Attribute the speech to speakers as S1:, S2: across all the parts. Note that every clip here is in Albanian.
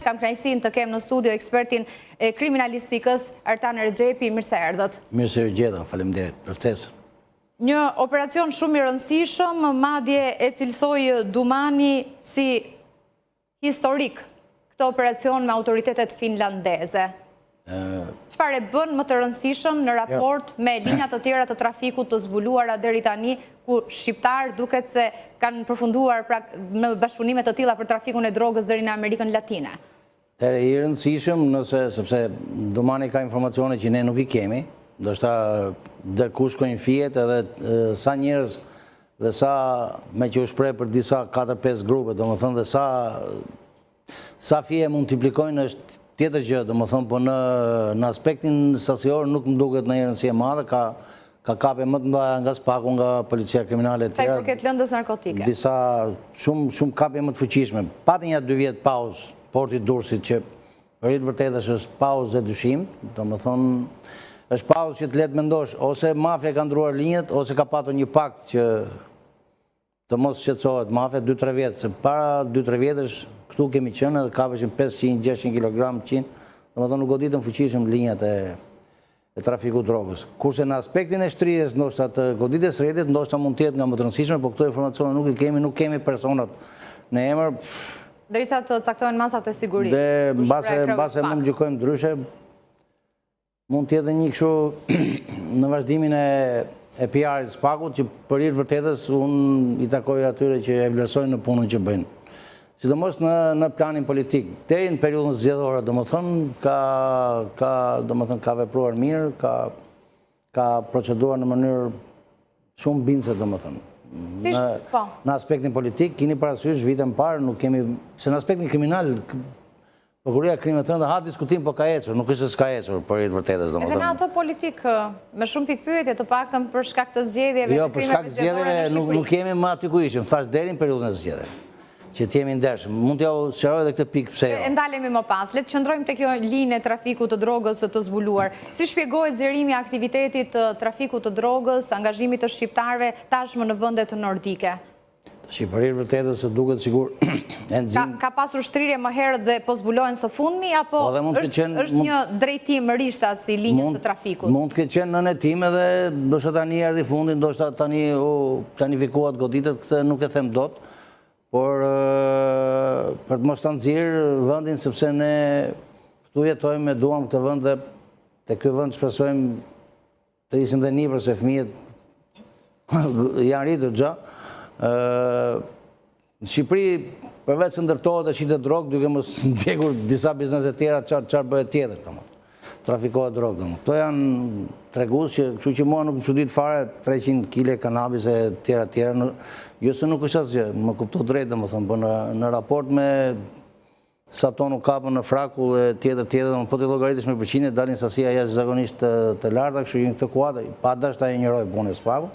S1: Kam kënaqësinë të kem në studio ekspertin e kriminalistikës Artan Ergjepi, mirë se erdhët.
S2: Mirë se u gjeta, faleminderit për ftesën.
S1: Një operacion shumë i rëndësishëm, madje e cilësoi Dumani si historik këtë operacion me autoritetet finlandeze. Çfarë e bën më të rëndësishëm në raport me linjat të tjera të trafikut të zbuluara deri tani, ku shqiptar duket se kanë përfunduar në bashkëpunime të tilla për trafikun e drogës deri në Amerikën Latine?
S2: I rëndësishëm, sepse Dumani ka informacione që ne nuk i kemi, ndoshta dërkush shkojnë fijet edhe sa njerëz dhe sa me që u shpreh për disa 4-5 grupe, domethënë dhe sa fije multiplikojnë është tjetër gjë, domethënë, po në aspektin sasior nuk më duket në rëndësi e madhe, ka kape më të mëdha nga Spaku, nga policia kriminale e tjera.
S1: Sa i përket lëndës narkotike? Disa
S2: shumë kape më të fuqishme. Patën ja 2 vjet pauzë porti Durrësit që për të vërtetë është pauzë e dyshim, domethënë është pauzë që të letë mendosh ose mafja ka ndruar linjët ose ka patur një pakt që të mos shqetësohet mafja 2-3 vjet, se para 2-3 vjetësh këtu kemi qenë edhe kapeshin 500-600 kg 100, domethënë nuk goditën fuqishëm linjat e trafikut drogës. Kurse në aspektin e shtrirjes ndoshta të goditjes së rrjetit, ndoshta mund të jetë nga më të rëndësishme, por këto informacione nuk kemi personat në emër.
S1: Derisa të caktohen masat e sigurisë.
S2: Dhe mbase mund gjykojmë ndryshe, mund të jetë një kështu në vazhdimin e PR-it Spakut, që për hir vërtetës unë i takoj atyre që e vlerësojnë në punën që bëjnë. Sidomos në planin politik, deri në periudhën zgjedhore, ka vepruar mirë, ka proceduar në mënyrë shumë bindëse, domethënë. Në aspektin politik, keni parasysh vitën parë, nuk kemi, se në aspektin kriminal, Prokuria Krimet të rënda ha diskutim, po ka ecur, nuk është s'ka ecur, për jetë vërtetës, domethënë.
S1: Edhe në ato politik, me shumë pikpyetje të paktën për shkak të zgjedhjeve.
S2: Jo, për shkak të zgjedhjeve nuk jemi më aty ku ishim, thash deri në periudhën e zgjedhjeve, që t'jemi ndershëm. Mund t'ja sqaroj edhe këtë pikë pse jo.
S1: E ndalemi më pas. Le të qëndrojmë te kjo linjë e trafikut të drogës të zbuluar. Si shpjegohet zgjerimi i aktivitetit të trafikut të drogës, angazhimit të shqiptarëve tashmë në vendet nordike?
S2: Shqipëri vërtetës se duket sigur
S1: ka pasur shtrirje më herët dhe po zbulohen së fundmi, apo është një drejtim rishtas si linjës së trafikut?
S2: Mund të ketë qenë në netim edhe ndoshta tani erdhi fundi, ndoshta tani u planifikuat goditet, këtë nuk e them dot, por për të mos ta nxjerrë vendin, sepse ne këtu jetojmë, duam këtë vend dhe te ky vend shpresojmë të isim dhe nipër, se fëmijët janë rritur xha. Në Shqipëri, përveç se ndërtohet e shitet drogë, duke mos ndjekur disa biznese tjera, çfarë bëhet tjetër, trafikohet drogë. Këto janë tregues që, kështu që mua nuk më çudit fare 300 kg kanabis e tjera. Jo se nuk është asgjë, më kuptoj drejt, domethënë, po në raport me sa tonë u kapën në frakull e tjetër, po të llogaritësh me përqindje, dalin sasia jashtëzakonisht të larta, kështu që në këtë kuadër, pa dashur ta injoroj punën e Spakut.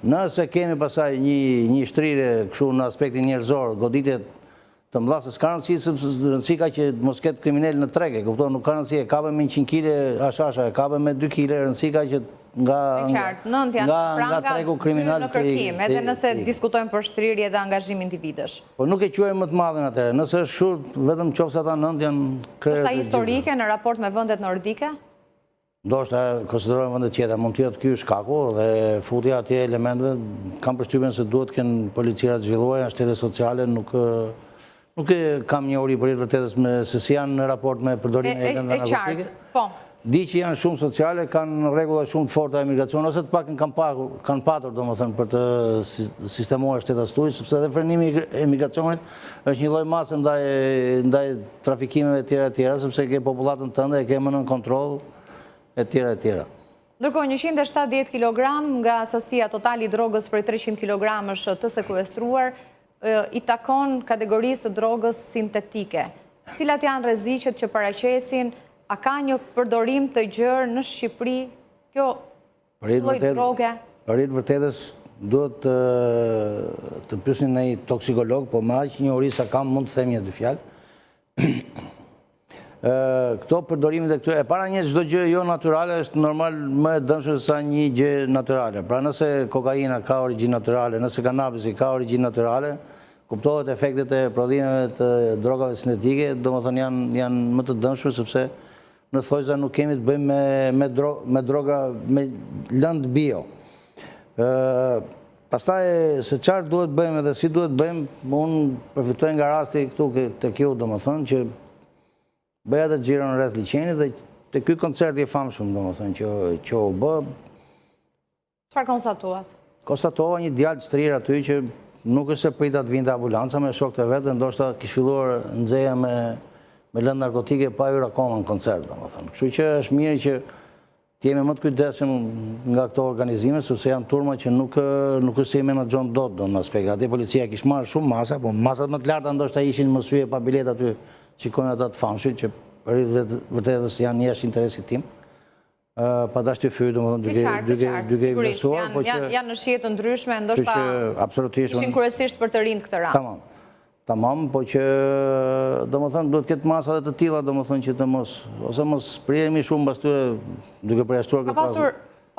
S2: Nëse kemi pasaj një shtrirje kështu në aspektin njerëzor, goditje të mëdha, se s'ka rëndësi ka që mos ketë kriminal në treg, e kupton, nuk ka rëndësi, e kape me 100 kg ashasha, e kape me 2 kg, rëndësi ka që nga tregu kriminal
S1: në kërkim, edhe nëse diskutojmë për shtrirje dhe angazhim individësh.
S2: Po nuk e quajmë më të madhen atëherë, nëse është shurt, vetëm qofse ata 9 janë krerë.
S1: Është historike në raport me vendet nordike?
S2: Ndoshta konsiderojmë vendet tjera, mund të jetë ky shkaku dhe futja atje elementeve, kam përshtypjen se duhet kënë policia të zhvilluar, janë shtete sociale, nuk kam një uri për jetë vërtetës se si janë në raport me përdorimin e lëndave narkotike. Di që janë shumë sociale, kanë rregulla shumë të forta e migracionit, ose të pakën kanë patur, domethënë, për të sistemuar shtetat tuaj, sepse edhe frenimi e migracionit është një lloj mase ndaj trafikimeve tjera, sepse ke popullatën tënde, e ke më nën kontroll e tjera.
S1: Ndërkohë, 170 kg nga sasia totali drogës për 300 kg është të sekuestruar, i takon kategorisë të drogës sintetike. Cilat janë rreziqet që paraqesin, a ka një përdorim të gjerë në Shqipëri kjo lloj droge?
S2: Për hitë vërtetës duhet të pyesin një toksikolog, po më aq një uri sa kam mund të them një dy fjalë. Këto përdorimit e këtu, e para një çdo gjë jo naturale është normal më e dëmshme sa një gjë naturale. Pra nëse kokaina ka origjinë naturale, nëse kanabisi ka origjinë naturale, kuptohet efektet e prodhimeve të drogave sintetike, do më thënë janë më të dëmshme, sepse në thojza nuk kemi të bëjmë me droga, me lëndë bio. Pastaj, se qarë duhet bëjmë edhe si duhet bëjmë, unë përfitoj nga rasti këtu të kjo, do më thënë, që bëja të gjirën rreth liçenit dhe të ky koncert i famshëm, do më thënë, që u bë.
S1: Çfarë konstatuat?
S2: Konstatova një djalë shtrirë aty që nuk është se prita të vinte ambulanca me shokët e vetë, ndoshta kishte filluar nxeja me lëndë narkotike pa hyrë akoma në koncert, do më thënë. Kështu që është mirë që të jemi më të kujdesshëm nga këto organizime, sepse janë turma që nuk është se i menaxhon dot në aspekt. Atë policia kishte marrë shumë masa, po masat më të larta ndoshta ishin më syje pa bilet aty, shikojnë ata të famshit që për vërtetës janë jashtë interesit tim. Pa dashur të fyr, domethënë duke i vlerësuar,
S1: po që janë në shije të ndryshme, ndoshta
S2: absolutisht
S1: ishin kryesisht për të rinë këtë radhë.
S2: Tamam, po që domethënë duhet këtë masa dhe të tilla, domethënë që të mos priremi shumë mbas tyre duke përjashtuar këtë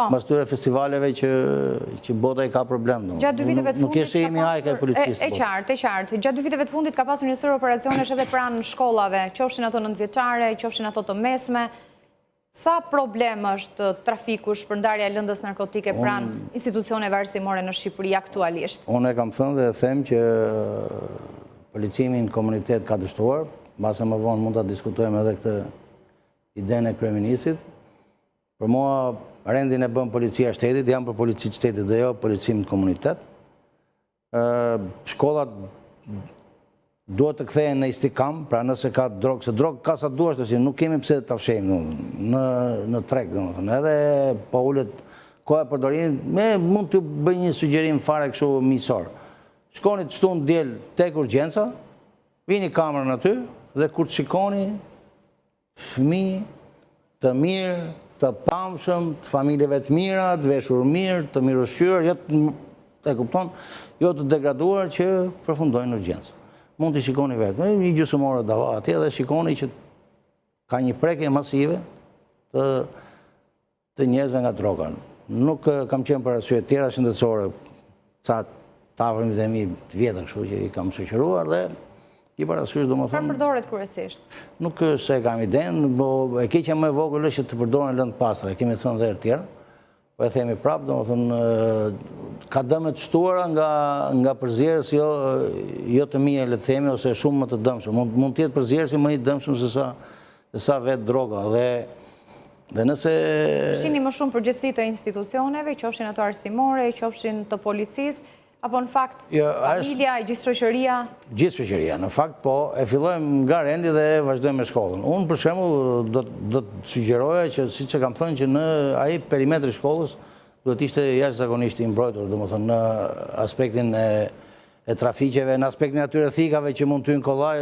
S2: mbas tyre festivaleve që bota i ka problem, domethënë.
S1: Gjatë 2 viteve të fundit.
S2: Nuk është jemi hajka e policisë.
S1: E qartë. Gjatë 2 viteve të fundit ka pasur një sër operacionesh edhe pranë shkollave, qofshin ato 9-vjeçare, qofshin ato të mesme. Sa problem është trafiku, shpërndarja e lëndës narkotike pranë institucioneve arsimore në Shqipëri aktualisht?
S2: Unë e kam thënë dhe them që policimin komunitet ka dështuar, mbase më vonë mund ta diskutojmë edhe këtë idenë e kryeministit. Për mua rendin e bën policia e shtetit, jam për policitë shtetit dhe jo policimin komunitet. Shkollat duhet të kthehen në istikam, pra nëse ka drogë, se drogë ka sa duash të si, nuk kemi pse të fshejmë në treg, domethënë, edhe po ulet koha e përdorimit, mund të bëj një sugjerim fare kështu miqësor. Shkoni të shtunë diel tek urgjenca, vini kamerën aty dhe kur të shikoni fëmijë të mirë, të pamshëm, të familjeve të mira, të veshur mirë, të mirëushqyer, e kupton, jo të degraduar që përfundojnë në urgjencë. Mund të shikoni vetë, një gjysmore dava atje dhe shikoni që ka një prekje masive të njerëzve nga droga. Nuk kam qenë për arsye tjera shëndetësore, ca tafërmit e mi të vjetër, kështu që i kam shoqëruar dhe i parasysh domethënë.
S1: Çfarë përdoret kryesisht?
S2: Nuk është se kam idenë, e keqja më e vogël është që të përdoren lëndë pastra, kemi thënë edhe herë tjera. Po e themi prapë, domethënë ka dëme të shtuara nga përzierës jo të mirë, le të themi, ose shumë më të dëmshëm. Mund të jetë përzierësi më i dëmshëm se sa vetë droga. Dhe nëse
S1: shihni më shumë përgjegjësi të institucioneve, qofshin ato arsimore, qofshin të policisë, apo në fakt familja, gjithë shoqëria?
S2: Gjithë shoqëria, në fakt po, e fillojmë nga rendi dhe vazhdojmë me shkollën. Unë për shembull do të sugjeroja që siç e kam thënë që në ai perimetri i shkollës duhet ishte jashtëzakonisht i mbrojtur, domethënë në aspektin e trafiqeve, në aspektin e atyre thikave që mund të hyjnë kollaj,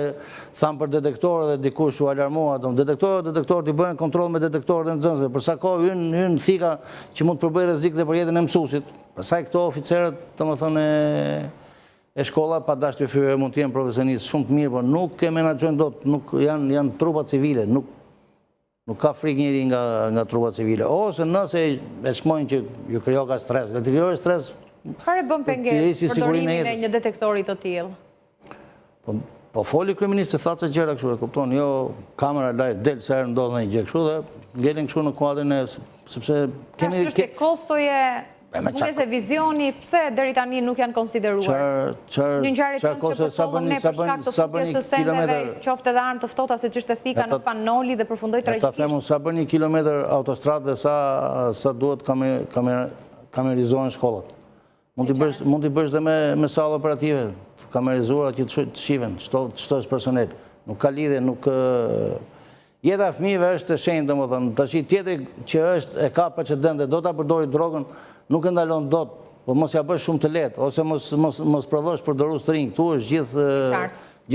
S2: thamë për detektorë dhe dikush u alarmua, detektorët i bëjnë kontroll me detektorët e nxënësve, për sa kohë hyjnë thika që mund të përbëjë rrezik dhe për jetën e mësuesit. Pastaj këto oficerët, domethënë e shkolla pa dashur të fyre mund të jenë profesionistë shumë të mirë, por nuk e menaxhojnë dot, nuk janë trupa civile, nuk ka frikë njëri nga trupa civile. Ose nëse e çmojnë që ju krijo ka stres, le të krijojë stres.
S1: Çfarë bën pengesë përdorimin e një detektori të tillë?
S2: Po foli kryeministri, tha se gjëra kështu, e kupton, jo kamera live del sa herë ndodh ndonjë gjë kështu dhe ngelet kështu në kuadrin e sepse kemi
S1: ç'është kostoje, mungesë vizioni, pse deri tani nuk janë konsideruar? Një ngjarje që përfollonë ne për shkak të futjes së sendeve, qoftë edhe armë të ftohta siç ishte thika në Fanoli dhe përfundoi tragjikisht.
S2: Ta them sa bën 1 kilometër autostradë dhe sa duhet kamerizohen shkollat. Mund t'i bësh dhe me sallë operative, kamerizuara që të shiven, të shtosh personel. Nuk ka lidhje, nuk... Jeta e fëmijëve është e shenjtë, domethënë, tash tjetri që është e ka precedente, do ta përdori drogën, nuk e ndalon dot, po mos ja bësh shumë të lehtë, ose mos prodhosh përdorues të rinj. Ktu është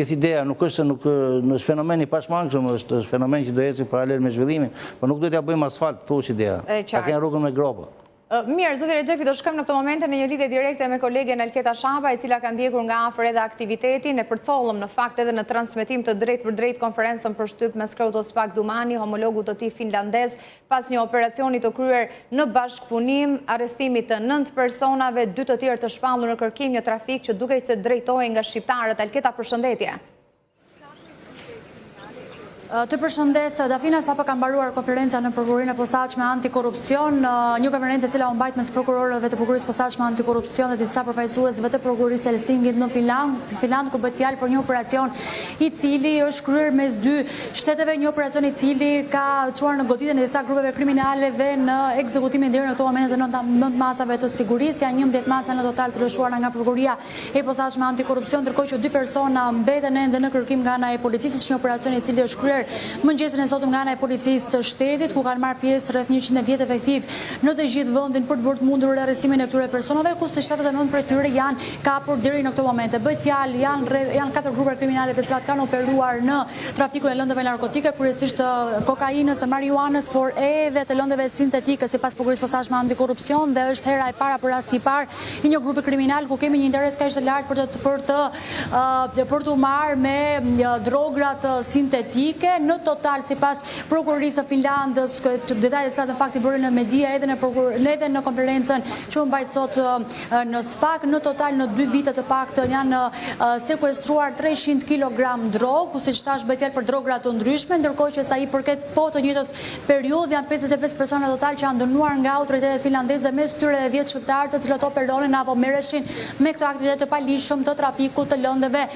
S2: gjithë ideja, nuk është se është fenomen i pashmangshëm, është fenomen që do ecë paralel me zhvillimin, por nuk duhet ja bëjmë asfalt, ktu është ideja. Ta kenë rrugën me gropa.
S1: Mirë, zoti Rexhepi, do shkojmë në këtë momente në një lidhje direkte me kolegen Alketa Shaba, e cila ka ndjekur nga afër edhe aktivitetin. E përcollëm në fakt edhe në transmetim të drejt për drejt konferencën për shtyp me Krotos Dumani, homologu të tij finlandez, pas një operacioni të kryer në bashkëpunim, arrestimit të 9 personave, 2 të tjerë të shpallur në kërkim një trafik që dukej se drejtohej nga shqiptarët. Alketa, përshëndetje.
S3: Të përshëndes, Dafina, sa pa ka mbaruar konferenca në Prokurorinë e Posaçme Antikorrupsion, një konferencë e cila u mbajt mes prokurorëve të Prokurisë Posaçme Antikorrupsion dhe disa përfaqësuesve të Prokurisë Helsinkit në Finland, ku bëhet fjalë për një operacion i cili është kryer mes 2 shteteve, një operacion i cili ka çuar në goditjen e disa grupeve kriminale dhe në ekzekutimin deri në këto momente të 9 masave të sigurisë, janë 11 masa në total të lëshuara nga Prokuria e Posaçme Antikorrupsion, ndërkohë që 2 persona mbeten ende në kërkim nga ana e policisë, një operacion i cili është kryer mëngjesin e sotëm nga ana e policisë së shtetit, ku kanë marrë pjesë rreth 110 efektiv në të gjithë vendin për të bërë të mundur arrestimin e këtyre personave, ku 79 prej tyre janë kapur deri në këtë moment. Bëhet fjalë janë 4 grupe kriminale të cilat kanë operuar në trafikun e lëndëve narkotike, kryesisht të kokainës, së marijuanës, por edhe të lëndëve sintetike, sipas Prokurisë Posaçme Antikorrupsion, dhe është hera e para për rast i parë i një grupi kriminal ku kemi një interes kaq të lartë për të marrë me drograt sintetike. Në total, sipas Prokurisë së Finlandës, detajet që në fakt i bërë në media edhe në konferencën që u mbajt sot në SPAK, në total në 2 vite të paktën janë sekuestruar 300 kg drogë, ku siç thash bëhet fjalë për drogra të ndryshme, ndërkohë që sa i përket të njëjtës periudhë janë 55 persona total që janë dënuar nga autoritetet finlandeze, mes tyre dhe 10 shqiptarë të cilët operonin apo merreshin me këtë aktivitet të palishëm të trafikut të lëndëve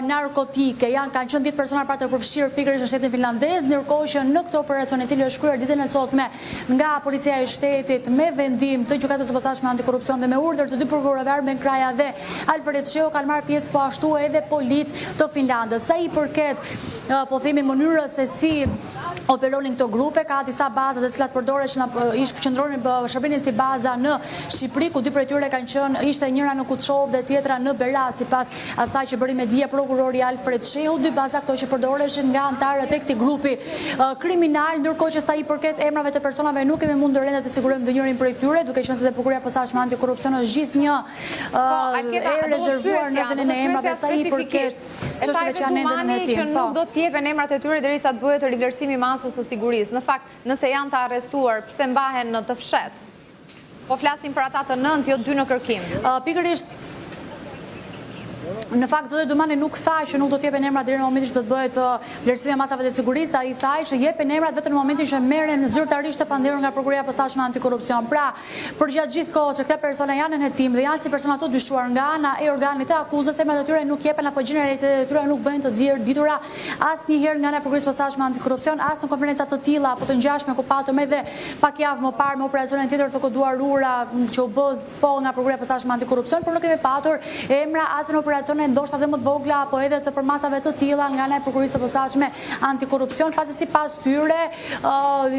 S3: narkotike. Kanë qenë 10 persona pra të përfshirë pikërisht në shtetin finlandez, ndërkohë që në këtë operacion i cili është kryer ditën e sotme nga policia e shtetit me vendim të Gjykatës së Posaçme Antikorrupsion dhe me urdhër të 2 prokurorëve Arben Kraja dhe Alfred Sheu, kanë marrë pjesë po ashtu edhe policë të Finlandës. Sa i përket po themi mënyrës se si operonin këto grupe, ka disa baza të cilat përdoreshin qëndronin shërbimin si baza në Shqipëri, ku 2 prej tyre kanë qenë, ishte njëra në Kutshov dhe tjetra në Berat, sipas asaj që bëri media prokurori Alfred Sheu. 2 baza këto që përdoreshin nga antarët e këtij grupi kriminal, ndërkohë që sa i përket emrave të personave nuk kemi mundur ende të sigurojmë ndonjërin prej tyre, duke qenë se Prokuria Posaçme Antikorrupsion është gjithnjë e rezervuar në vendin e emrave sa i përket çështjeve që janë ende në tim.
S1: Që nuk do të jepen emrat e tyre derisa të bëhet rivlerësimi i masës së sigurisë. Në fakt, nëse janë të arrestuar, pse mbahen në të fshet? Po flasim për ata të 9, jo 2 në kërkim.
S3: Pikërisht në fakt, zoti Dumani nuk tha që nuk do të jepen emrat deri në momentin që do të bëhet vlerësimi i masave të sigurisë, ai tha që jepen emrat vetëm në momentin që merren zyrtarisht të panderur nga Prokuria Posaçme Antikorrupsion. Pra, për gjatë gjithë kohës që këta persona janë në hetim dhe janë si persona të dyshuar nga ana e organit të akuzës, emrat e tyre nuk jepen apo gjeneralitetet e tyre nuk bëhen të ditura asnjëherë nga ana e Prokurisë Posaçme Antikorrupsion, as në konferenca të tilla apo të ngjashme ku patëm edhe pak javë më parë me operacionin tjetër të koduarura që u bë po nga Prokuria Posaçme Antikorrupsion, por nuk kemi patur emra as në operacione ndoshta dhe më të vogla apo edhe të përmasave të tilla nga ana e Prokurisë së Posaçme Antikorrupsion, pasi sipas tyre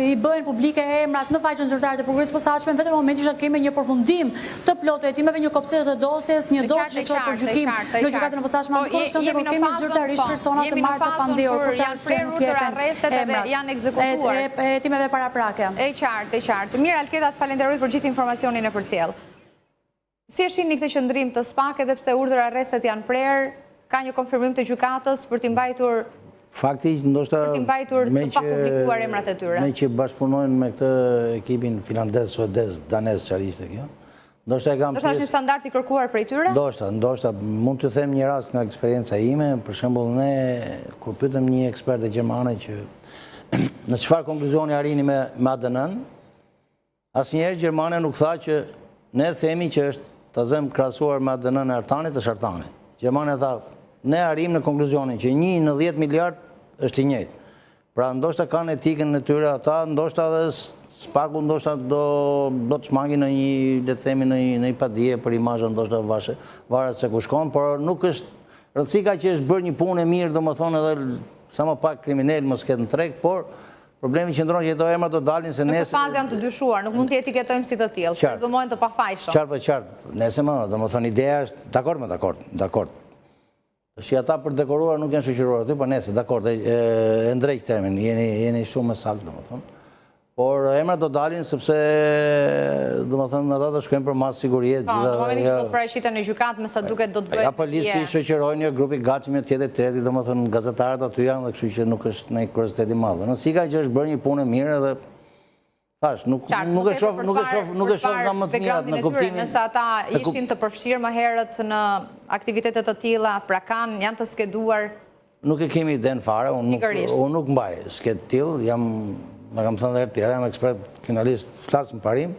S3: i bëhen publike emrat në faqen zyrtare të Prokurisë së Posaçme vetëm në momentin që kemi një përfundim të plotë të hetimeve, një kopshtet të dosjes, një dosje që çohet për gjykim në Gjykatën e Posaçme Antikorrupsion, dhe kemi zyrtarisht persona të marrë të pandehur për të
S1: prerur të arrestet dhe janë ekzekutuar.
S3: Hetimeve paraprake.
S1: E qartë. Mirë, Alketa, të falenderoj për gjithë informacionin e përcjell. Si e shihni këtë qëndrim të SPAK, edhe pse urdhër arrestet janë prerë, ka një konfirmim të gjykatës për t'i mbajtur
S2: fakti, ndoshta
S1: të pa publikuar emrat e tyre.
S2: Me që bashkëpunojnë me këtë ekipin finlandez, suedez, danez, çfarë ishte kjo? Ndoshta e kam pjesë.
S1: Është një standard i kërkuar prej tyre?
S2: Ndoshta mund të them një rast nga eksperjenca ime, për shembull ne kur pyetëm një ekspert gjermane që në çfarë konkluzioni arrini me ADN-n, asnjëherë Gjermania nuk tha që ne themi që është të zem krasuar me ADN-n e Artanit është Artani. Gjermania tha, ne arrim në konkluzionin që 1 në 10 miliard është i njëjtë. Pra ndoshta kanë etikën e tyre ata, ndoshta edhe SPAK-u ndoshta do të shmangi në një, le të themi, në një padije për imazhin, ndoshta varet se ku shkon, por nuk është rëndësika që është bërë një punë e mirë, domethënë edhe sa më pak kriminal mos ketë në treg, por problemi qëndron që ato emra do dalin se
S1: nesër... Në këtë fazë janë të dyshuar, nuk mund t'i etiketojmë si të tillë, prezumojnë të pafajshëm.
S2: Qartë. Nese më, domethënë ideja është dakord. Shi ata për dekoruar nuk janë shoqëruar aty, po nese, dakord, e ndrejt termin, jeni shumë me saktë, domethënë. Por emrat do dalin sepse do më thënë ata të shkojnë për mas sigurie.
S1: Po, në momentin që do të paraqiten në gjykatë, me sa duket do të bëhet.
S2: Ja polici shoqërojnë grupi gatshëm tjetër treti, do më thënë gazetarët aty janë, dhe kështu që nuk është në kuriozitet i madh. Në sika që është bërë një punë e mirë dhe thash, nuk e shoh nga më të mirat në kuptimin.
S1: Nëse ata ishin të përfshirë më herët në aktivitete të tilla, pra janë të skeduar.
S2: Nuk e kemi iden fare, unë nuk mbaj sket tillë, më kam thënë dhe herë tjera, jam ekspert kriminalist, flasë më parim.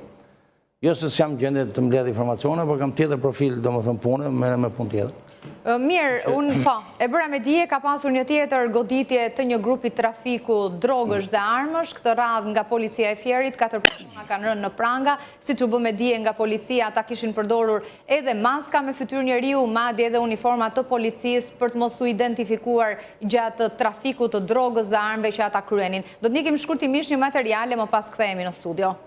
S2: Jo se s'jam gjendje të mbledh informacione, por kam tjetër profil, do më thënë punë, merrem me punë tjetër.
S1: Mirë, unë e bëra me dije, ka pasur një tjetër goditje të një grupi trafiku drogësh dhe armësh, këtë radhë nga policia e Fierit, 4 persona kanë rënë në pranga, si që bë me dije nga policia, ata kishin përdorur edhe maska me fytyrë njeriu, madje edhe uniforma të policisë për të mos u identifikuar gjatë trafikut të drogës dhe armëve që ata kryenin. Do të nikim shkurtimisht një materiale, më pas kthehemi në studio.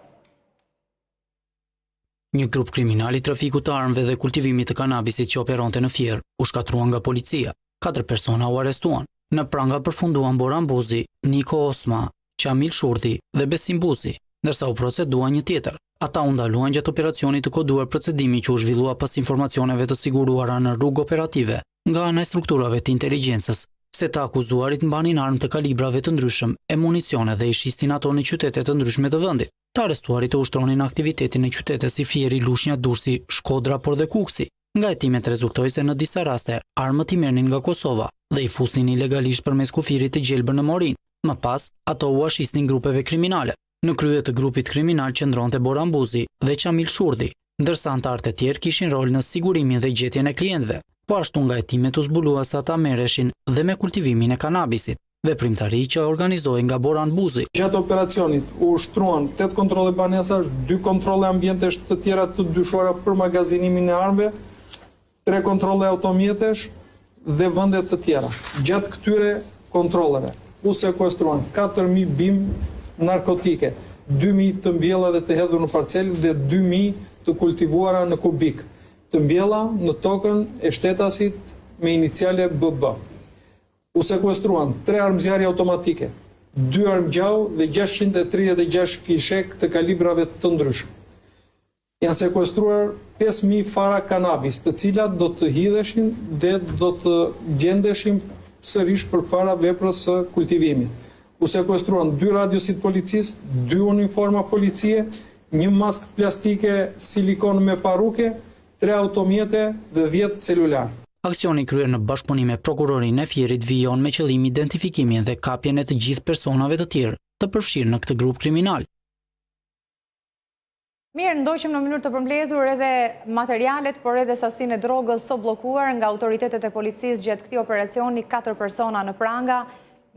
S4: Një grup kriminal i trafikut të armëve dhe kultivimit të kanabisit që operonte në Fier u shkatruan nga policia. 4 persona u arrestuan. Në pranga përfunduan Boran Buzi, Niko Osma, Qamil Shurti dhe Besim Buzi, ndërsa u proceduan një tjetër. Ata u ndaluan gjatë operacionit të koduar procedimi që u zhvillua pas informacioneve të siguruara në rrugë operative nga ana e strukturave të inteligjencës, se të akuzuarit mbanin armë të kalibrave të ndryshëm e municione dhe i shistin ato në qytete të ndryshme të vendit. Të arrestuarit të ushtronin aktivitetin në qytete si Fieri, Lushnja, Durrësi, Shkodra, por dhe Kuksi. Nga hetimet rezultoi se në disa raste armët i merrnin nga Kosova dhe i fusnin ilegalisht përmes kufirit të gjelbër në Morin. Më pas, ato u ashisnin grupeve kriminale. Në krye të grupit kriminal qëndronte Boran Buzi dhe Qamil Shurti, ndërsa anëtarët e tjerë kishin rol në sigurimin dhe gjetjen e klientëve. Po ashtu nga hetimet u zbulua se ata merreshin dhe me kultivimin e kanabisit. Veprimtari që organizoi nga Boran Buzi.
S5: Gjatë operacionit u ushtruan 8 kontrolle banesash, 2 kontrolle ambientesh të tjera të dyshora për magazinimin e armëve, 3 kontrolle automjetesh dhe vende të tjera. Gjatë këtyre kontrolleve u sekuestruan 4000 bimë narkotike, 2000 të mbjella dhe të hedhur në parcel dhe 2000 të kultivuara në kubik, të mbjella në tokën e shtetasit me iniciale BB. U sekuestruan 3 armëzjarje automatike, 2 armëgjau dhe 636 fishek të kalibrave të ndryshëm. Janë sekuestruar 5000 fara kanabis, të cilat do të hidheshin dhe do të gjendeshin sërish përpara veprës së kultivimit. U sekuestruan 2 radiosit policisë, 2 uniforma policie, 1 maskë plastike silikon me paruke, 3 automjete dhe 10 celular.
S4: Aksioni kryer në bashkëpunim me prokurorinë e Fierit vijon me qëllim identifikimin dhe kapjen e të gjithë personave të tjerë të përfshirë në këtë grup kriminal.
S1: Mirë, ndoqëm në mënyrë të përmbledhur edhe materialet, por edhe sasinë e drogës së bllokuar nga autoritetet e policisë gjatë këtij operacioni, 4 persona në pranga,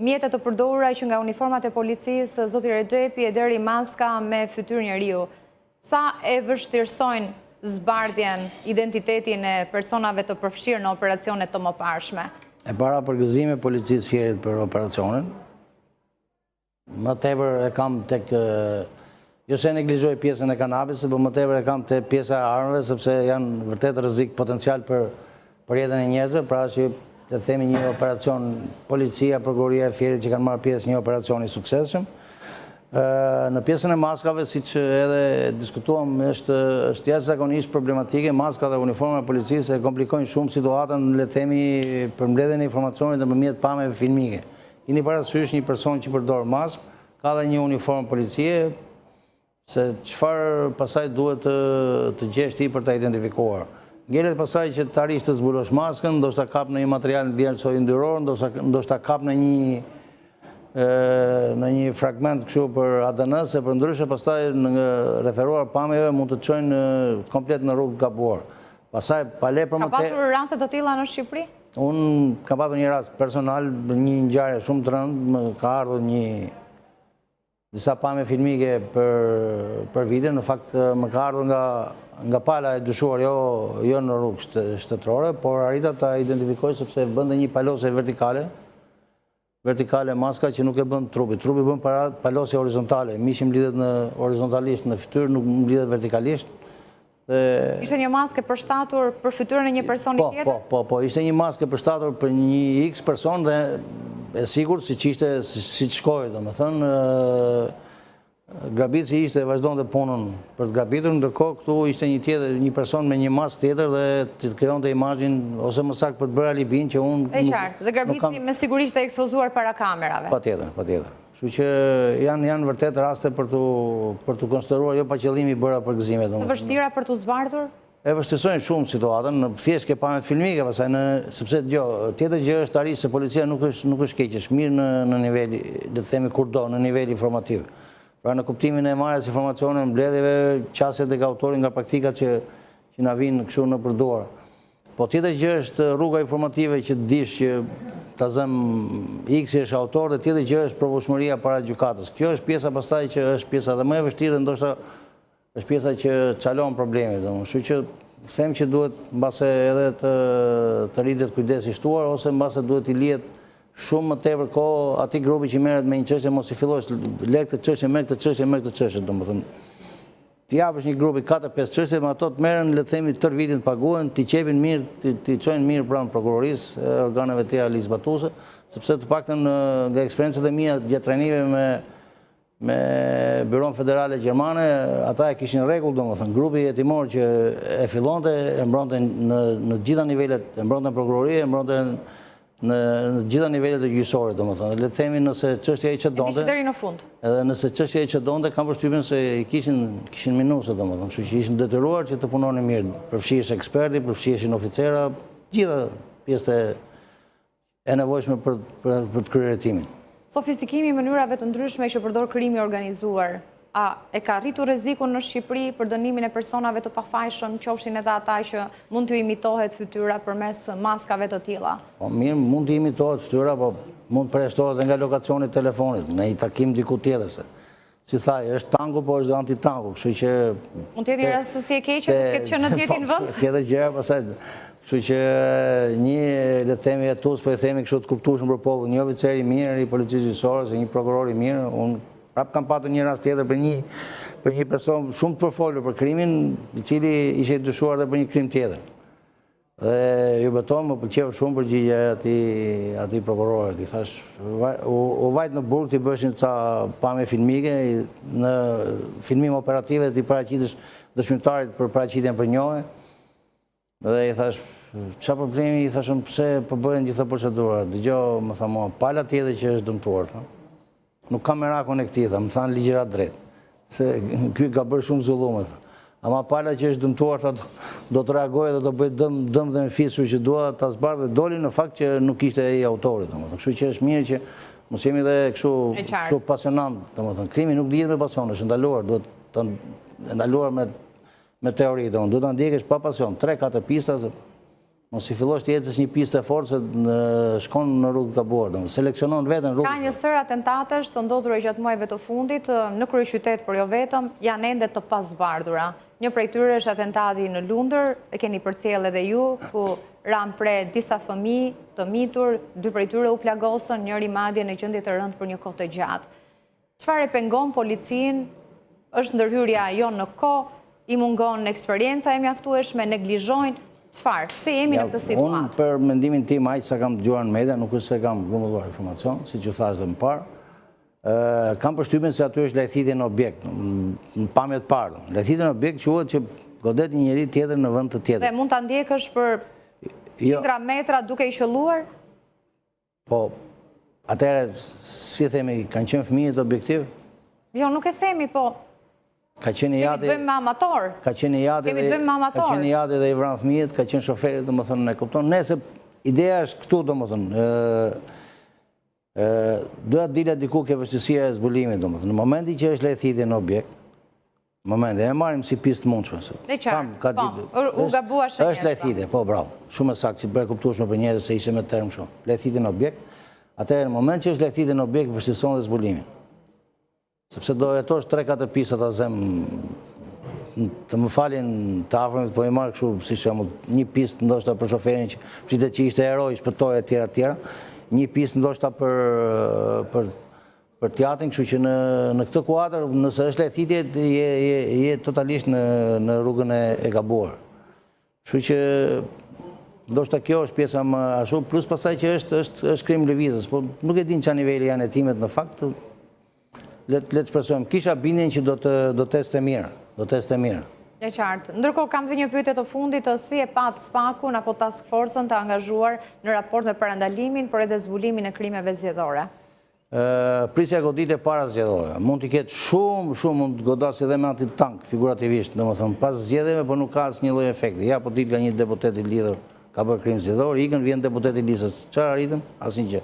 S1: mjetet të përdorura që nga uniformat e policisë, zoti Rexhepi e deri maska me fytyrë njeriu. Sa e vështirësojnë zbardhjen, identitetin e personave të përfshirë në operacionet të mëparshme?
S2: E para përgëzime policisë Fierit për operacionin. Më tepër e kam tek, jo se neglizhoj pjesën e kanabisit, por më tepër e kam te pjesa e armëve, sepse janë vërtet rrezik potencial për jetën e njerëzve, pra që le të themi një operacion policia, prokuroria e Fierit që kanë marrë pjesë një operacion i suksesshëm. Në pjesën e maskave, si që edhe diskutuam, është jashtëzakonisht problematike. Maska dhe uniforma e policisë e komplikojnë shumë situatën, le të themi, për mbledhjen e informacionit nëpërmjet pamjeve filmike. Keni parasysh një person që përdor maskë, ka dhe një uniformë policie, se çfarë pasaj duhet të gjesh ti për ta identifikuar. Ngelet pasaj që të arish të zbulosh maskën, ndoshta kap në një material djerësoj yndyror, ndoshta kap në një fragment kështu për ADN, se për ndryshe pastaj në referuar pamjeve mund të çojnë komplet në rrugë gabuar. Pastaj pale për më
S1: Ka pasur raste të tilla në Shqipëri?
S2: Unë kam patur një rast personal, një ngjarje shumë të rëndë, më ka ardhur disa pamje filmike për video, në fakt më ka ardhur nga pala e dyshuar, jo në rrugë shtetërore, por arrita ta identifikoj sepse bënte një palose vertikale maska që nuk e bën trupi. Trupi bën palosje horizontale. Mishi mblidhet horizontalisht në fytyrë, nuk mblidhet vertikalisht.
S1: Ishte një maske përshtatur për fytyrën e një personi tjetër?
S2: Po, ishte një maske përshtatur për një X person dhe e sigurt si që ishte, si që shkojë, domethënë, Grabici ishte e vazhdon të punën për të grabitur, ndërkohë këtu ishte një person me një mas tjetër dhe të krijon të imazhin ose më saktë për të bërë alibin që unë...
S1: E qartë, dhe Grabici me sigurisht e ekspozuar para kamerave.
S2: Patjetër. Kështu që janë vërtet raste për të konsideruar jo pa qëllimi bëra për gëzime.
S1: Të vështira për të zbardhur?
S2: E vështirësojnë shumë situatën, thjesht ke pamet filmike, sepse tjetër gjë është arrisë se policia nuk është keq, është mirë në niveli, le të themi kurdo, në niveli informativ. Pra në kuptimin e marrjes informacione mbledhjeve, qasjet e autorit nga praktikat që na vinë kështu në përdor. Po tjetër gjë është rruga informative që dish që ta zëm X është autor dhe tjetër gjë është provueshmëria para gjykatës. Kjo është pjesa pastaj që është pjesa dhe më e vështirë, ndoshta është pjesa që çalon problemet. Kështu që them që duhet mbase edhe të rritet kujdesi shtuar ose mbase duhet i lihet shumë më tepër kohë atij grupi që merret me një çështje, mos i fillosh lek të çështje, merr këtë çështje, domethënë. Ti japësh një grupi 4-5 çështje, me ato të merren, le të themi, tër vitin të paguhen, ti qepin mirë, ti çojnë mirë pranë prokurorisë, organeve të tjera ligjzbatuese, sepse të paktën nga eksperiencat e mia gjatë trajnimeve me Byron Federale Gjermane, ata e kishin rregull, domethënë, grupi hetimor që e fillonte, e mbronte në gjitha nivelet, e mbronte prokuroria, e mbronte në gjitha nivelet e gjyqësorit, domethënë. Le të themi nëse çështja i çdonte.
S1: Ishte deri në fund.
S2: Edhe nëse çështja i çdonte, kam përshtypjen se kishin minuse, domethënë, kështu që ishin detyruar që të punonin mirë. Përfshihesh eksperti, përfshihesin oficera, gjitha pjesët e nevojshme për të kryer hetimin.
S1: Sofistikimi i mënyrave të ndryshme që përdor krimi organizuar, a e ka rritur rrezikun në Shqipëri për dënimin e personave të pafajshëm, qofshin edhe ata që mund t'ju imitohet fytyra përmes maskave të tilla?
S2: Po mirë, mund të imitohet fytyra, po mund përshtohet edhe nga lokacioni i telefonit, në një takim diku tjetër se. Si thaj, është tango, po është antitango, kështu që...
S1: Mund t'jeti rastësi e keqe, të ketë që në t'jetin vënd?
S2: Tjetër gjëra, pasaj, kështu që një, le të themi jetus, po e themi kështu të kuptueshëm për popull, një oficer i mirë, i policisë gjyqësore, ose një prokuror i mirë, unë prap kam patur një rast tjetër për një person shumë të përfolur për krimin, i cili ishte dyshuar dhe për një krim tjetër. Dhe ju beton, më pëlqeu shumë përgjigja e atij prokurorit. I thash, u vajt në burg ti bëshin ca pamje filmike, në filmim operative ti paraqitesh dëshmitarit për paraqitjen për njohje. Dhe i thash, çfarë problemi? I thashëm, pse po bëhen gjitha procedurat? Dëgjoj, më tha mua, pala tjetër që është dëmtuar. Nuk kam merakun e këtij, më thanë ligjërat drejt. Se ky ka bërë shumë zullume. Ama pala që është dëmtuar, do të reagojë dhe do bëj dëm dhe me fisur që dua ta zbardhë dhe doli në fakt që nuk ishte ai autori, domethënë. Kështu që është mirë që mos jemi dhe kështu pasionant, domethënë. Krimi nuk dihet me pasion, është ndaluar, duhet të ndaluar me teori, domethënë. Duhet ta ndjekësh pa pasion, 3-4 pista. Mos i fillosh të ecësh një pistë e fortë se shkon në rrugë të gabuar, seleksionon veten rrugën.
S1: Ka një sër atentatesh të ndodhura gjatë muajve të fundit në kryeqytet, por jo vetëm, janë ende të pazbardhura. Një prej tyre është atentati në Lundër, e keni përcjell edhe ju, ku ran pre disa fëmijë të mitur, 2 prej tyre u plagosën, njëri madje në gjendje të rëndë për një kohë të gjatë. Çfarë e pengon policinë? Është ndërhyrja jo në kohë, i mungon eksperjenca e mjaftueshme, neglizhojnë? Çfarë? Pse jemi në këtë situatë?
S2: Unë për mendimin tim, aq sa kam dëgjuar në media, nuk është se kam grumbulluar informacion, siç u thash dhe më parë. Kam përshtypjen se aty është lajthitje në objekt, në pamje të parë. Lajthitje në objekt quhet që godet një njeri tjetër në vend të tjetër.
S1: Dhe mund ta ndjekësh për qindra metra duke i qelluar?
S2: Po, atëherë si themi, kanë qenë fëmijët objektiv?
S1: Jo, nuk e themi, po.
S2: Ka qenë jati.
S1: Kemi të bëjmë me amator.
S2: Ka qenë jati dhe i vran fëmijët, ka qenë shoferit, domethënë, e kupton. Nëse ideja është këtu, domethënë, doja të dilja diku ke vështirësia e zbulimit, domethënë. Në momentin që është lajthitje në objekt, momentin e marrim si pistë mundshme.
S1: Në qartë, po, u gabua shënjesa.
S2: Është lajthitje, po, bravo. Shumë e saktë, si për e kuptueshme për njerëz se ishte me term shumë. Lajthitje në objekt. Atëherë në moment që është lajthitje në objekt, vështirëson dhe zbulimin. Sepse do jetosh 3-4 pista ta zem, të më falin të afërmit, po i marrë kështu, si shembull, një pistë ndoshta për shoferin që pritet që ishte heroi, shpëtoi etj. Një pistë ndoshta për teatrin, kështu që në këtë kuadër, nëse është lajthitje, je totalisht në rrugën e gabuar. Kështu që ndoshta kjo është pjesa më ashtu, plus pasaj që është krim lëvizjes, po nuk e din çfarë niveli janë hetimet në fakt. le të shpresojmë. Kisha bindjen që do teste mirë,
S1: E qartë. Ndërkohë kam dhe një pyetje të fundit, si e pat SPAK-un apo task force-ën të angazhuar në raport me parandalimin, por edhe zbulimin e krimeve zgjedhore?
S2: Prisja goditje para zgjedhore. Mund t'i ketë shumë, mund të godasi edhe me antitank, figurativisht, domethënë pas zgjedhjeve, por nuk ka asnjë lloj efekti. Ja, po ditë ka një deputet i lidhur, ka bërë krim zgjedhor, ikën, vjen deputet i listës. Çfarë arritëm? Asnjë gjë.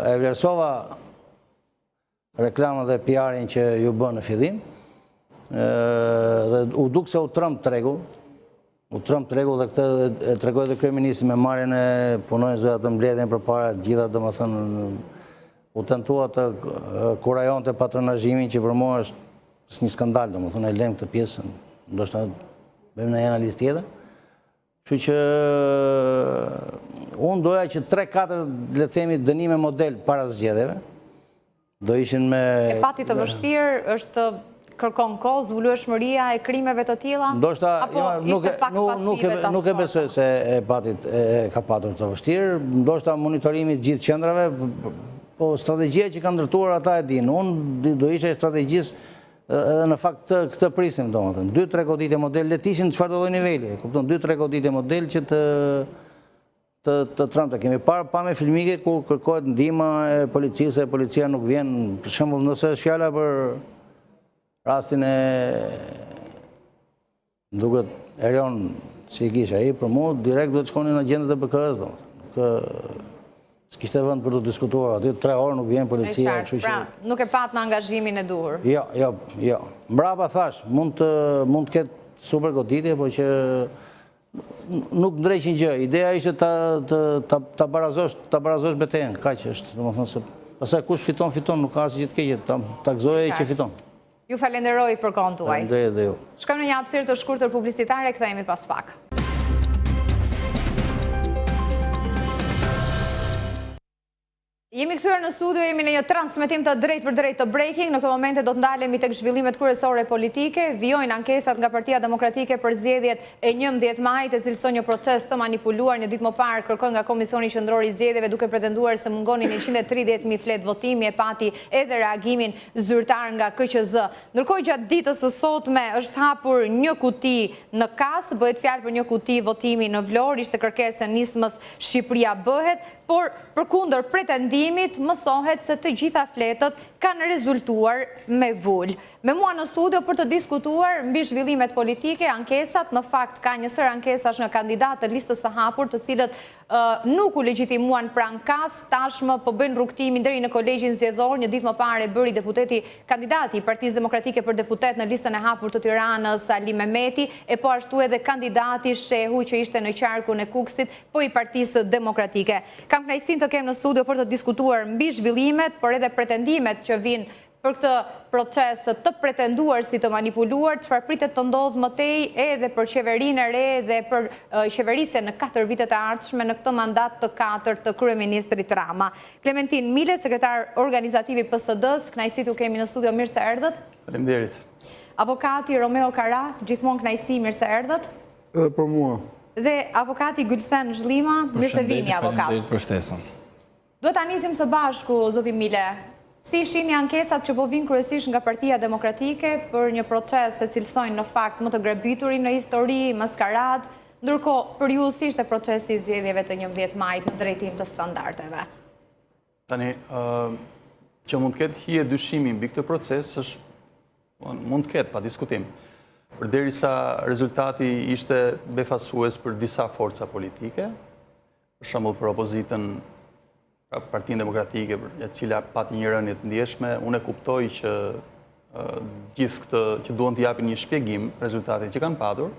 S2: E vlerësova reklamën dhe PR-in që ju bën në fillim, dhe u duk se u trëmb tregu dhe këtë e tregoj dhe kryeministri me marrjen e punonjësve atë mbledhjen përpara të gjitha, domethënë u tentua të kurajonte patronazhimin që për mua është një skandal, domethënë e lëm këtë pjesë, ndoshta bëjmë në analizë tjetër. Kështu që unë doja që 3-4 le të themi dënime model para zgjedhjeve do ishin me
S1: E pati të vështirë është kërkon kohë, zbulueshmëria e krimeve të tilla? Apo ishte pak pasive task
S2: nuk e besoj se ka patur të vështirë, ndoshta monitorimi të gjithë qendrave, po strategjia që kanë ndërtuar ata e dinë. Unë do isha e strategjisë edhe në fakt këtë prisim, domethënë 2-3 goditje model le të ishin çfarë do lloj niveli, kupton, 2-3 goditje model që të trëmte. Kemi parë pa me filmike ku kërkohet ndihma e policisë, policia nuk vjen, për shembull nëse është fjala për rastin e duket Erion si i kisha ai, për mua direkt duhet të shkonin në agjendat e BK-s, domethënë. S'kishte vend për të diskutuar, aty 3 orë nuk vjen policia, kështu që
S1: nuk e pat në angazhimin e duhur.
S2: Jo. Mbrapa thash, mund të ketë super goditje, por që nuk ndreqin gjë. Ideja ishte ta barazosh betejën, kaq është, domethënë se pastaj kush fiton, nuk ka asgjë të keqe, ta gëzojë që fiton.
S1: Ju falenderoj për kohën tuaj.
S2: Faleminderit dhe ju.
S1: Shkojmë në një hapësirë të shkurtër publicitare, kthehemi pas pak. Jemi kthyer në studio, jemi në një transmetim të drejtë për drejtë të breaking. Në këtë momente do të ndalemi tek zhvillimet kryesore politike. Vijojnë ankesat nga Partia Demokratike për zgjedhjet e 11 majit, e cilëson një proces të manipuluar. Një ditë më parë kërkoi nga Komisioni Qendror i Zgjedhjeve duke pretenduar se mungonin 130.000 fletë votimi, e pati edhe reagimin zyrtar nga KQZ. Ndërkohë gjatë ditës së sotme është hapur një kuti në Kas, bëhet fjalë për një kuti votimi në Vlorë, ishte kërkesë e nismës Shqipëria bëhet, por përkundër pretendimit mësohet se të gjitha fletët kanë rezultuar me vull. Me mua në studio për të diskutuar mbi zhvillimet politike, ankesat, në fakt ka një sër ankesash nga kandidatë të listës së hapur, të cilët nuk u legjitimuan pranë Kas, tashmë po bëjnë rrugtimin deri në kolegjin zgjedhor. Një ditë më parë bëri deputeti kandidati i Partisë Demokratike për deputet në listën e hapur të Tiranës, Ali Mehmeti, e po ashtu edhe kandidati shehu që ishte në qarkun e Kuksit, po i Partisë Demokratike. Kam kënaqësinë të kem në studio për të diskutuar mbi zhvillimet, por edhe pretendimet që vinë për këtë proces të pretenduar si të manipuluar, çfarë pritet të ndodhë mëtej edhe për qeverinë e re dhe për qeverisjen në 4 vitet e ardhshme në këtë mandat të 4 të kryeministrit Rama. Klementin Mile, sekretar organizativ i PSD-s, kënaqësi t'ju kemi në studio, mirë se erdhët.
S5: Faleminderit.
S1: Avokati Romeo Kara, gjithmonë kënaqësi, mirë se erdhët.
S5: Edhe për mua.
S1: Dhe avokati Gylsen Zhlima, mirë se vini avokat.
S6: Faleminderit për ftesën.
S1: Duhet ta nisim së bashku, zoti Mile. Si shihni ankesat që po vinë kryesisht nga Partia Demokratike për një proces se cilësojnë në fakt më të grabiturin në histori, maskarad, ndërkohë për ju si ishte procesi i zgjedhjeve të 11 majit në drejtim të standardeve?
S6: Tani, që mund të ketë hije dyshimi mbi këtë proces, mund të ketë pa diskutim. Përderisa rezultati ishte befasues për disa forca politike, për shembull për opozitën, Partinë Demokratike, e cila pati një rënje të ndjeshme, unë e kuptoj që gjithë këtë që duan të japin një shpjegim rezultatit që kanë patur.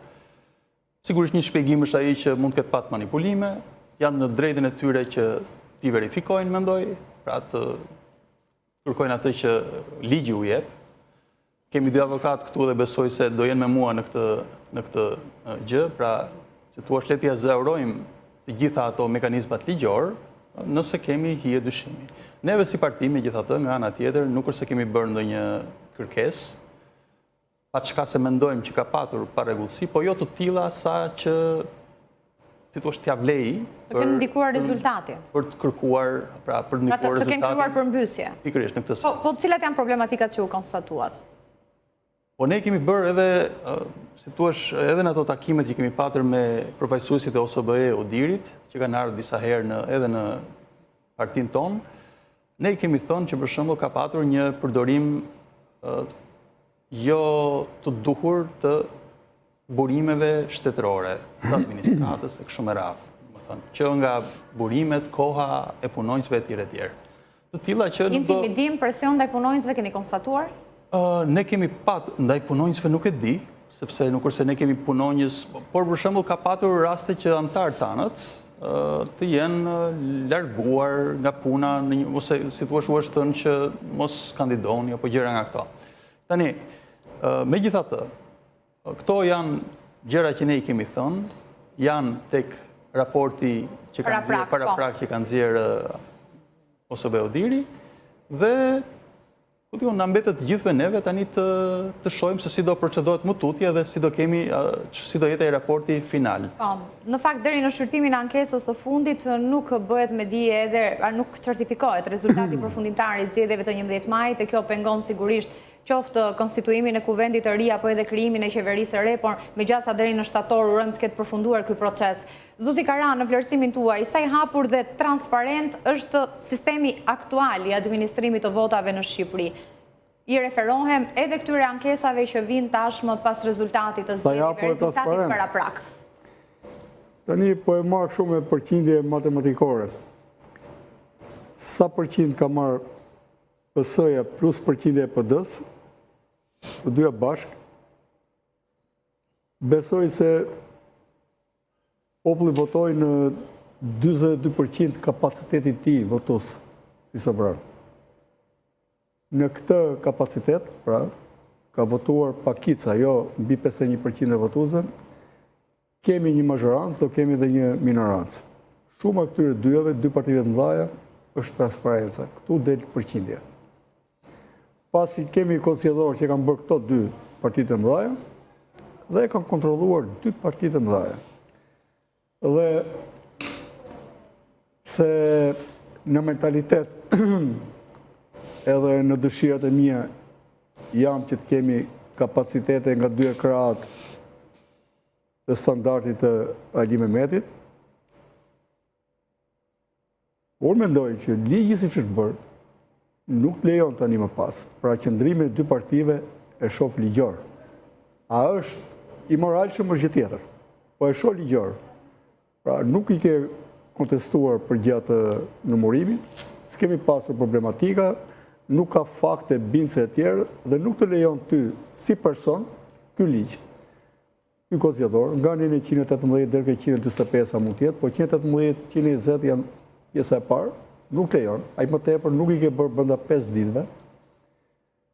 S6: Sigurisht një shpjegim është ai që mund të ketë pat manipulime, janë në drejtën e tyre që t'i verifikojnë, mendoj, pra të kërkojnë atë që ligji u jep. Kemi 2 avokat këtu dhe besoj se do jenë me mua në këtë gjë, pra që tu është leti azërojmë të gjitha ato mekanizmat ligjor, nëse kemi hije dyshimi. Neve si parti, megjithatë, nga ana tjetër, nuk është se kemi bërë ndonjë kërkesë, pa çka se mendojmë që ka patur parregullsi, po jo të tilla sa që si thua t'ia vlej
S1: Të kenë ndikuar rezultati.
S6: për të kërkuar, pra për të ndikuar
S1: Të kenë krijuar përmbysje.
S6: Pikërisht në këtë sens.
S1: Po cilat janë problematikat që u konstatuat?
S6: Po ne kemi bërë edhe, si thua, edhe në ato takimet që kemi patur me përfaqësuesit e OSBE Odirit, që kanë ardhur disa herë edhe në partinë tonë, ne kemi thënë që për shembull ka patur një përdorim jo të duhur të burimeve shtetërore të administratës e kështu me radhë, që nga burimet, koha e punonjësve e tjerë. Të tilla që
S1: Intimidim, presion ndaj punonjësve keni konstatuar?
S6: Ne kemi ndaj punonjësve nuk e di, sepse nuk është se ne kemi punonjës, por për shembull ka patur raste që anëtarë tanët të jenë larguar nga puna, ose si thua është thënë që mos kandidoni apo gjëra nga këto. Tani, megjithatë, këto janë gjëra që ne i kemi thënë, janë tek raporti që kanë nxjerrë paraprak që kanë nxjerrë OSBE Odiri dhe na mbetet të gjithëve neve tani të shohim se si do procedohet më tutje dhe si do jetë ai raporti final.
S1: Në fakt deri në shqyrtimin e ankesës së fundit nuk bëhet me dije edhe nuk certifikohet rezultati përfundimtar i zgjedhjeve të 11 majit, e kjo pengon sigurisht qoftë konstituimin e kuvendit të ri apo edhe krijimin e qeverisë së re, por megjithëse deri në shtator urojmë të ketë përfunduar ky proces. Zoti Kara, në vlerësimin tuaj, sa i hapur dhe transparent është sistemi aktual i administrimit të votave në Shqipëri? I referohem edhe këtyre ankesave që vinë tashmë pas rezultatit të zgjedhjeve, rezultatit paraprak.
S7: Tani po e marrë shumë e përqindje matematikore. Sa përqind ka marrë PS-ja plus përqindje e PD-s, të dyja bashkë, besoj se populli votoi në 42% kapacitetin ti votus si sovran. Në këtë kapacitet, pra, ka votuar pakica, jo mbi 51% e votuzën, kemi një mazhorancë, do kemi dhe një minorancë. Shuma këtyre dyjave, dy partive të mëdhaja, është transparenca. Këtu del përqindja. Pasi kemi konsiljedhorë që kanë bërë këto dy partitë të mëdhaja dhe kanë kontrolluar dy partitë të mëdhaja. Dhe se në mentalitet edhe në dëshirat e mia jam që të kemi kapacitete nga dy ekrat të standardit të Ali Mehmetit, por mendoj që ligji siç është bërë nuk lejon tani më pas. Pra qëndrimi e dy partive e shoh ligjor. A është i moralshëm është gjë tjetër, po e shoh ligjor. Pra nuk i ke kontestuar për gjatë numërimit, s'kemi pasur problematika, nuk ka fakte bindse e tjerë dhe nuk të lejon ty si person ky ligj. Ky kod zgjedhor nga 118 deri ke 145 mund të jetë, po 118, 120 janë pjesa e parë. Nuk lejon, ai më tepër nuk i ke bërë brenda 5 ditëve.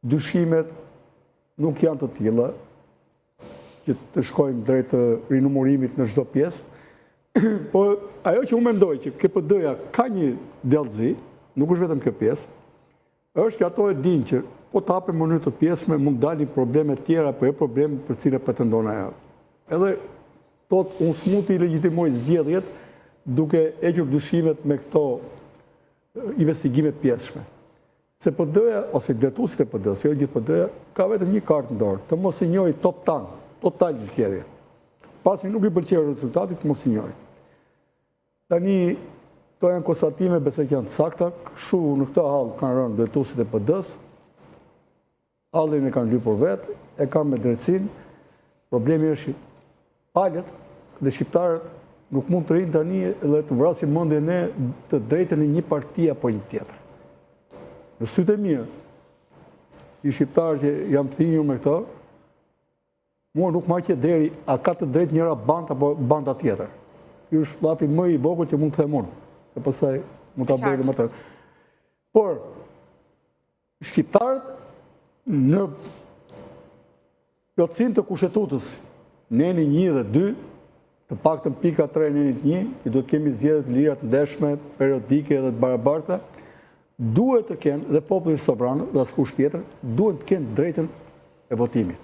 S7: Dyshimet nuk janë të tilla që të shkojnë drejt rinumërimit në çdo pjesë. Po ajo që unë mendoj që KPD-ja ka një dellëzi, nuk është vetëm kjo pjesë, është që ato e dinë që po të hapën mënyrë të pjesme mund dalin probleme tjera, po e probleme për cilat pretendon ajo. Edhe thotë unë s'mund të legjitimoj zgjedhjet duke hequr dyshimet me këto investigimet pjesshme. Se PD-ja, ose detuesit e PD-s, jo gjithë PD-ja, ka vetëm një kartë në dorë, të mos i njohë total zgjedhjet. Pasi nuk i pëlqeu rezultati, të mos i njohë. Tani, to janë konstatime, besoj që janë të sakta, kështu në këtë hall kanë rënë detuesit e PD-s, hallin e kanë lypur vetë, e kanë me drejtësinë. Problemi është palët dhe shqiptarët nuk mund të rinë tani dhe të vrasin mendjen e të drejtën e një partie apo një tjetër. Në sytë e mia, i shqiptarë që jam thinjur me këto, mua nuk ma që deri a ka të drejtë njëra band apo banda tjetër. Ky është llafi më i vogël që mund të them unë, se pastaj mund ta bëj më të. Por shqiptarët në plotësinë të kushtetutës, neni 1 dhe 2, të paktën pika 3 nenit 1, që duhet kemi zgjedhje të lira, të ndershme, periodike dhe të barabarta, duhet të kenë dhe populli sovran dhe askush tjetër, duhet të kenë drejtën e votimit.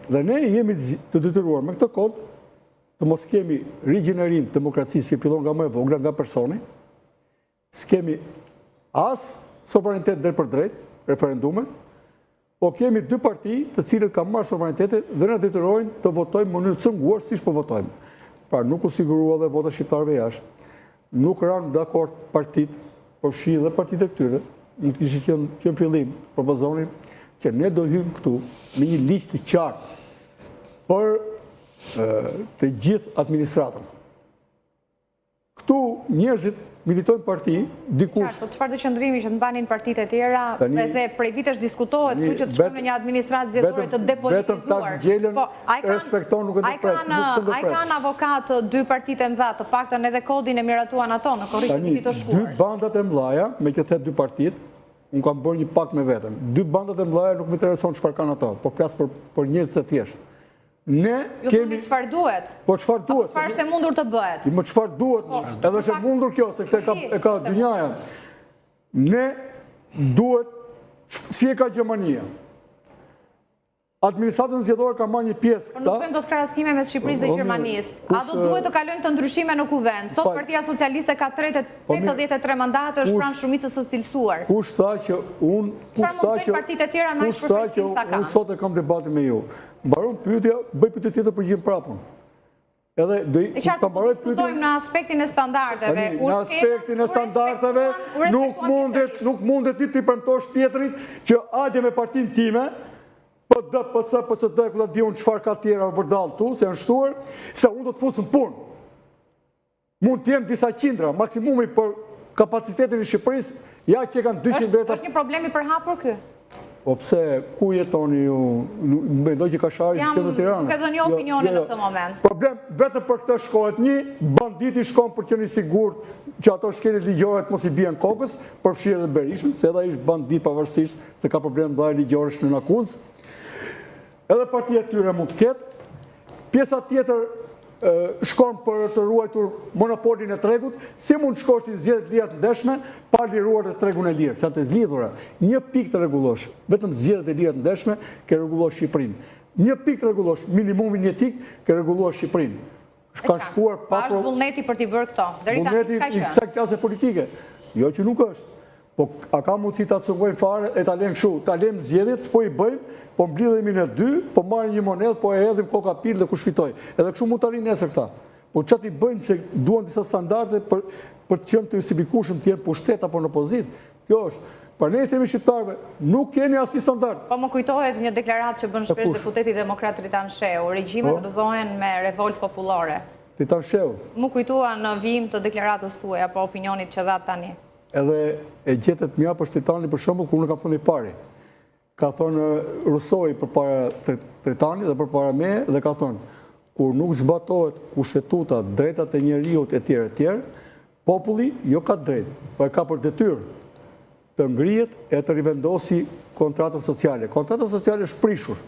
S7: Dhe ne jemi të detyruar me këtë kod të mos kemi rigjenerim të demokracisë që fillon nga më e vogla, nga personi, s'kemi as sovranitet drejt për drejt, referendumet, po kemi dy parti të cilët kanë marrë sovranitetet dhe na detyrojnë të votojmë në mënyrë të cunguar siç po votojmë. Pra nuk u sigurua dhe vota shqiptarëve jashtë, nuk ranë dakord partit, përfshi dhe partit e këtyre, nuk kishë që në fillim propozonin që ne do hymë këtu me një listë të qartë për të gjithë administratën. Këtu njerëzit militojnë parti, dikush...
S1: Po çfarë të qëndrimi që të mbanin partitë e tjera, dhe prej vitesh diskutohet, kështu që të shkojnë në një administratë zgjedhore të depolitizuar.
S7: Vetëm ta gjelën, respekton nuk e do pret.
S1: A i kanë avokat dy partitë e mëdha, të paktën edhe kodin e miratuan ato në korrigimin të shkuar.
S7: Dy bandat e mëdha, me që the dy partitë, unë kam bërë një pak me vetëm. Dy bandat e mëdha nuk më intereson çfarë kanë ato, po flas për njerëz të thjeshtë. Ne kemi
S1: çfarë duhet.
S7: Po çfarë duhet?
S1: Çfarë është e mundur të bëhet?
S7: Më çfarë duhet? Edhe është e mundur kjo, se këtë e ka dynjaja. Ne duhet, si e ka Gjermania. Administratën zgjedhore ka marrë një pjesë këta.
S1: Nuk bëjmë dot krahasime mes Shqipërisë dhe Gjermanisë. A do duhet të kalojnë të ndryshime në kuvend? Sot Partia Socialiste ka 83 mandate, është pranë shumicës së cilësuar.
S7: Kush tha që unë sot e kam debatin me ju. Mbaron pyetja, bëj pyetje tjetër përgjigjem prapën.
S1: Edhe ta mbaroj diskutojmë në aspektin e standardeve.
S7: Në aspektin e standardeve nuk mundet ti premtosh tjetrit që hajde me partinë time, PD, PS, PSD, ku ta di unë çfarë ka tjera vërdall tu, se janë shtuar, se unë do të fusëm punë. Mund të jenë disa qindra, maksimumi për kapacitetin e Shqipërisë, ja që kanë 200 veta.
S1: Është një problem i përhapur ky?
S7: Po pse, ku jetoni ju? Mendoj që Kashari që në Tiranë.
S1: Nuk e do një opinioni në këtë moment.
S7: Problem, vetëm për këtë shkohet një, banditi shkon për që një sigurt që ato shkelit ligjore të mos i bien kokës, përfshirë dhe Berishën, se edhe ishtë bandit pavarësisht, se ka problem dhe ligjorësh në akuzë. Edhe partia tyre mund të ketë. Pjesa tjetër shkon për të ruajtur monopolin e tregut, si mund të shkosh i zgjedhjet lira të ndeshme, pa liruar të tregun e lirë, që atë zgjidhura. Një pikë të rregullosh, vetëm zgjedhjet e lira të ndeshme ke rregullosh Shqipërinë. Një pikë të rregullosh, minimumin etik ke rregullosh Shqipërinë. Ka shkuar
S1: pa është vullneti për t'i bërë këto.
S7: Vullneti i kësaj klase politike. Jo që nuk është. Po a ka mundësi ta cungojnë fare e ta lënë kështu, ta lëmë zgjedhjet, s'po i bëjmë, po mblidhemi në dy, po marrim një monedhë, po e hedhim koka pil dhe kush fitoj. Edhe kështu mund të arrijnë nesër këta. Po çfarë i bëjnë se duan disa standarde për të qenë të justifikueshëm të jenë pushtet apo në opozitë. Kjo është. Për ne themi shqiptarëve, nuk keni asnjë standard.
S1: Po më kujtohet një deklaratë që bën shpesh deputeti demokrat Tritan Sheu, regjimet rrëzohen me revolt popullore.
S7: Tritan Sheu.
S1: Më kujtua në vijim të deklaratës tuaj apo opinionit që dha tani.
S7: Edhe e gjetet mja për Tritani për shembull kur unë kam thënë i pari. Ka thënë Rusoi përpara Tritani dhe përpara meje dhe ka thënë kur nuk zbatohet kushtetuta, drejtat e njeriut e tjerë, populli jo ka drejt, po e ka për detyrë të ngrihet e të rivendosi kontratën sociale. Kontrata sociale është prishur.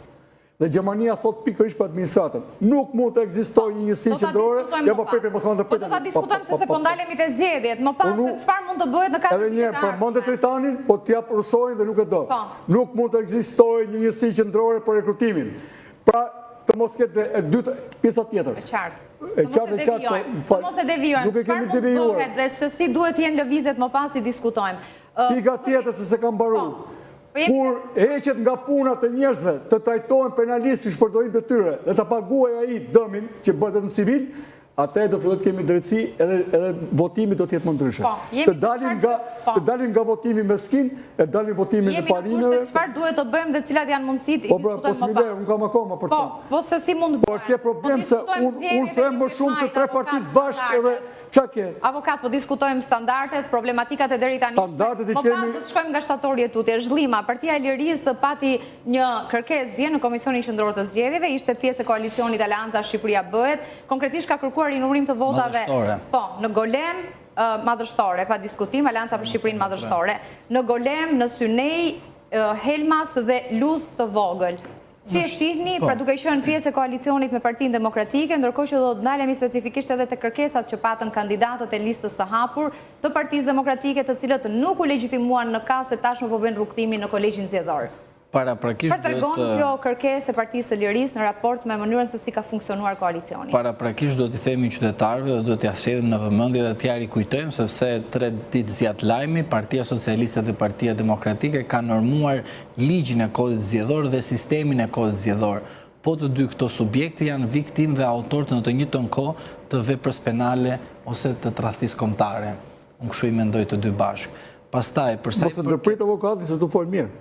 S7: Dhe Gjermania thot pikërisht për administratën. Nuk mund të ekzistojë një njësi qendrore.
S1: Po do ta diskutojmë se po ndalemi te zgjedhjet. Më pas se çfarë mund të bëhet në
S7: Edhe një herë përmend Tritanin, po t'jap Rusoin dhe nuk e do. Nuk mund të ekzistojë një njësi qendrore për rekrutimin. Pra të mos ketë e dytë pjesa tjetër.
S1: E qartë.
S7: Po
S1: mos e devijojmë. Çfarë mund të bëhet dhe se si duhet të jenë lëvizjet më pas i diskutojmë.
S7: Pika tjetër se se ka mbaruar. Kur heqet nga puna të njerëzve të trajtohen penalisht si shpërdorim të tyre dhe të paguaj ai dëmin që bëhet në civil, atë do fillojë të kemi drejtësi edhe votimi do të jetë më ndryshe. Të dalim nga votimi meskin, e dalim votimin e parinëve.
S1: Jemi në kushte çfarë duhet të bëjmë dhe cilat janë mundësitë i diskutojmë më pas.
S7: Unë kam akoma për të.
S1: Po se si mund të bëjmë.
S7: Po ke problem se unë them më shumë se 3 partitë bashkë edhe
S1: avokat, po diskutojmë standardet, problematikat e deri tani. Më pas do të shkojmë nga shtatori e tutje. Zhllima, Partia e Lirisë pati një kërkesë dje në Komisionin Qendror të Zgjedhjeve, ishte pjesë e koalicionit Aleanca Shqipëria Bëhet. Konkretisht ka kërkuar rinumërim të votave. Po, në Golem madhështore, pa diskutim, Aleanca për Shqipërinë madhështore. Në Golem, në Synej, Helmas dhe Luz të vogël. Si e shihni, pra duke qenë pjesë e koalicionit me Partinë Demokratike, ndërkohë që do të ndalemi specifikisht edhe te kërkesat që patën kandidatët e listës së hapur të Partisë Demokratike, të cilët nuk u legjitimuan në kas se tashmë po bëjnë rrugtimin në kolegjin zgjedhor. Çfarë tregon kjo kërkesë e Partisë së Lirisë në raport me mënyrën se si ka funksionuar koalicioni?
S8: Paraprakisht do t'i themi qytetarëve dhe do t'ia sjellim në vëmendje dhe t'ia rikujtojmë sepse 3 ditë zjat lajmi, Partia Socialiste dhe Partia Demokratike kanë normuar ligjin e kodit zgjedhor dhe sistemin e kodit zgjedhor. Po të dy këto subjekte janë viktimë dhe autorët në të njëjtën kohë të veprës penale ose të tradhtisë kombëtare. Unë kështu i mendoj të dy bashkë. Pastaj përsa
S7: Mos e ndërprit avokati se du fol mirë.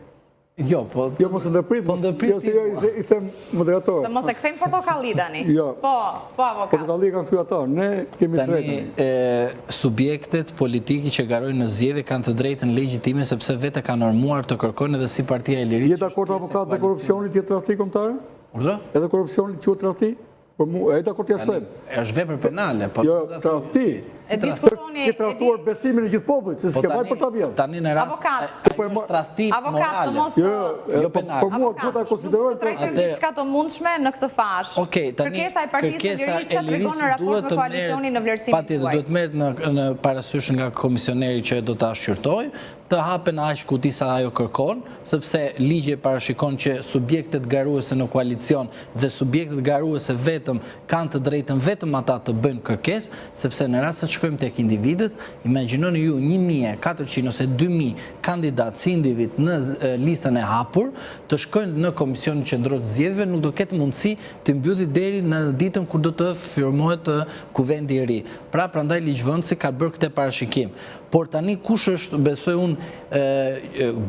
S8: Jo, po...
S7: Jo, mos e ndërprit, i them moderator.
S1: Dhe mos e kthejmë portokalli tani.
S7: Jo.
S1: Po, avokat.
S7: Portokalli kanë thyer ata, ne kemi drejtën.
S8: Tani, subjektet politiki që garojnë në zgjedhje kanë të drejtën legjitime sepse vetë kanë normuar të kërkojnë edhe si Partia e Lirisë.
S7: Je dakord avokat dhe korrupsionit jetë tradhti kombëtare?
S8: Urdhë?
S7: Edhe korrupsionit quhet tradhti? Po mu, e dakord t'ja them.
S8: Është vepër penale, po.
S7: Jo, tradhti.
S1: E diskutoni...
S7: Ke tradhtuar besimin e gjithë popullit, se s'ke vaj për ta vjedhur.
S8: Tani në rast... Është tradhti morale.
S1: Jo
S7: Po
S1: penale.
S7: mua duhet ta konsiderojmë
S1: trajtojmë diçka të mundshme në këtë fash. Kërkesa e Partisë së Lirisë çfarë tregon në raport me koalicionin në vlerësimin tuaj?
S8: Patjetër duhet merret në parasysh nga komisioneri që do ta shqyrtoj, të hapen aq kuti sa ajo kërkon, sepse ligji parashikon që subjektet garuese në koalicion dhe subjektet garuese vetëm kanë të drejtën vetëm ata të bëjnë kërkesë, sepse në rast se shkojmë tek individët, imagjinoni ju 1400 ose 2000 kandidatë si individ në listën e hapur, të shkojnë në Komisionin Qendror të Zgjedhjeve, nuk do ketë mundësi të mbyllet deri në ditën kur do të firmohet kuvendi i ri. Prandaj ligjvendësi ka bërë këtë parashikim. Por tani kush është, besoj unë,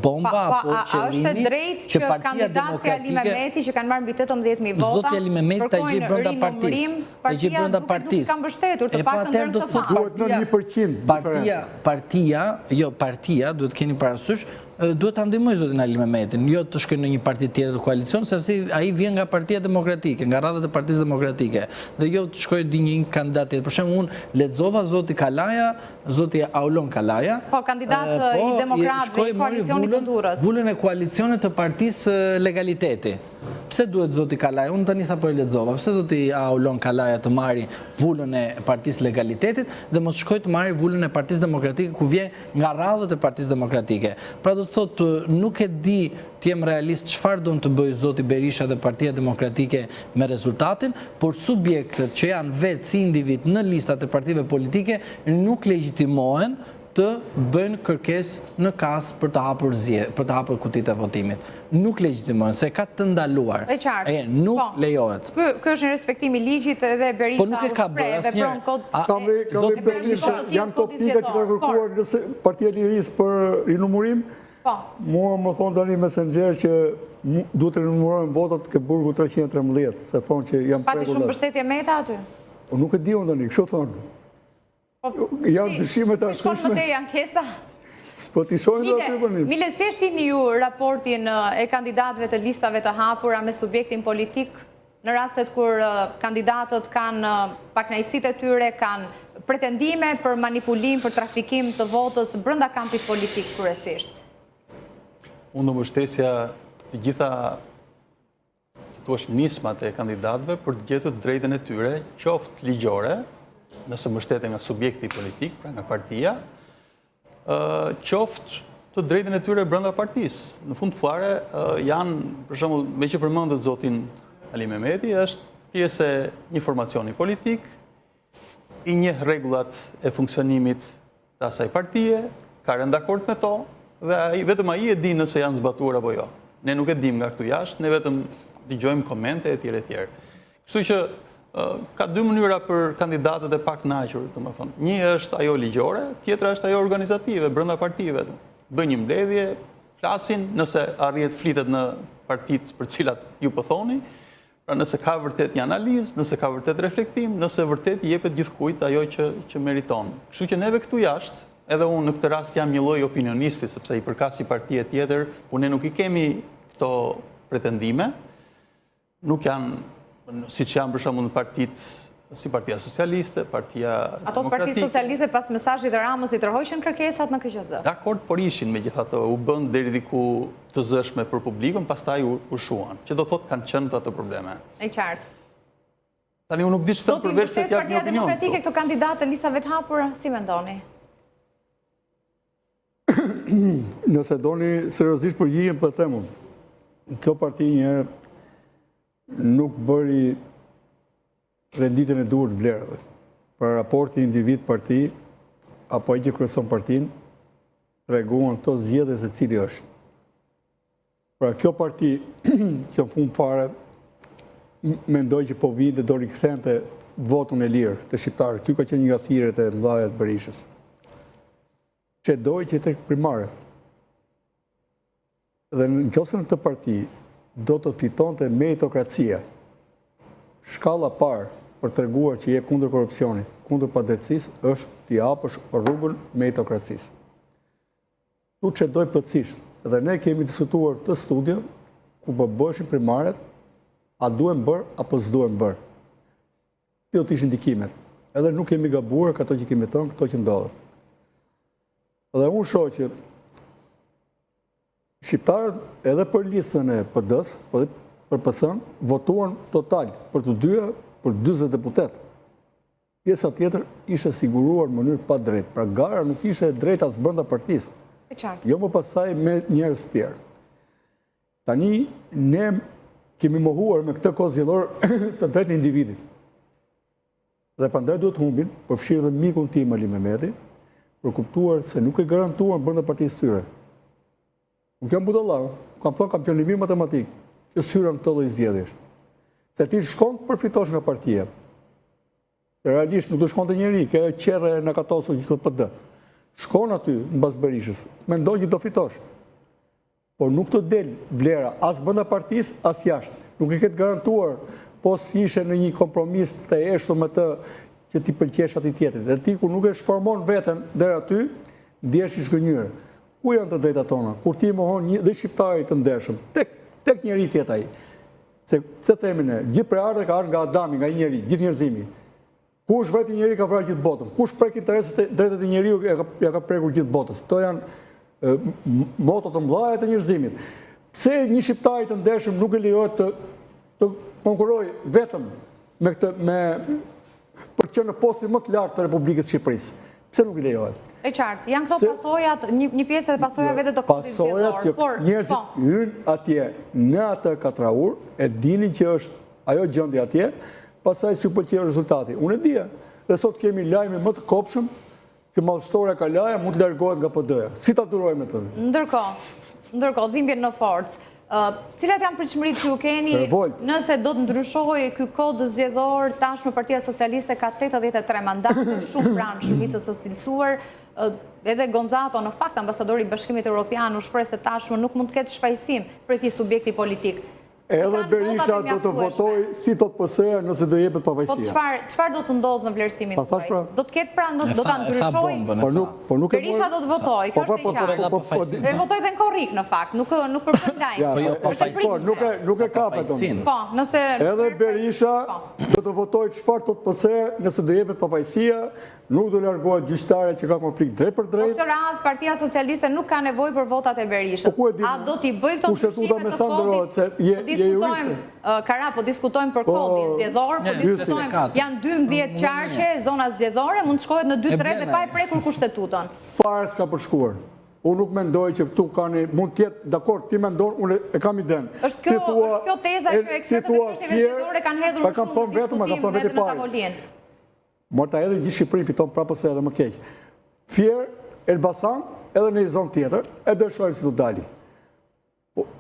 S8: bomba apo qëllimi
S1: është e drejtë që kandidatësi Ali Mehmeti që kanë marrë mbi 18.000 vota,
S8: Zoti Ali Mehmeti ta gjej brenda partisë. Ta gjej brenda partisë.
S1: Kanë mbështetur të paktën në këtë fazë.
S7: Duhet në 1%
S8: Partia, duhet keni parasysh, duhet ta ndihmoj zotin Ali Mehmetin, jo të shkojnë në një parti tjetër të koalicion, sepse ai vjen nga Partia Demokratike, nga radhët e Partisë Demokratike, dhe jo të shkojë di një kandidat tjetër. Për shembull, unë lexova zoti Kalaja, zoti Aulon Kalaja.
S1: Po, kandidat i demokratëve i koalicionit të Durrës.
S8: Vullën e koalicionit të Partisë Legaliteti. Pse duhet zoti Kalaja? Unë tani sapo e lexova. Pse zoti Aulon Kalaja të marri vullën e Partisë Legalitetit dhe mos shkojë të marri vullën e Partisë Demokratike ku vjen nga radhët e Partisë Demokratike. Pra do të thotë, nuk e di të jem realist çfarë do të bëjë zoti Berisha dhe Partia Demokratike me rezultatin, por subjektet që janë vetë si individ në listat e partive politike nuk legjitimohen të bëjnë kërkesë në kas për të hapur kutitë e votimit. Nuk legjitimohen, se ka të ndaluar.
S1: E qartë.
S8: Nuk lejohet.
S1: Ky është në respektim i ligjit edhe Berisha
S8: Po nuk e ka bërë asnjëherë.
S7: Kam përgjithësi se janë to pika që ka kërkuar nëse Partia e Lirisë për rinumurim. Mua më thonë tani Messenger që duhet të rinumërojnë votat ke burgu 313, se thonë që jam
S1: pati shumë mbështetje Meta aty?
S7: Nuk e di unë tani, kështu thonë. Janë dyshime të
S1: ashtueshme. Si shkon më tej ankesa?
S7: Po t'i shojnë dhe aty bënim.
S1: Mile, si shihni ju raportin e kandidatëve të listave të hapura me subjektin politik në rastet kur kandidatët kanë pakënaqësitë e tyre, kanë pretendime për manipulim, për trafikim të votës brenda kampit politik kryesisht?
S6: Unë në mbështesja të gjitha nismat e kandidatëve për të gjetur drejtën e tyre, qoftë ligjore, nëse mbështeten nga subjekti politik, pra nga partia, qoftë të drejtën e tyre brenda partisë. Në fund fare janë, për shembull, me që përmendet zotin Ali Mehmeti, është pjesë e një formacioni politik, i njeh rregullat e funksionimit të asaj partie, ka rënë dakord me to, dhe vetëm ai e di nëse janë zbatuar apo jo. Ne nuk e dim nga këtu jashtë, ne vetëm dëgjojmë komente etj etj. Kështu që ka dy mënyra për kandidatët e pakënaqur, domethënë. Një është ajo ligjore, tjetra është ajo organizative brenda partive. Bëjnë një mbledhje, flasin nëse arrihet flitet në partitë për cilat ju po thoni, pra nëse ka vërtet një analizë, nëse ka vërtet reflektim, nëse vërtet i jepet gjithkujt ajo që meriton. Kështu që neve këtu jashtë, edhe unë në këtë rast jam një lloj opinionisti, sepse i përkas i partie tjetër, ku ne nuk i kemi këto pretendime, nuk janë, si që janë për shembull në partitë, si Partia Socialiste, Partia Demokratike.
S1: Ato Partia Socialiste pas mesazhit të Ramës i tërhoqën kërkesat në KQZ.
S6: Dakord, por ishin megjithatë, u bën deri diku të zëshme për publikun, pastaj u shuan, që do thotë kanë qenë ato probleme.
S1: E qartë.
S6: Tani unë nuk di çfarë përveç se t'jap një opinion.
S1: Partia Demokratike këto kandidatë të listave të hapura, si mendoni?
S7: Nëse doni seriozisht përgjigjen për themun. kjo parti njëherë nuk bëri renditën e duhur të vlerave. Për raporti individ-parti, apo ai që kryeson partinë, treguan këto zgjedhje se cili është. Pra kjo parti që në fund fare mendoj që po vinte do rikthente votën e lirë të shqiptarët. Ky ka qenë një nga thirrjet e mëdha të Berishës. Që doj që tek primarët. Dhe nëse në këtë parti do të fitonte meritokracia, shkalla parë për treguar që je kundër korrupsionit, kundër padrejtësisë, është t'i hapësh rrugën meritokracisë. Tu që doj plotësisht, dhe ne kemi diskutuar të studio, ku po bëheshin primaret, a duhen bërë apo s'duhen bërë. Si do t'ishin ndikimet. Edhe nuk kemi gabuar këto që kemi thënë, këto që ndodhen. Dhe unë shoh që shqiptarët edhe për listën e PD-s, për PS-n, votuan total për të dyja për 40 deputet. Pjesa tjetër ishte siguruar në mënyrë pa drejtë. Pra gara nuk ishte drejt as brenda partisë. Jo më pasaj me njerëz tjerë. Tani ne kemi mohuar me këtë kohë zgjedhore të drejtën e individit. Dhe prandaj duhet humbin, përfshirë dhe mikun tim Ali Mehmeti, për kuptuar se nuk e garantuar brenda partisë tyre. Nuk jam budallar, kam thënë kampionimi matematik, që syren këto lloj zgjedhjesh. Se ti shkon të përfitosh nga partia. Realisht nuk do shkonte njeri, ke qerre në katosur që këtë PD. Shkon aty në bas Berishës, mendon që do fitosh. Por nuk të del vlera as brenda partisë, as jashtë. Nuk e ketë garantuar, po s'ishe në një kompromis të eshtur me të që ti pëlqesh atij tjetrit. Dhe ti kur nuk e shformon veten deri aty, ndihesh i zgënjur. Ku janë të drejtat tona? Kur ti mohon dhe shqiptarit të ndershëm, tek njeri tjetër ai. Se themin ne, gjithë preardhja ka ardhur nga Adami, nga një njeri, gjithë njerëzimi. Kush vetë njeri ka vrarë gjithë botën? Kush prek interesat e drejtat e njeriu ja ka prekur gjithë botës? Kto janë motot të mëdha të njerëzimit. Pse një shqiptar i të ndershëm nuk e lejohet të konkurrojë vetëm për të qenë në postin më të lartë të Republikës së Shqipërisë? Pse nuk i lejohet?
S1: E qartë, janë këto pasojat, një pjesë e pasojave të kodit zgjedhor.
S7: Pasojat që njerëzit hynë atje në atë katraur, e dinin që është ajo gjendja atje, pastaj si pëlqej rezultati. Unë e dija, dhe sot kemi lajme më të kopshëm që mallshtoria Kalaja mund të largohet nga PD-ja. Si ta durojmë këtë?
S1: Ndërkohë, dhimbjen në forcë. Cilat janë pritshmëritë që ju keni nëse do të ndryshojë ky kod zgjedhor? Tashmë Partia Socialiste ka 83 mandate, shumë pranë shumicës së cilësuar. Edhe Gonzato, në fakt, ambasadori i Bashkimit Evropian, u shpreh se tashmë nuk mund të ketë shfaqsim për këtij subjekti politik.
S7: Edhe Berisha do të votoj si tot PS-ja nëse do jepet pavajësia.
S1: Po çfarë do të ndodhë në vlerësimin tuaj? Do të ketë pranë, do ta ndryshojë? Berisha do të votojë, kjo është e qartë. Dhe votoj dhe në korrik në fakt, nuk përmend lajm.
S7: Nuk e kapet.
S1: Po, nëse
S7: edhe Berisha do të votojë çfarë tot PS-ja nëse do jepet pavajësia, nuk do largohet gjyqtare që ka konflikt drejt për drejt.
S1: Po këtë radhë Partia Socialiste nuk ka nevojë për votat e Berishës. A do t'i bëj këto ndryshime të kodit? Po diskutojmë për kodin zgjedhor, po diskutojmë, janë 12 qarqe, zona zgjedhore, mund të shkohet në 2-3 dhe pa e prekur kushtetutën.
S7: Fare s'ka përshkuar. Unë nuk mendoj që këtu mund tjetë, dakord, ti mendon, unë e kam iden.
S1: Është kjo teza që ekspertët e çështjeve zgjedhore kanë hedhur në shumë diskutim edhe në tavolinë.
S7: Morta edhe gjithë Shqipërinë fiton prapë se edhe më keq. Fier, Elbasan, edhe në një zonë tjetër, e dëshojmë si do dali.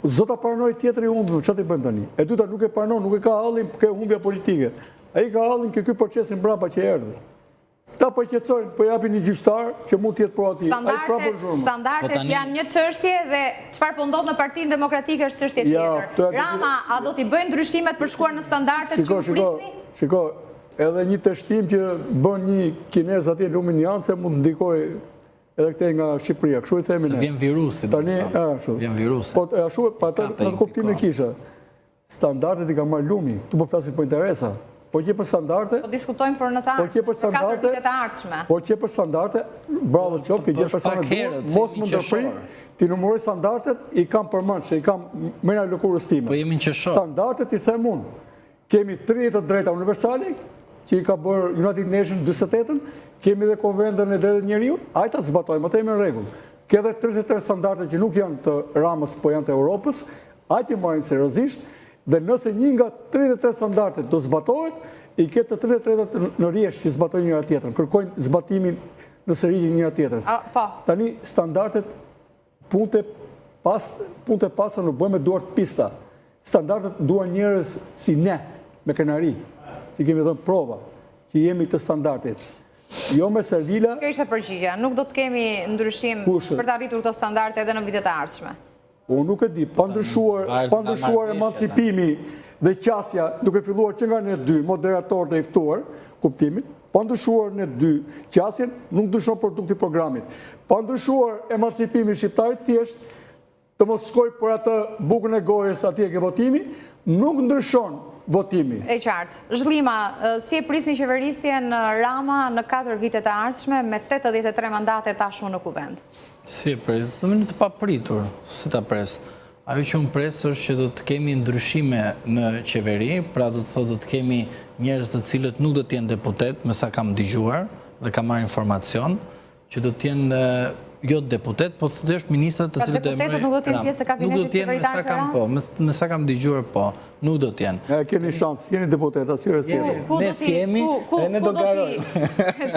S7: Zota paranoj tjetër i humbë, që të i bëjmë tani? E dyta nuk e paranon, nuk e ka hallin për humbja politike. A i ka hallin këj procesin brapa që erdhë. Ta po qetësojnë, po japin një gjyqtar që mund t'jetë pro ati.
S1: Standardet janë një çështje dhe çfarë po ndodh në Partinë Demokratike është çështje tjetër. Rama, a do t'i bëjnë ndryshimet për shkuar në standardet që ju prisni?
S7: Shiko, edhe një të shtim që bën një kinez atje Luminian se mund të ndikoj edhe këte nga Shqipëria. Kështu i themi ne.
S8: Se vjen virusi. Vjen virusi.
S7: Po, ashtu, pa të në kuptim e kisha. Standardet i ka marrë Lumi. Tu po flasim për interesa. Po që për standarte...
S1: Po diskutojmë për në të ardhshme.
S7: Po që për standarte, bravo të qofë, ke gjithë personet duhet, mos më ndërprim, ti numëroj standartet, i kam përmënd, që i kam mëna lëkurës time.
S8: Po jemi në qëshor.
S7: Standartet i them unë. Kemi 30 drejta universali, që i ka bërë United Nations 28-ën, kemi dhe konvendën e drejtet njeriut, ajta të zbatojmë, atë jemi në regull. Ke dhe 33 standartet që nuk janë të Ramës, po janë të Europës, Hajde marrim seriozisht dhe nëse një nga 33 standardet do zbatohet, i ketë të 33 në rjesht që zbatojnë njëra tjetrën, kërkojnë zbatimin në sërinë njëra tjetrës. Tani standardet punte pasa nuk bëjmë duart pista. Standardet duan njerëz si ne, me krenari, që kemi dhënë prova, që jemi të standardet. Jo me servila...
S1: Kjo ishte përgjigja, nuk do të kemi ndryshim për të arritur këto standarde edhe në vitet e ardhshme.
S7: Unë nuk e di, pa ndryshuar emancipimi dhe qasja, duke filluar që nga ne dy, moderator dhe iftuar, kuptimin, pa ndryshuar ne dy qasjen, nuk ndryshon produkti programit. Pa ndryshuar emancipimi shqiptarit thjesht, të mos shkoj për atë bukën e gojës atje ke votimi, nuk ndryshon votimi.
S1: E qartë. Zhllima, si e prisni qeverisjen Rama në 4 vitet e ardhshme me 83 mandate tashmë në kuvend?
S8: Si e pres? Do më të papritur, si ta pres. Ajo që unë pres është që do të kemi ndryshime në qeveri, pra do të thotë do të kemi njerëz të cilët nuk do të jenë deputet, me sa kam dëgjuar dhe kam marrë informacion, që do të jenë jo deputet, po të është ministrat të cilët e
S1: deputetët nuk do të jenë pjesë e kabinetit qeveritar të Rama?
S8: Me sa kam dëgjuar, po, nuk do të jenë.
S7: Keni shansë, jeni deputet, asyre së tjetër.
S8: Ne si jemi, e ne do garojnë.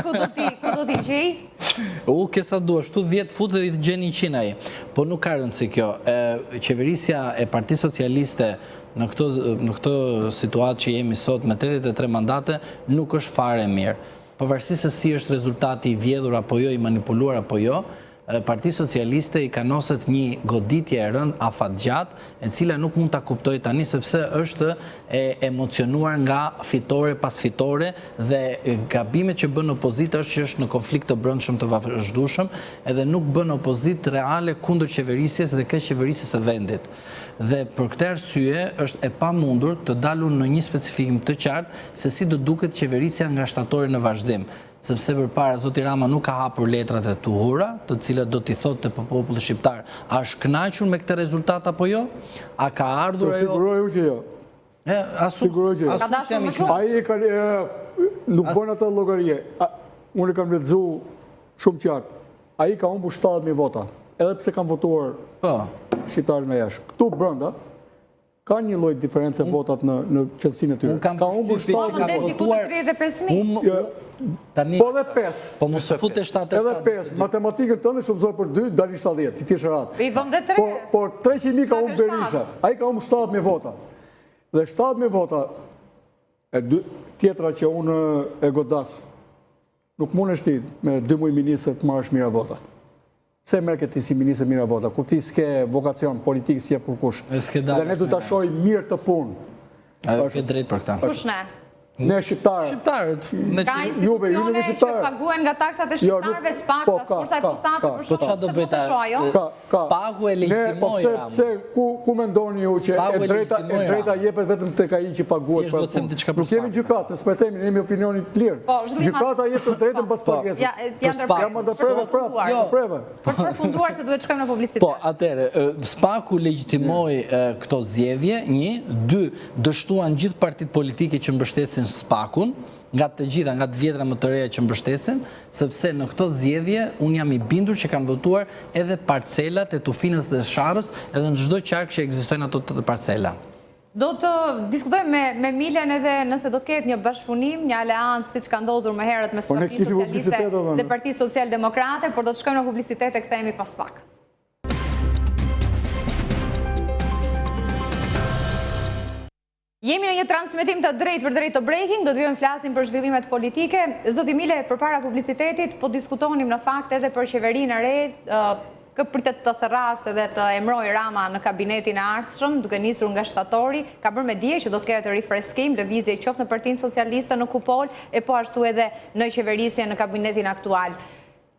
S1: Ku do t'i gjej?
S8: Kësa duash, tu 10 futë dhe i të gjeni 100 aji. Po nuk ka rëndësi kjo. Qeverisja e Parti Socialiste në këto situatë që jemi sot me 83 mandate nuk është fare mirë. Pavarësisht se si është rezultati i vjedhur apo jo, i manipuluar apo jo, Parti Socialiste i kanoset një goditje e rënd afatgjat, e cila nuk mund ta kuptoj tani sepse është e emocionuar nga fitore pas fitore dhe gabimet që bën opozita është që është në konflikt të brendshëm të vazhdueshëm edhe nuk bën opozitë reale kundër qeverisjes dhe ke qeverisjes së vendit. Dhe për këtë arsye është e pamundur të dalur në një specifikim të qartë se si do duket qeverisja nga shtatori në vazhdim. Sepse përpara zoti Rama nuk ka hapur letrat e tuhura, të cilat do t'i thotë të popullit shqiptar, a është kënaqur me këtë rezultat apo jo? A ka ardhur ajo?
S7: Siguroj që jo. Siguroj që jo.
S1: Ka dashur më shumë?
S7: Ai nuk bën atë llogarie. Unë kam lexuar shumë qartë. Ai ka humbur 70.000 vota, edhe pse kanë votuar shqiptarët me jashtë. Këtu brenda ka një lloj diferencë votat në qelsinë e tyre.
S8: Ka humbur
S1: 70.000 votat. 35.000.
S7: Po dhe 5.
S8: Po mos fute 7.
S7: Edhe 5. Matematikën tënde shumëzoj për 2, dalin 70. Ti tish rat.
S1: I vëm dhe 3.
S7: Por 300.000 ka humbur Berisha. Ai ka humbur 70.000 vota. Dhe 70.000 vota tjetra që unë e godas. Nuk mundesh ti me 2 muaj ministër të marrësh mira vota. Pse merr ti si ministër mira vota? Kur ti s'ke vokacion politik si jep kurkush. Dhe ne do ta shohim mirë të punë.
S8: Është drejt për këtë.
S1: Kush ne?
S7: Ne shqiptarët.
S8: Shqiptarët.
S1: Ka institucione që paguhen nga taksat e shqiptarëve, SPAK, forca e posaçme për
S8: shkak. Po çfarë do bëj ta? SPAK-u e legjitimoi.
S7: Pse ku mendoni ju që e drejta jepet vetëm tek ai që paguhet për punë? Nuk kemi gjykatë, s'po themi, ne kemi opinionin të lirë. Gjykata jep të drejtën pas pagesës. Jam ndërprerë prapë.
S1: Për përfunduar se duhet shkojmë në publicitet.
S8: Po, atëherë, SPAK-u legjitimoi këto zgjedhje, 1, 2, dështuan gjithë partitë politike që mbështesin SPAK-un, nga të gjitha, nga të vjetra më të reja që mbështesin, sepse në këto zgjedhje unë jam i bindur që kanë votuar edhe parcelat e tufinës dhe sharës, edhe në çdo qark që ekzistojnë ato të parcela.
S1: Do të diskutojmë me Milen edhe nëse do të ketë një bashkëpunim, një aleancë siç ka ndodhur më herët mes Partisë Socialiste dhe Partisë Socialdemokrate, por do të shkojmë në publicitet e kthehemi pas pak. Jemi në një transmetim të drejt për drejt të breaking, do të vjojmë flasim për zhvillimet politike. Zoti Mile, përpara publicitetit, po diskutonim në fakt edhe për qeverinë e re, kë pritet të thërras edhe të emroj Rama në kabinetin e ardhshëm, duke nisur nga shtatori, ka bërë me dije që do të ketë rifreskim, lëvizje qoftë në Partinë Socialiste në kupol, e po ashtu edhe në qeverisje në kabinetin aktual.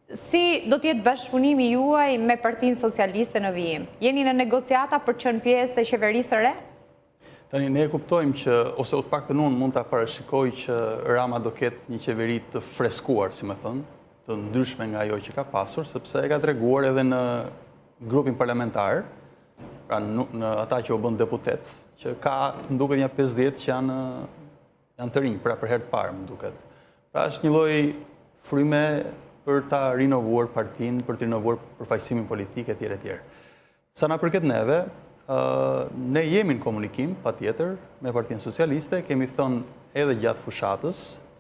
S1: Si do t'jetë bashkëpunimi juaj me Partinë Socialiste në vijim? Jeni në negociata për të qenë pjesë e qeverisë së re?
S6: Tani, ne kuptojmë që, ose të paktën unë mund të parashikoj që Rama do ketë një qeveri të freskuar, si me thënë, të ndryshme nga ajo që ka pasur, sepse e ka treguar edhe në grupin parlamentar, pra në ata që u bën deputet, që ka, më duket, një 50 që janë të rinj, pra për herë të parë, më duket. Pra është një lloj fryme për ta rinovuar partinë, për të rinovuar përfaqësimin politik etj. Sa na përket neve, ne jemi në komunikim, pa tjetër, me Partinë Socialiste, kemi thënë edhe gjatë fushatës,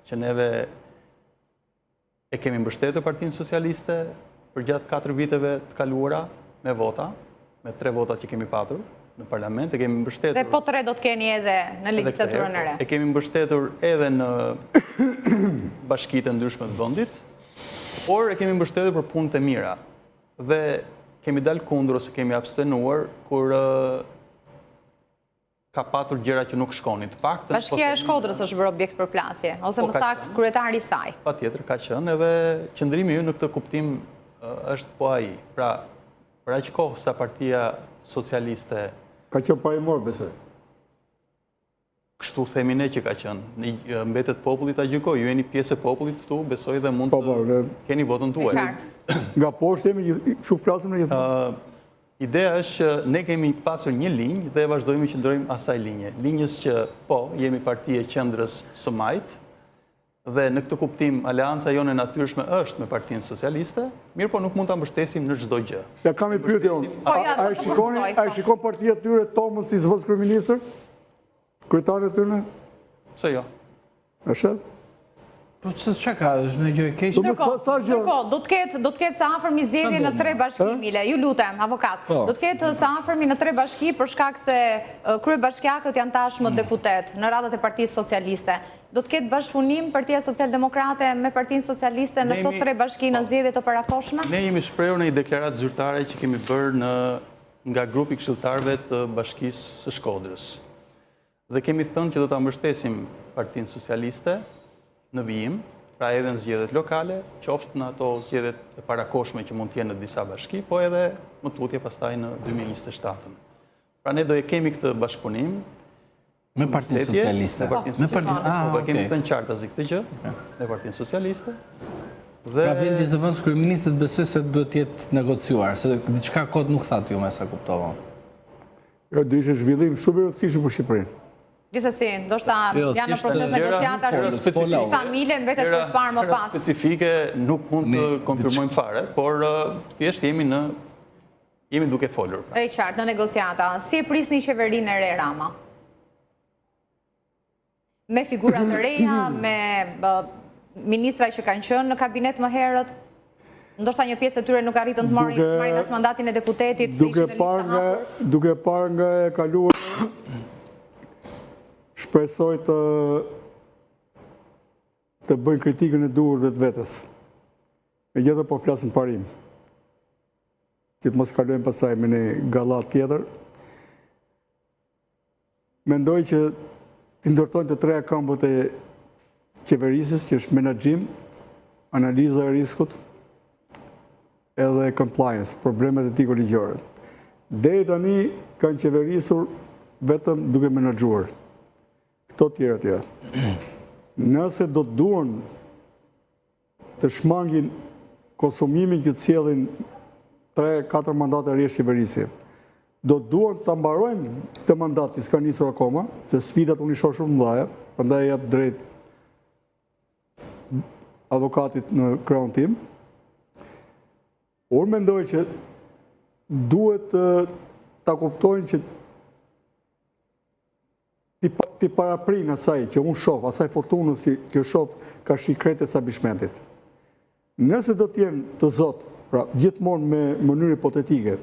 S6: që neve e kemi mbështetur Partinë Socialiste për gjatë 4 viteve të kaluara me vota, me 3 votat që kemi patur në parlament, e kemi mbështetur...
S1: Dhe po 3 do të keni edhe në legjislaturën e re.
S6: E kemi mbështetur edhe në bashkitë e ndryshme të vendit, por e kemi mbështetur për punët e mira. Dhe kemi dalë kundër ose kemi abstenuar kur ka patur gjëra që nuk shkonin. Të paktën
S1: Bashkia e Shkodrës është bërë objekt për plasje, ose më saktë kryetari i saj.
S6: Patjetër ka qenë, edhe qëndrimi ju në këtë kuptim është po ai. Pra, për aq kohë sa Partia Socialiste
S7: ka qenë parimor, besoj.
S6: Kështu themi ne që ka qenë. Mbetet populli ta gjykojë. Ju jeni pjesë e popullit këtu, besoj dhe mund të keni votën tuaj.
S7: Nga poshtë jemi, çu flasim në jetë.
S6: Ideja është që ne kemi pasur një linjë dhe vazhdojmë që ndrojmë asaj linje. Linjës që po, jemi parti e qendrës së majtë, dhe në këtë kuptim aleanca jone natyrshme është me Partinë Socialiste, mirë po nuk mund ta mbështesim në çdo gjë.
S7: Ja kam i pyetje unë. A e shikon partia tyre Tomën si zvës kryeministër? Kryetari tyre?
S6: Pse jo?
S7: Është?
S8: Po çka ka, është në gjë e keqe.
S1: Ndërkohë, do të ketë sa afërmi zgjedhje në 3 bashkimile. Ju lutem, avokat. Do të ketë sa afërmi në 3 bashki për shkak se kryebashkiakët janë tashmë deputet në radhët e Partisë Socialiste. Do të ketë bashkëpunim Partia Socialdemokrate me Partinë Socialiste në këto 3 bashki në zgjedhjet e parakohshme?
S6: Ne jemi shprehur në një deklaratë zyrtare që kemi bërë nga grupi këshilltarëve të Bashkisë së Shkodrës. Dhe kemi thënë që do ta mbështesim Partinë Socialiste në vijim, pra edhe në zgjedhjet lokale, qoftë në ato zgjedhjet e parakohshme që mund të jenë në disa bashki, po edhe më tutje pastaj në 2027. Pra ne do e kemi këtë bashkëpunim
S8: me Partinë Socialiste.
S6: Me Partinë Socialiste. Po kemi thënë qartë azi këtë gjë me Partinë Socialiste.
S8: Pra vendi i zëvendës kryeministit besoj se duhet të jetë negociuar, se diçka kod nuk thatë ju me sa kuptova.
S7: Jo, do ishte zhvillim shumë i rëndësishëm për Shqipërinë.
S1: Gjithsesi, ndoshta janë në proces negociatash si familje mbetet për të parë më pas.
S6: Specifike nuk mund të konfirmojmë fare, por thjesht jemi duke folur.
S1: E qartë, në negociata. Si e prisni qeverinë e re Rama? Me figura të reja, me ministra që kanë qenë në kabinet më herët? Ndoshta një pjesë e tyre nuk arritën të marrin as mandatin e deputetit, se ishin në listë hapur.
S7: Duke parë nga e kaluar, shpresoj të bëjnë kritikën e duhur vetvetes. Me gjithë po flasin parim. Që të mos kalojmë pasaj me një gallat tjetër. Mendoj që të ndërtojnë të 3 këmbët e qeverisis, që është menaxhim, analiza e riskut, edhe compliance, problemet etiko-ligjore. Deri tani kanë qeverisur vetëm duke menaxhuar. Këto tjera. Nëse do të duan të shmangin konsumimin që të sjellin 3-4 mandate rresht qeverisje, do të duan të mbarojnë të mandati s'ka nisur akoma, se sfidat unë i shoh shumë mëdha, prandaj jap drejt avokatit në krahun tim. Unë mendoj që duhet ta kuptojnë që ti paraprin asaj që unë shoh, asaj fortunës që shoh ka shikret e establishmentit. Nëse do t'jenë të zotë, pra gjithmonë me mënyrë hipotetike,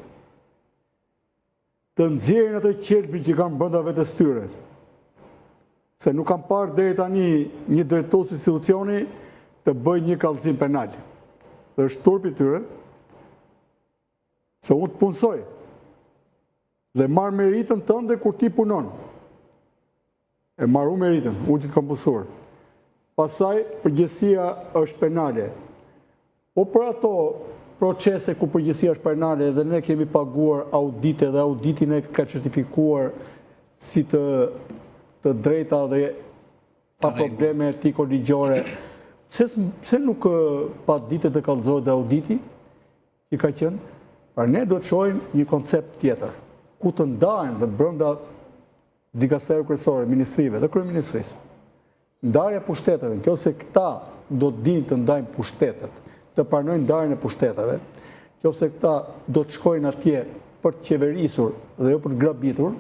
S7: të nxjerrin atë qelbin që kanë brenda vetes tyre, se nuk kam parë deri tani një drejtues institucioni të bëjë një kallëzim penal. Dhe është turpi tyre, se unë të punsoj dhe marr meritën tënde kur ti punon. E marru meritën, unë që të kam punësuar. Pasaj, përgjësia është penale. Po për ato procese ku përgjësia është penale dhe ne kemi paguar audite dhe auditin e ka certifikuar si të drejta dhe pa probleme etiko-ligjore, pse nuk pa dite të kallëzohet dhe auditi që ka qenë? Pra ne do të shohim një koncept tjetër, ku të ndahen dhe brenda dikasterit kryesor, ministrive dhe kryeministrisë. Ndarja pushteteve, nëse këta do të dinë të ndajnë pushtetet, të pranojnë ndarjen e pushteteve, nëse këta do të shkojnë atje për të qeverisur dhe jo për të grabitur,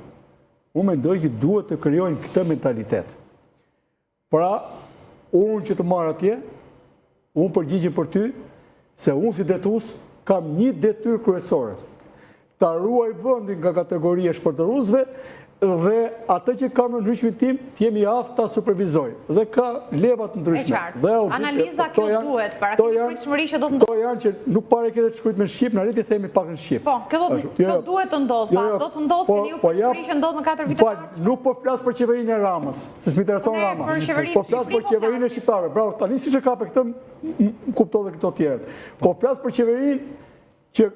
S7: unë mendoj që duhet të krijojnë këtë mentalitet. Pra, unë që të marrë atje, unë përgjigjem për ty, se unë si detues kam një detyrë kryesore. Ta ruaj vendin nga kategoria e shpërtëruesve dhe atë që kam në ndryshmin tim, jemi aftë ta supervizoj. Dhe ka levat ndryshme.
S1: E qartë. Analiza kjo duhet, para kemi pritshmëri që do të ndodhë.
S7: To janë që nuk pare këtë të shkujt me Shqip, në rriti themi pak në Shqip.
S1: Po, kjo duhet të ndodhë, pa, do të ndodhë këni ju pritshmëri që ndodhë në 4 vite parë.
S7: Nuk po flasë për qeverinë e Ramës, se s'mi intereson Rama. Po flasë për qeverinë e Shqiptare. Bravo, tani si që ka për këtë, kupto dhe këto tjeret. Po flasë për qeverinë që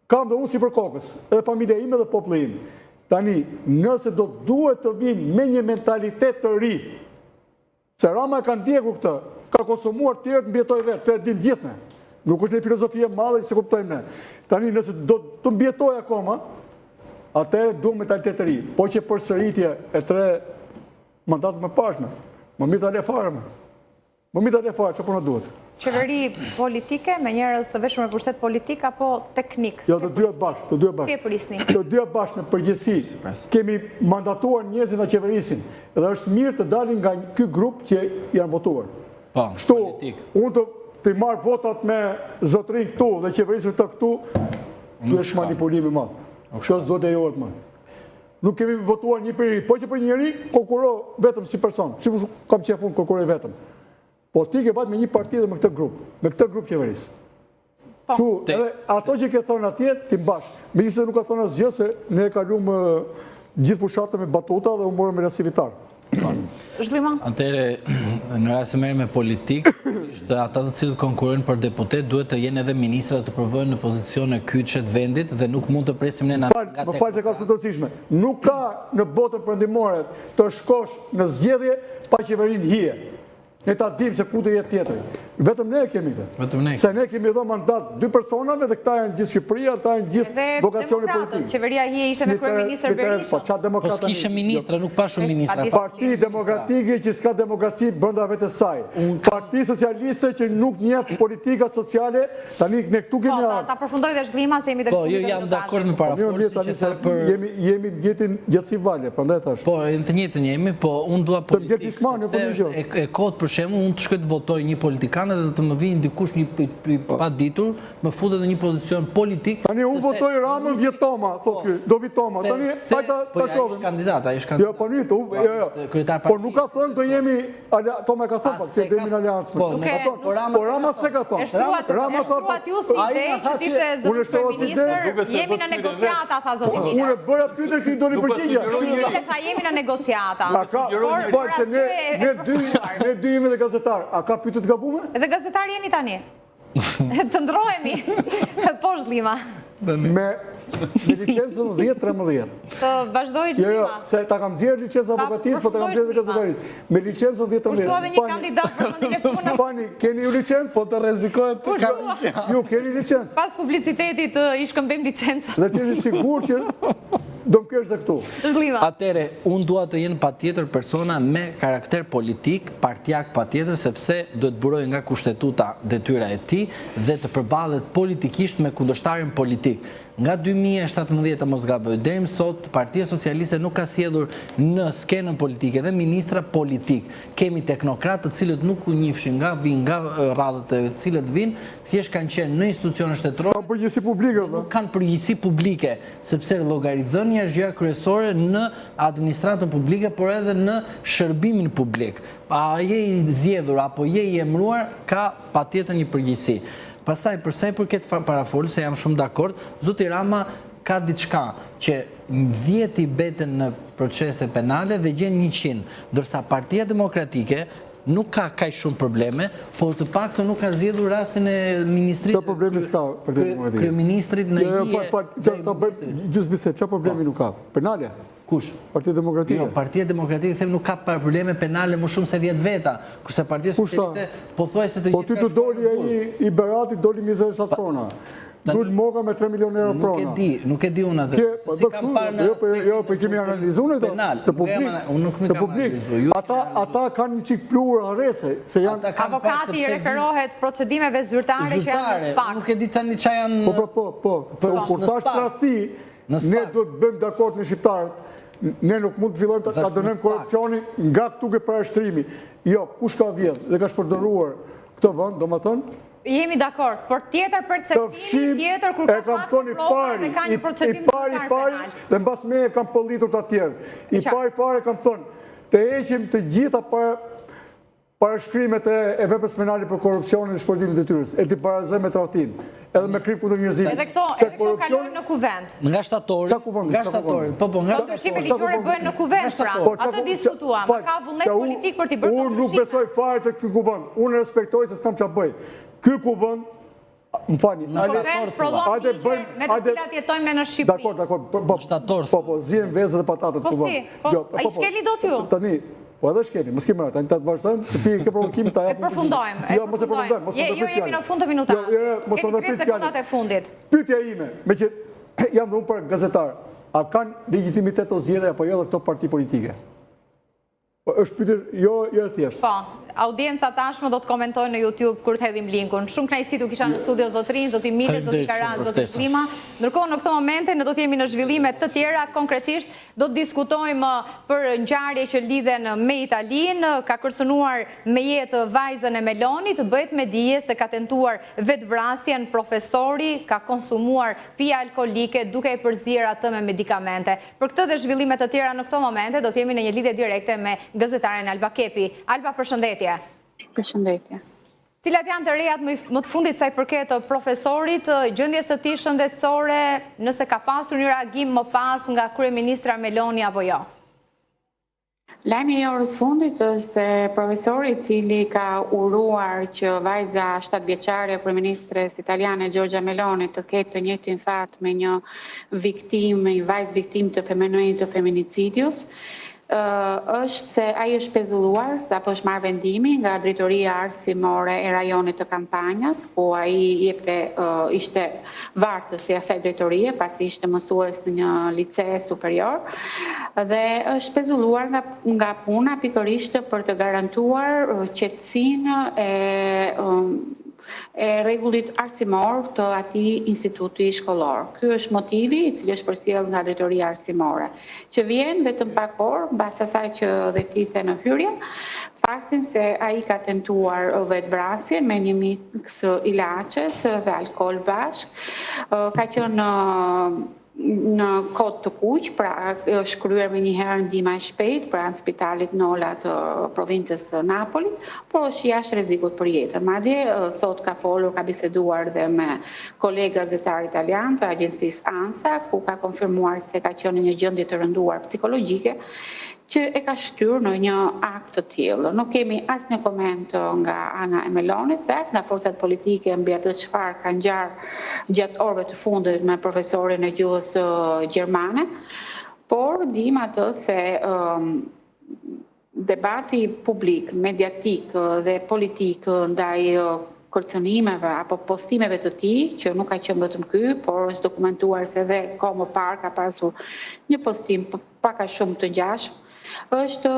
S7: kam dhe unë si për kokës, edhe familja ime dhe populli im. Tani, nëse do duhet të vinë me një mentalitet të ri, se Rama e kanë ndjekur këtë, ka konsumuar tjerët në mbjetoj vetë, të dim gjithne. Nuk është një filozofie madhe që se kuptojmë ne. Tani, nëse do të mbjetoj akoma, atëherë duhet mentalitet të ri. Po që për sëritje e 3 mandatët më pashme, më mirë të ale fare me. Më mirë të ale fare, që po në duhet.
S1: Qeveri politike, me njerëz të veshur me pushtet politik, apo teknik?
S7: Jo, të dyja bashkë, të dyja bashkë.
S1: Si e prisni?
S7: Të dyja bashkë në përgjithësi. Kemi mandatuar njerëzit nga qeverisin, dhe është mirë të dalin nga ky grup që janë votuar.
S8: Po, politik.
S7: Unë të marrë votat me zotrin këtu dhe qeverisin të këtu, kjo është manipulimi madhë. Kjo s'do të jojët madhë. Nuk kemi votuar një për njëri, po që për njëri, konkuro vetëm si person. Si kam qefun, konkuroj vetëm. Po ti ke bat me një parti dhe me këtë grup qeverisë. Edhe ato që ke thonë atje, ti mbash. Me njëse nuk ka thonë asgjë se ne e kaluam gjithë fushatë me batuta dhe u morëm me rasivitar.
S1: Zhlima?
S8: Atere, në rrasë merë me politikë, ata të cilët konkurojnë për deputet, duhet të jenë edhe ministra të provojnë në pozicione kyçe të vendit dhe nuk mund të presim ne nga
S7: teknokratë. Më falë se ka shumë të rëndësishme. Nuk ka në botën perëndimore të shkosh në zgjedhje pa qeverinë hije. Ne ta dim se ku të jetë tjetëri. Vetëm ne kemi të. Se ne kemi dhënë mandat 2 personave dhe këta janë gjithë Shqipëria, këta janë gjithë vokacioni politik.
S1: Qeveria hije ishte me kryeministër Berisha.
S8: Po s'kishe ministra, nuk pa shumë ministra.
S7: Parti demokratike që s'ka demokraci brenda vetes saj. Parti socialiste që nuk njeh politikat sociale, tani ne këtu kemi.
S1: Po, ta përfundoj dhe Zhlima se jemi të
S8: fundit. Po, jo jam dakord me paraforcën që për
S7: jemi në jetën gjatësi valje, prandaj thash.
S8: Po, në të njëjtën jemi, po unë dua politikë. E kot për shembull, unë të shkoj të votoj një politikan dhe të më vinë dikush një pa ditur, më futet në një pozicion politik.
S7: Tani unë votoj Ramën vjetoma, thot ky, do vitoma. Tani hajta ta shohim.
S8: Po kandidat, ai është kandidat.
S7: Jo, po nitë, jo. Po nuk ka thënë do jemi, Toma ka thënë, se do jemi në aleancë. Po Rama se ka thënë.
S1: Rama thot ju si ide që t'ishte zëvendësuar ministër, jemi në negociata, tha zoti Mile.
S7: Unë bëra pyetje që doni përgjigje.
S1: Mile tha jemi në negociata.
S7: Por ne dy jemi dhe gazetar. A ka pyetje të gabuar?
S1: Edhe gazetar jeni tani. Të ndrohemi. Po Zhlima.
S7: Me licencën 10-13.
S1: Të vazhdoj Zhlima.
S7: Jo, se ta kam nxjerrë licencën avokatisë, po ta kam nxjerrë gazetarisë. Me licencën 10-13.
S1: Kushtua edhe një kandidat për mendin e punës.
S7: Fani, keni ju licencë?
S2: Po të rrezikohet të kamikja.
S7: Ju keni licencë?
S1: Pas publicitetit i shkëmbejmë licencën.
S7: Dhe ti je sigur që do më kesh dhe këtu.
S1: Zhlima.
S8: Atere, unë dua të jenë pa tjetër persona me karakter politik, partijak pa tjetër, sepse do të buroj nga kushtetuta detyra e ti dhe të përballet politikisht me kundërshtarin politik. Nga 2017, mos gaboj, deri më sot, Partia Socialiste nuk ka sjellur në skenën politike dhe ministra politik. Kemi teknokratë të cilët nuk u njihshin nga radhët e cilët vinë, thjesht kanë qenë në institucione shtetërore.
S7: Kanë përgjegjësi publike,
S8: nuk kanë përgjegjësi publike, sepse llogaridhënia është gjëja kryesore në administratën publike, por edhe në shërbimin publik. A je i zgjedhur apo je i emëruar, ka patjetër një përgjegjësi. Pastaj, përsa i përket parafolës, se jam shumë dakord, zoti Rama ka diçka që 10 i beten në procese penale dhe gjen 100, ndërsa Partia Demokratike nuk ka kaq shumë probleme, por të paktën nuk ka zgjedhur rastin e ministrit.
S7: Çfarë problemi ka Partia Demokratike?
S8: Kryeministrit në hije.
S7: Gjysmë bisedë, çfarë problemi nuk ka? Penale?
S8: Kush?
S7: Partia Demokratike.
S8: Jo, Partia Demokratike them nuk ka probleme penale më shumë se 10 veta, kurse Partia Socialiste pothuajse të
S7: gjithë. Po ty të doli ai i Beratit, doli 27 prona. Lul Moga me 3 milionë euro prona.
S8: Nuk e di unë atë. Si kam parë në
S7: aspektin kemi analizuar në
S8: penal.
S7: Të publik.
S8: Unë nuk kam analizuar.
S7: Ata kanë një çik pluhur arrese se janë
S1: avokati referohet procedimeve zyrtare që janë në SPAK.
S8: Nuk e di tani çfarë janë.
S7: Po. Kur thash tradhti, ne duhet të bëjmë dakord me shqiptarët. Ne nuk mund të fillojmë ta dënojmë korrupsionin nga këtu ke parashtrimi. Jo, kush ka vjedh dhe ka shpërdoruar këtë vend, domethënë
S1: jemi dakord, por tjetër perceptimi, tjetër kur ka fakte provë dhe ka një procedim zyrtar penal.
S7: Dhe mbas me e kam pëllitur të atjerë. I pari fare kam thënë, të heqim të gjitha parashkrimet e veprës penale për korrupsionin dhe shpërndimin e detyrës, e të barazojmë me tradhtin, edhe me krim kundër njerëzimit.
S1: Edhe këto kalojnë në kuvend.
S8: Nga shtatori. Po, nga
S1: ndryshime ligjore bëhen në kuvend, pra. Atë diskutuam. Ka vullnet politik për t'i bërë
S7: ndryshime. Unë nuk besoj fare të ky kuvend. Unë respektoj se s'kam çfarë bëj. Ky kuvend, më falni,
S1: kuvend prodhon ligje me të cilat jetojmë në Shqipëri.
S7: Dakor. Po, zien vezë dhe patatet kuvend.
S1: Po si? Ai shkeli dot ju?
S7: Tani po edhe shkeli, mos kemi tani ta vazhdojmë, se ti ke provokimin ta
S1: japim. E përfundojmë.
S7: Jo, mos e përfundojmë.
S1: Jo, jemi në fund të minutave.
S7: Kemi
S1: 30 sekondat e fundit.
S7: Pyetja ime, me që jam dhe unë për gazetar, a kanë legitimitet o zgjedhje apo jo dhe këto parti politike? Është pyetje jo e thjeshtë.
S1: Po, audienca tashmë do të komentojnë në YouTube kur të hedhim linkun. Shumë kënaqësi tu kisha në studio zotrin, zoti Mile, zoti Karaz, zoti Klima. Ndërkohë në këtë momente ne do të jemi në zhvillime të tjera, konkretisht do të diskutojmë për ngjarje që lidhen me Italinë, ka kërcënuar me jetë vajzën e Melonit, bëhet me dije se ka tentuar vetvrasjen, profesori ka konsumuar pije alkolike duke e përzier atë me medikamente. Për këtë dhe zhvillime të tjera në këtë momente do të jemi në një lidhje direkte me gazetaren Alba Kepi. Alba, përshëndetje.
S9: Përshëndetje.
S1: Cilat janë të rejat më të fundit sa i përket profesorit, gjendjes së tij shëndetësore, nëse ka pasur një reagim më pas nga kryeministra Meloni apo jo?
S9: Lajmi i orës fundit është se profesori i cili ka uruar që vajza 7 vjeçare e kryeministres italiane Giorgia Meloni të ketë të njëjtin fat me një vajzë viktim të feminicidius, është se ai është pezulluar sapo është marrë vendimi nga drejtoria arsimore e rajonit të Kampanjas, ku ai ishte vartës i asaj drejtorie, pasi ishte mësues në një lice superior, dhe është pezulluar nga puna pikërisht për të garantuar qetësinë e rregullit arsimor të atij instituti shkollor. Ky është motivi i cili është përcjell nga drejtoria arsimore, që vjen vetëm pak orë mbas asaj që dhe tithe në hyrje, faktin se ai ka tentuar vetvrasjen me një miks ilaçes dhe alkool bashk, ka qenë në kod të kuq, pra është kryer me njëherë ndihma e shpejtë pranë spitalit Nola të provincës së Napolit, por është jashtë rrezikut për jetën. Madje sot ka folur, ka biseduar dhe me kolega gazetar italian të agjencisë ANSA, ku ka konfirmuar se ka qenë në një gjendje të rënduar psikologjike, që e ka shtyr në një akt të tillë. Nuk kemi asnjë koment nga ana e Melonit, dhe as nga forcat politike mbi atë çfarë ka ngjarë gjatë orëve të fundit me profesorin e gjuhës gjermane, por dim atë se debati publik, mediatik dhe politik ndaj kërcënimeve apo postimeve të tij, që nuk ka qenë vetëm ky, por është dokumentuar se edhe kohë më parë ka pasur një postim pak a shumë të ngjashëm, është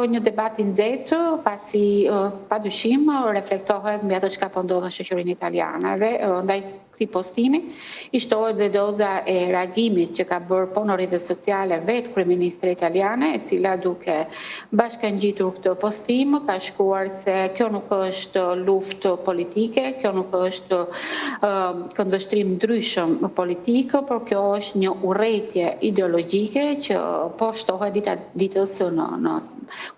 S9: një debat i nxehtë, pasi padyshim reflektohet mbi atë çka po ndodh në shoqërinë italiane, dhe ndaj këtij postimi i shtohet dhe doza e reagimit që ka bërë po në rrjetet sociale vetë kryeministre italiane, e cila duke bashkangjitur këtë postim ka shkruar se kjo nuk është luftë politike, kjo nuk është këndvështrim ndryshëm politik, por kjo është një urrëtie ideologjike që po shtohet ditës në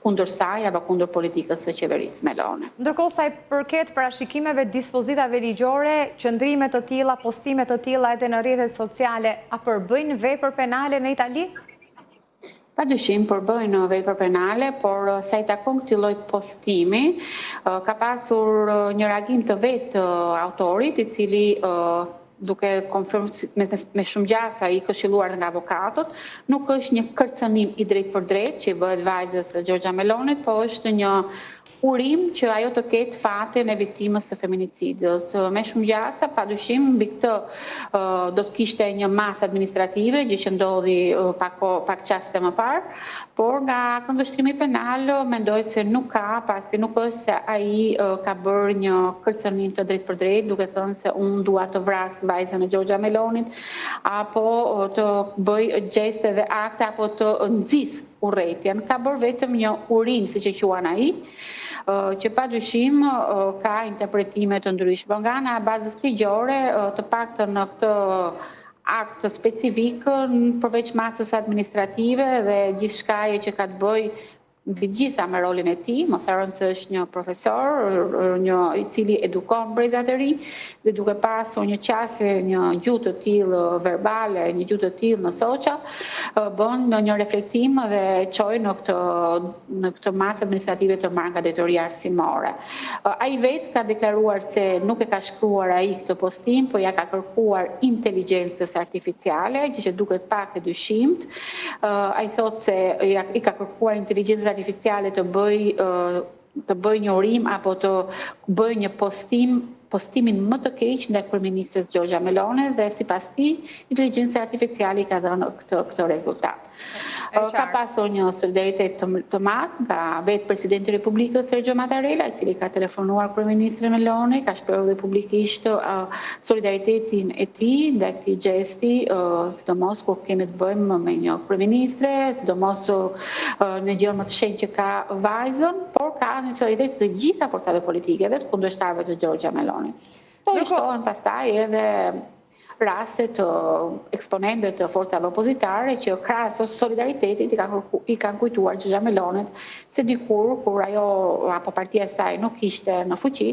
S9: kundër saj apo kundër politikës së qeverisë Meloni.
S1: Ndërkohë sa i përket parashikimeve, dispozitave ligjore, qëndrime të tilla, postime të tilla edhe në rrjetet sociale, a përbëjnë vepër penale në Itali?
S9: Padyshim përbëjnë vepër penale, por sa i takon këtij lloj postimi, ka pasur një reagim të vetë autorit, i cili duke konfirmuar me shumë gjasa i këshilluar nga avokatët, nuk është një kërcënim i drejtë për drejtë që i bëhet vajzës Giorgia Melonit, po është një urim që ajo të ketë fatin e viktimës së feminicidës. Me shumë gjasa, padyshim, mbi këtë do të kishte një masë administrative, gjë që ndodhi pak qaste më parë, por nga këndvështrimi penal mendoj se nuk ka, pasi nuk është se ai ka bërë një kërcënim të drejt për drejt, duke thënë se unë dua të vras vajzën e Gjorgja Melonit, apo të bëj gjeste dhe akte, apo të nxis urrëtitjen. Ka bërë vetëm një urim, siç e quan ai, që padyshim ka interpretime të ndryshme. Nga ana e bazës ligjore, të paktën në këtë akt specifik, përveç masës administrative dhe gjithçkaje që ka të bëjë mbi gjitha me rolin e tij, mos harrojmë se është një profesor, i cili edukon brezat e ri, dhe duke pasur një qasje, një gjuhë të tillë verbale, një gjuhë të tillë në social, bën një reflektim dhe çoj në këtë masë administrative të marrë nga drejtoria arsimore. Ai vetë ka deklaruar se nuk e ka shkruar ai këtë postim, por ja ka kërkuar inteligjencës artificiale, që duket pak e dyshimt. Ai thotë se i ka kërkuar inteligjencës artificiale të bëj një urim apo të bëj një postimin më të keq ndaj kryeministres Gjorgja Meloni dhe sipas tij inteligjenca artificiale ka dhënë këtë rezultat. Ka pasur një solidaritet të madh nga vetë presidenti i Republikës Sergio Mattarella, i cili ka telefonuar kryeministrin Meloni, ka shprehur dhe publikisht solidaritetin e tij ndaj këtij gjesti, sidomos kur kemi të bëjmë me një kryeministre, sidomos në gjë më të shenjtë që ka vajzën, por ka një solidaritet të gjitha forcave politike dhe të kundërshtarëve të Gjorgja Meloni. Po i shtohen pastaj edhe rastet të eksponentëve të forcave opozitare që krahas solidaritetit i kanë kujtuar Gjorgja Melonit se dikur kur ajo apo partia e saj nuk ishte në fuqi,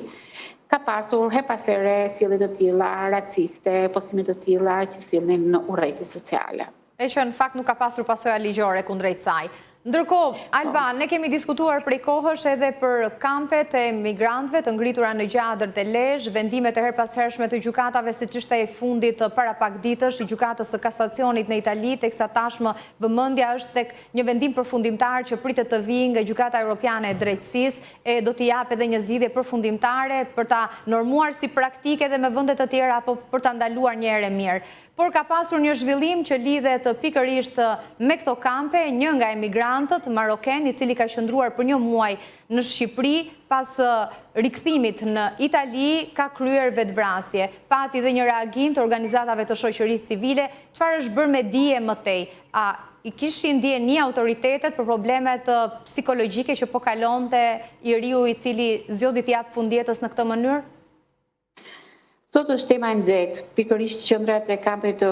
S9: ka pasur hepasere sjellje të tilla raciste, postime të tilla që sillnin në urrëti sociale.
S1: E që në fakt nuk ka pasur pasoja ligjore kundrejt saj. Ndërkohë, Alba, ne kemi diskutuar prej kohësh edhe për kampet e migrantëve të ngritura në Gjadër dhe Lezhë, vendimet e her pas hershme të gjykatave siç ishte e fundit para pak ditësh, gjykatës së kasacionit në Itali, teksa tashmë vëmendja është tek një vendim përfundimtar që pritet të vijë nga Gjykata Evropiane e Drejtësisë e do t'i japë edhe një zgjidhje përfundimtare për ta normuar si praktike dhe me vende të tjera apo për ta ndaluar një herë mirë. Por ka pasur një zhvillim që lidhet pikërisht me këto kampe, një nga emigrantët maroken, i cili ka qëndruar për një muaj në Shqipëri, pas rikthimit në Itali, ka kryer vetvrasje. Pati dhe një reagim të organizatave të shoqërisë civile, çfarë është bërë me dije më tej? A i kishin ndjeni autoritetet për problemet psikologjike që po kalonte i riu i cili zgjodhi të japë fundjetës në këtë mënyrë?
S9: Sot është tema e nxehtë, pikërisht qendrat e kampit të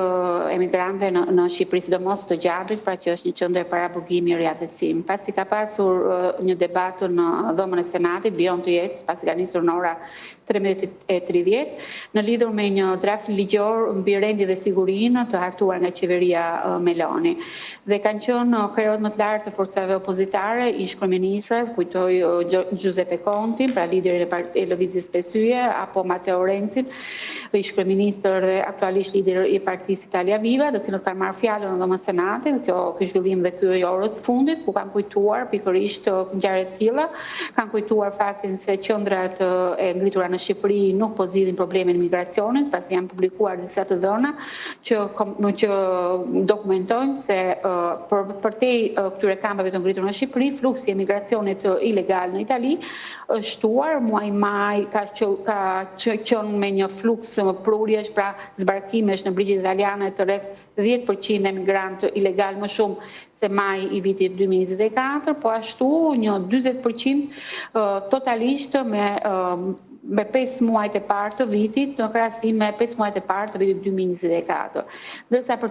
S9: emigrantëve në Shqipëri, sidomos të Gjadrit, pra që është një qendër paraburgimi i riatësim. Pasi ka pasur një debat në dhomën e Senatit, vijon të jetë, pasi ka nisur në ora 13:30, në lidhur me një draft ligjor mbi rendin dhe sigurinë të hartuar nga qeveria Meloni. Dhe kanë qenë krerët më të lartë të forcave opozitare, ish kryeministra, kujtoj Giuseppe Conti, pra lideri e Lëvizjes Pesye, apo Matteo Renzi, ish kryeministër dhe aktualisht lider i Partisë Italia Viva, të cilët kanë marrë fjalën në dhomën e Senatit, ky zhvillim dhe ky i orës fundit, ku kanë kujtuar pikërisht ngjarje të tilla, kanë kujtuar faktin se qendrat e ngritura në Shqipëri nuk po zgjidhin problemin e migracionit, pasi janë publikuar disa të dhëna që dokumentojnë se përtej këtyre kampeve të ngritura në Shqipëri, fluksi i migracionit ilegal në Itali është shtuar, muaj maj ka qenë me një fluks prurjesh, pra zbarkimesh në brigjet italiane të rreth 10% emigrantë ilegal më shumë se maj i vitit 2024, po ashtu një 40% totalisht me 5 muajt e parë të vitit, në krahasim me 5 muajt e parë të vitit 2024. Ndërsa për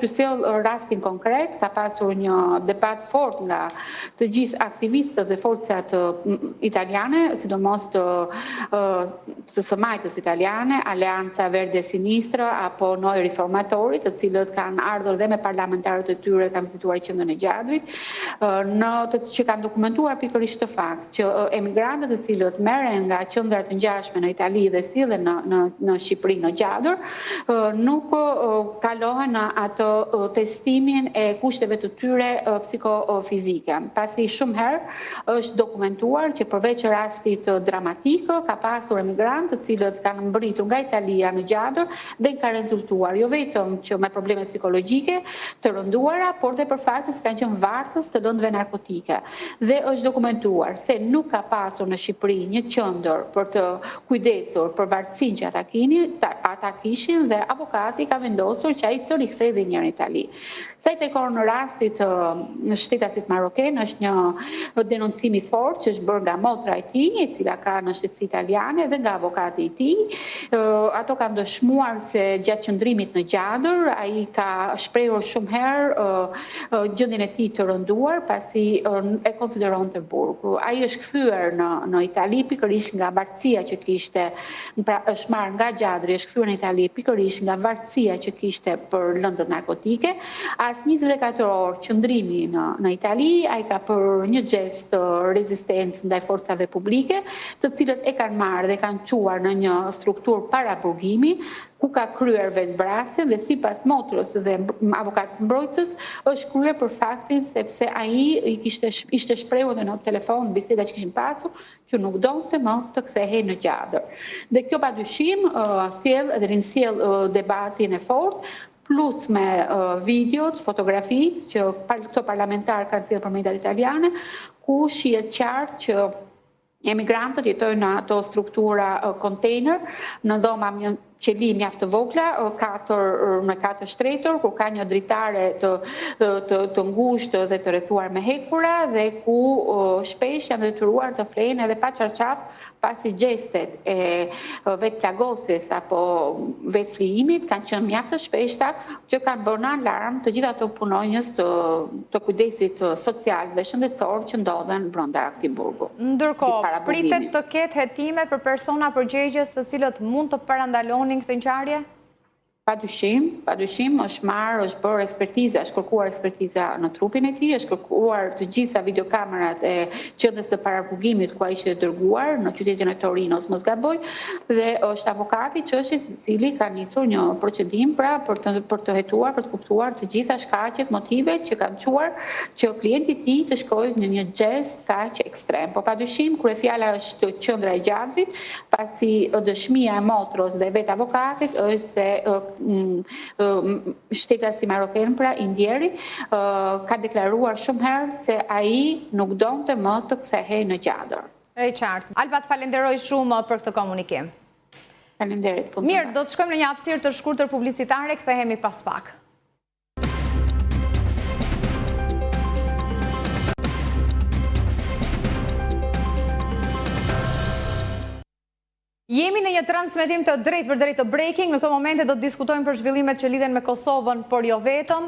S9: të sjellë rastin konkret, ka pasur një debat fort nga të gjithë aktivistët dhe forcat italiane, sidomos të së-majtës italiane, Alleanza Verde Sinistra apo Noi Riformatori, të cilët kanë ardhur dhe me parlamentarët e tyre, kanë vizituar qendrën e Gjadrit, që kanë dokumentuar pikërisht të fakt që emigrantët të cilët merren nga qendrat të ngjashme në Itali dhe sillen në Shqipëri në gjadur, nuk kalohen në atë testimin e kushteve të tyre psikofizike. Pasi shumë herë është dokumentuar që përveç rastit dramatik, ka pasur emigrantë të cilët kanë mbritur nga Italia në gjadur dhe ka rezultuar jo vetëm që me probleme psikologjike të rënduara, por dhe për faktin se kanë qenë vartës të lëndëve narkotike. Dhe është dokumentuar se nuk ka pasur në Shqipëri një qendër për të kujdesur për vartësinë që ata kishin dhe avokati ka vendosur që ai të rikthej dhe njërin në Itali. Sa i takon në rastit në shtetasit maroken është një denoncim i fortë që është bërë nga motra e tij, e cila ka në shtetësi italiane dhe nga avokati i tij. Ato kanë dëshmuar se gjatë qëndrimit në gjadur ai ka shprehur shumë herë gjendjen e tij të rënduar pasi e konsideronte burg. Ai është kthyer në Itali pikërisht nga vartësia që kishte, pra është marrë nga gjadri, është kthyer në Itali pikërisht nga vartësia që kishte për lëndët narkotike. As 24 orë qëndrimi në Itali, ai ka për një gest rezistencë ndaj forcave publike, të cilët e kanë marrë dhe kanë çuar në një strukturë para burgimi, ku ka kryer vetvrasjen dhe sipas motrës dhe avokatit mbrojtës është kryer për faktin sepse ai ishte shprehur edhe në telefon biseda që kishin pasur që nuk donte më të kthehej në gjadër. Dhe kjo padyshim rinjsell debatin e fortë plus me videot, fotografitë që këto parlamentarë kanë sjellë për mediat italiane, ku shihet qartë që emigrantët jetojnë në ato struktura kontejner, në dhoma qeli mjaft të vogla, 4 shtretur, ku ka një dritare të ngushtë dhe të rrethuar me hekura dhe ku shpesh janë detyruar të flejnë edhe pa çarçaf pasi gjestet e vetë plagosjes apo vetë flijimit kanë qenë mjaft të shpeshta që kanë bërë në alarm të gjitha ato punonjës të kujdesit social dhe shëndetësor që ndodhen brenda këtij burgu.
S1: Ndërkohë, pritet të ketë hetime për persona përgjegjës të cilët mund të parandalonin këtë ngjarje?
S9: Padyshim, është bërë ekspertiza, është kërkuar ekspertiza në trupin e tij, është kërkuar të gjitha videokamerat e qendrës së parapurgimit ku ai ishte dërguar në qytetin e Torinos, mos gaboj, dhe është avokati çështjes i cili ka nisur një procedim pra për të hetuar, për të kuptuar të gjitha shkaqet, motivet që kanë çuar që klienti i tij të shkojë në një gest kaq ekstrem. Po padyshim kur e fjala është qendra e gjadrit, pasi dëshmia e motrës dhe vetë avokatit është se shtetasi maroken pra Indieri ka deklaruar shumë herë se ai nuk donte më të kthehej në gjadër.
S1: E qartë. Alba, të falenderoj shumë për këtë komunikim.
S9: Faleminderit.
S1: Mirë, do të shkojmë në një hapësirë të shkurtër publicitare, kthehemi pas pak. Jemi në një transmetim të drejt për drejt të breaking. Në këto momente do të diskutojmë për zhvillimet që lidhen me Kosovën, por jo vetëm.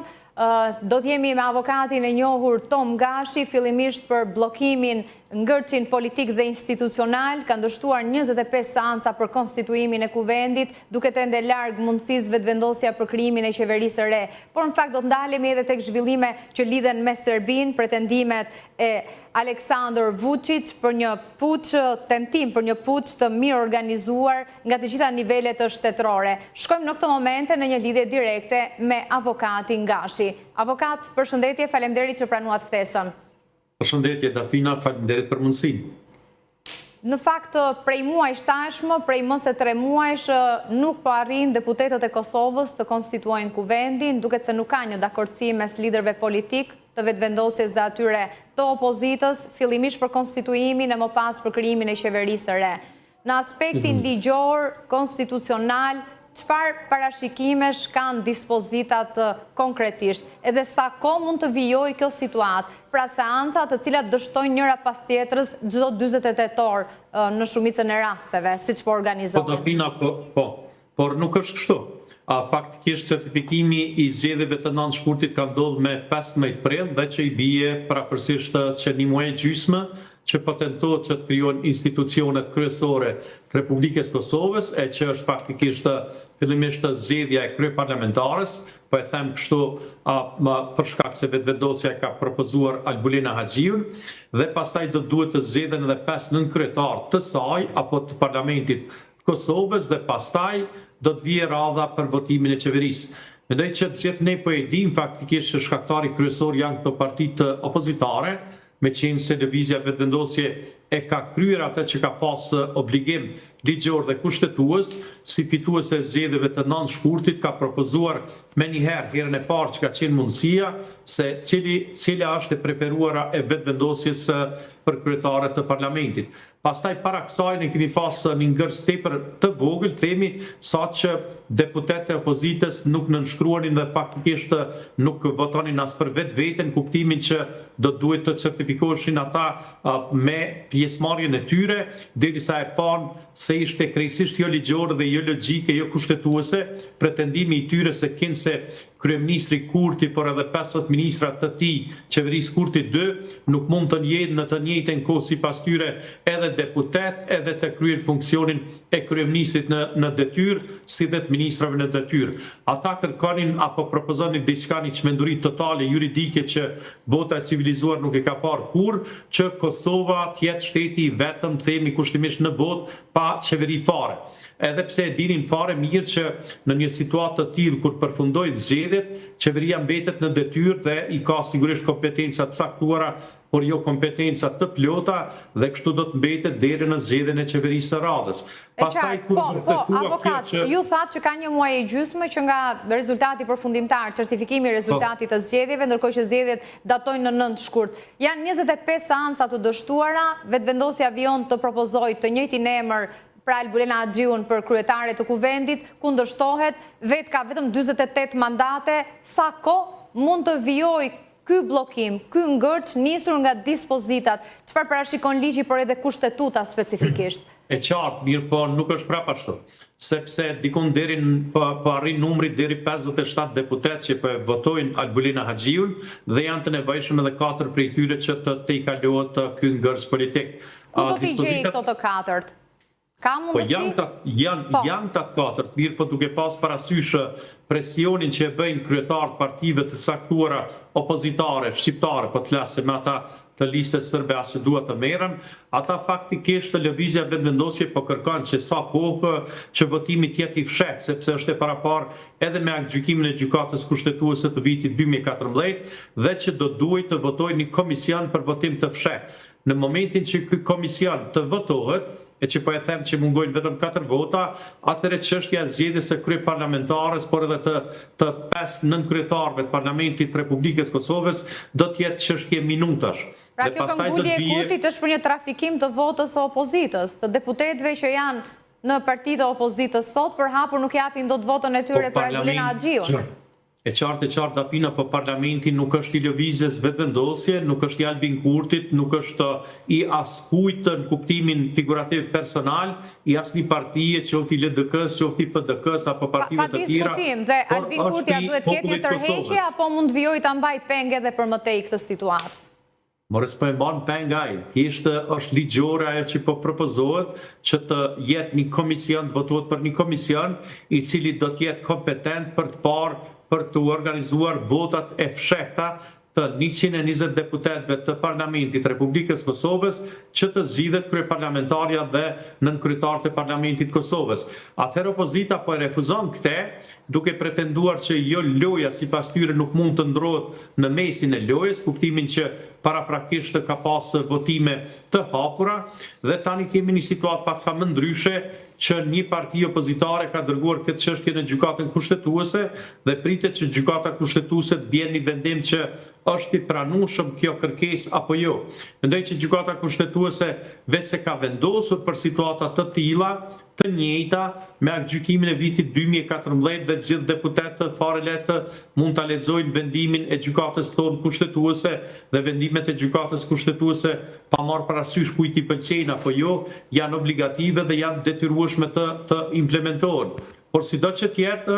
S1: Do të jemi me avokatin e njohur Tom Gashi, fillimisht për bllokimin ngërçin politik dhe institucional, ka ndështuar 25 seanca për konstituimin e kuvendit, duke të ende larg mundësisë vetëvendosja për krijimin e qeverisë së re. Por në fakt do të ndalemi edhe tek zhvillime që lidhen me Serbinë, pretendimet e Aleksandar Vučić për një tentim për një puç të mirë organizuar nga të gjitha nivelet shtetërore. Shkojmë në këtë momente në një lidhje direkte me avokatin Gashi. Avokat, përshëndetje, faleminderit që pranuat ftesën.
S10: Përshëndetje, Dafina, faleminderit për mundësinë.
S1: Në fakt, prej muajsh tashmë, prej më se 3 muajsh, nuk po arrin deputetët e Kosovës të konstituojnë kuvendin, duket se nuk ka një dakordsi mes liderëve politik të vetëvendosjes dhe atyre të opozitës, fillimisht për konstituimin e më pas për krijimin e qeverisë së re. Në aspektin ligjor, konstitucional, çfarë parashikimesh kanë dispozitat konkretisht, edhe sa kohë mund të vijojë kjo situatë, pra seanca të cilat dështojnë njëra pas tjetrës çdo 48 orë në shumicën e rasteve, siç po organizohen.
S10: Po, Dafina, por nuk është kështu. Faktikisht certifikimi i zgjedhjeve të 9 shkurtit ka ndodhur me 15 prill dhe që i bie praktësisht që një muaj gjysmë që po tentohet që të krijohen institucionet kryesore të Republikës Kosovës, e që është faktikisht fillimisht zgjedhja e kryeparlamentares, po e them kështu për shkak se vetëvendosja ka propozuar Albulina Haxhiun, dhe pastaj do duhet të zgjedhen edhe 5 nënkryetar të saj apo të parlamentit të Kosovës, dhe pastaj do të vijë radha për votimin e qeverisë. Mendoj që gjithë ne po e dim faktikisht që shkaktari kryesor janë këto partitë opozitare, me qenë se lëvizja vetëvendosje e ka kryer atë që ka pas obligim ligjor dhe kushtetues, si fituese e zgjedhjeve të 9 shkurtit ka propozuar menjëherë herën e parë që ka qenë mundësia se cila është e preferuara e vetëvendosjes për kryetarët të parlamentit. Pastaj para kësaj ne kemi pas një ngërës tepër të vogël, themi, saqë deputetët e opozitës nuk nënshkruanin dhe faktikisht nuk votonin as për vetveten, kuptimin që do duhet të certifikoheshin ata me pjesëmarrjen e tyre, derisa e panë se ishte krejtësisht jo ligjore dhe jo logjike, jo kushtetuese, pretendimi i tyre se kinse kryeministri Kurti, por edhe 50 ministra të tij, qeverisë Kurti 2, nuk mund të jenë në të njëjtën kohë sipas tyre edhe deputet, edhe të kryer funksionin e kryeministrit në detyrë, si dhe të ministrave në detyrë. Ata kërkonin apo propozonin diçka, një çmenduri totale juridike që bota e civilizuar nuk e ka parë kurrë, që Kosova të jetë shteti i vetëm, themi kushtimisht në botë, pa qeveri fare. Edhe pse e dinin fare mirë që në një situatë të tillë kur përfundojnë zgjedhjet, qeveria mbetet në detyrë dhe i ka sigurisht kompetenca të caktuara, por jo kompetenca të plota, dhe kështu do të mbetet deri në zgjedhjen e qeverisë së radhës.
S1: Pastaj avokat, ju thatë që ka një muaj e gjysmë që nga rezultati përfundimtar, certifikimi i rezultatit të zgjedhjeve, ndërkohë që zgjedhjet datojnë në 9 shkurt. Janë 25 seanca të dështuara, vetëvendosja vion të propozojë të njëjtin emër pra Albulina Haxhiun për kryetare të kuvendit, kundërshtohet, vetë ka vetëm 48 mandate, sa kohë mund të vijojë ky bllokim, ky ngërç nisur nga dispozitat, çfarë parashikon ligji por edhe kushtetuta specifikisht?
S10: E qartë, mirë, po nuk është prapë ashtu, sepse dikun deri po arrin numri deri 57 deputet që po votojnë Albulina Haxhiun dhe janë të nevojshëm edhe 4 prej tyre që të i kalohet ky ngërç politik.
S1: Ku do t'i gjejë këto të 4? Ka mundësi?
S10: Janë të 4, mirë, po duke pas parasysh presionin që e bëjnë kryetarët partive të caktuara opozitare, shqiptare, po të flasim me ata të listës sërbe as që duhet të merren, ata faktikisht lëvizja vetëvendosje po kërkon që sa kohë që votimi të jetë i fshehtë, sepse është e paraparë edhe me gjykimin e gjykatës kushtetuese të vitit 2014 dhe që do duhet të votojë një komision për votim të fshehtë. Në momentin që ky komision të votohet, e që po e them që mungojnë vetëm 4 vota, atëre çështja e zgjedhjes së kryeparlamentares, por edhe të 5 nënkryetarëve të Parlamentit të Republikës Kosovës do të jetë çështje minutash.
S1: Pra kjo këmbgulje e Kurtit është për një trafikim të votës së opozitës, të deputetëve që janë në partitë e opozitës sot, për hapur nuk japin dot votën e tyre për Albulina Haxhiun.
S10: E qartë, Dafina, po parlamenti nuk është i lëvizjes vetëvendosje, nuk është i Albin Kurtit, nuk është i askujt në kuptimin figurativ personal, i asnjë partie, qoftë i LDK-s, qoftë i PDK-s apo partive të tjera.
S1: Pa diskutim, dhe Albin Kurti duhet të ketë një tërheqje apo mund vijojë ta mbaj peng edhe për më tej këtë situatë?
S10: Morës po e mban pengaj, thjesht është ligjore ajo që po propozohet që të jetë një komision, votohet për një komision i cili do të jetë kompetent për të organizuar votat e fshehta të 120 deputetëve të Parlamentit Republikës Kosovës që të zgjidhet kryeparlamentarja dhe nënkryetarët e Parlamentit Kosovës. Atëherë opozita po e refuzon këtë, duke pretenduar që jo loja sipas tyre nuk mund të ndrohet në mesin e lojës, kuptimin që paraprakisht ka pas votime të hapura, dhe tani kemi një situatë paksa më ndryshe që një parti opozitare ka dërguar këtë çështje në gjykatën kushtetuese dhe pritet që gjykata kushtetuese të bjerë një vendim që është i pranueshëm kjo kërkesë apo jo. Mendoj që gjykata kushtetuese vetë se ka vendosur për situata të tilla, të njëjta me gjykimin e vitit 2014 dhe gjithë deputetët fare lehtë mund ta lexojnë vendimin e gjykatës tonë kushtetuese dhe vendimet e gjykatës kushtetuese pa marrë parasysh kujt i pëlqejnë apo jo, janë obligative dhe janë detyrueshme të implementohen. por si do që tjetë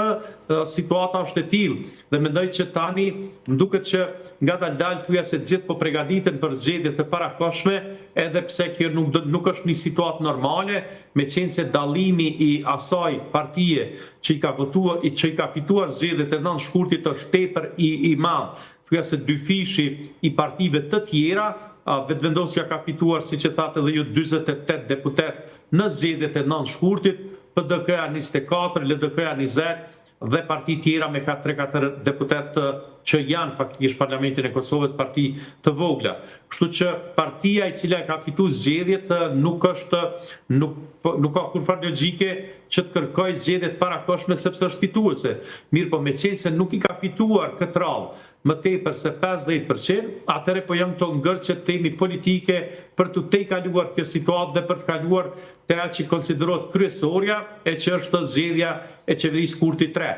S10: situata është e tillë dhe mendoj që tani më duket që nga dalë thuja se gjithë po pregaditen për zgjedhje të parakoshme, edhe pse kjo nuk është një situatë normale, me qenë se dallimi i asaj partije që i ka fituar zgjedhjet e 9 shkurtit është tepër i madh. Thuja se dy fishi i partive të tjera, Vetëvendosja ka fituar, si që thatë edhe ju, 48 deputet në zgjedhjet e 9 shkurtit, PDK-ja 24, LDK-ja 20 dhe parti tjera me 3-4 deputet që janë faktikisht Parlamentin e Kosovës, parti të vogla. Kështu që partia i cila ka fitu zgjedhjet nuk ka kurfar logjike që të kërkoj zgjedhjet parakoshme sepse është fituese. Mirë po me qenë se nuk i ka fituar këtë radhë më tepër se 50%, atëre po jam të ngërqet temi politike për të te kaluar kjo situatë dhe për të kaluar të atë që konsiderot kryesorja e që është zgjedhja e qeverisë Kurti 3.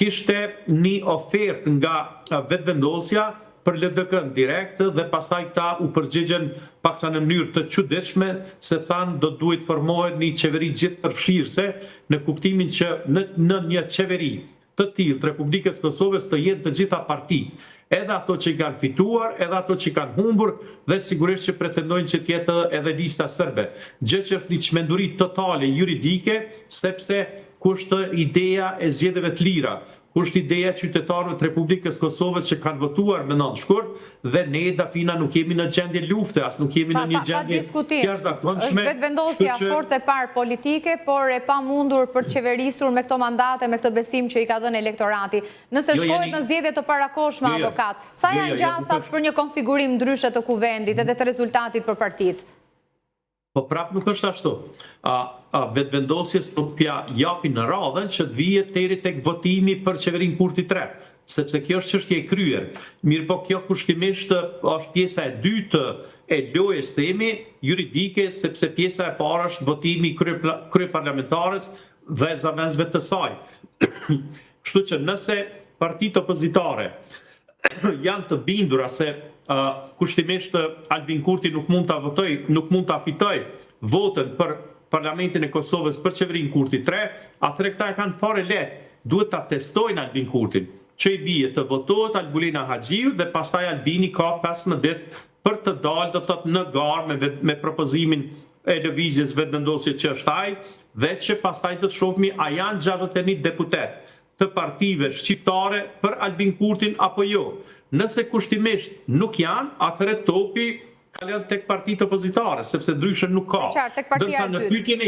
S10: Kishte një ofertë nga Vetëvendosja për LDK-n direkt dhe pastaj ta u përgjigjen paksa në mënyrë të çuditshme se thanë do duhet formohet një qeveri gjithë përfshirëse në kuptimin që në një qeveri të tillë të Republikës Kosovës të jenë të gjitha partitë, edhe ato që i kanë fituar, edhe ato që i kanë humbur dhe sigurisht që pretendojnë që tjetë edhe lista serbe. Gjë që është një çmenduri totale juridike, sepse kusht ideja e zgjedhjeve të lira, kusht ideja e qytetarëve të Republikës Kosovës që kanë votuar me 9 shkurt dhe ne dafina nuk jemi në gjendje lufte, as nuk jemi në një gjendje jashtëzakonshme.
S1: Është vetëvendosja forcë e parë politike, por e pamundur për qeverisur me këto mandate, me këtë besim që i ka dhënë elektorati. Nëse shkohet në zgjedhje të parakoshme, avokat, sa janë gjasat për një konfigurim ndryshe të kuvendit edhe të rezultatit për partitë?
S10: Po prapë nuk është ashtu. Vetëvendosjes të japi në radhën që të vijet deri tek votimi për qeverin Kurti 3, sepse kjo është çështje e kryer. Mirë po kjo kushtimisht është pjesa e dytë e lojës temi juridike, sepse pjesa e parë është votimi kryeparlamentarës dhe zëvendësve të saj. Kështu që nëse partitë opozitare janë të bindura se kushtimisht Albin Kurti nuk mund ta votoj, nuk mund ta fitoj votën për Parlamentin e Kosovës për qeverin Kurti 3, atëre këta e kanë fare lehtë, duhet ta testojnë Albin Kurtin, që i bie të votohet Albulina Haxhiu dhe pastaj Albini ka 15 ditë për të dalë do të thotë në garë me propozimin e lëvizjes vetëvendosje që është ai, dhe që pastaj do të shohmi a janë 61 deputet të partive shqiptare për Albin Kurtin apo jo. Nëse kushtimisht nuk janë, atëre topi kalon tek partitë opozitare, sepse ndryshe nuk ka. Dërsa në pyetjen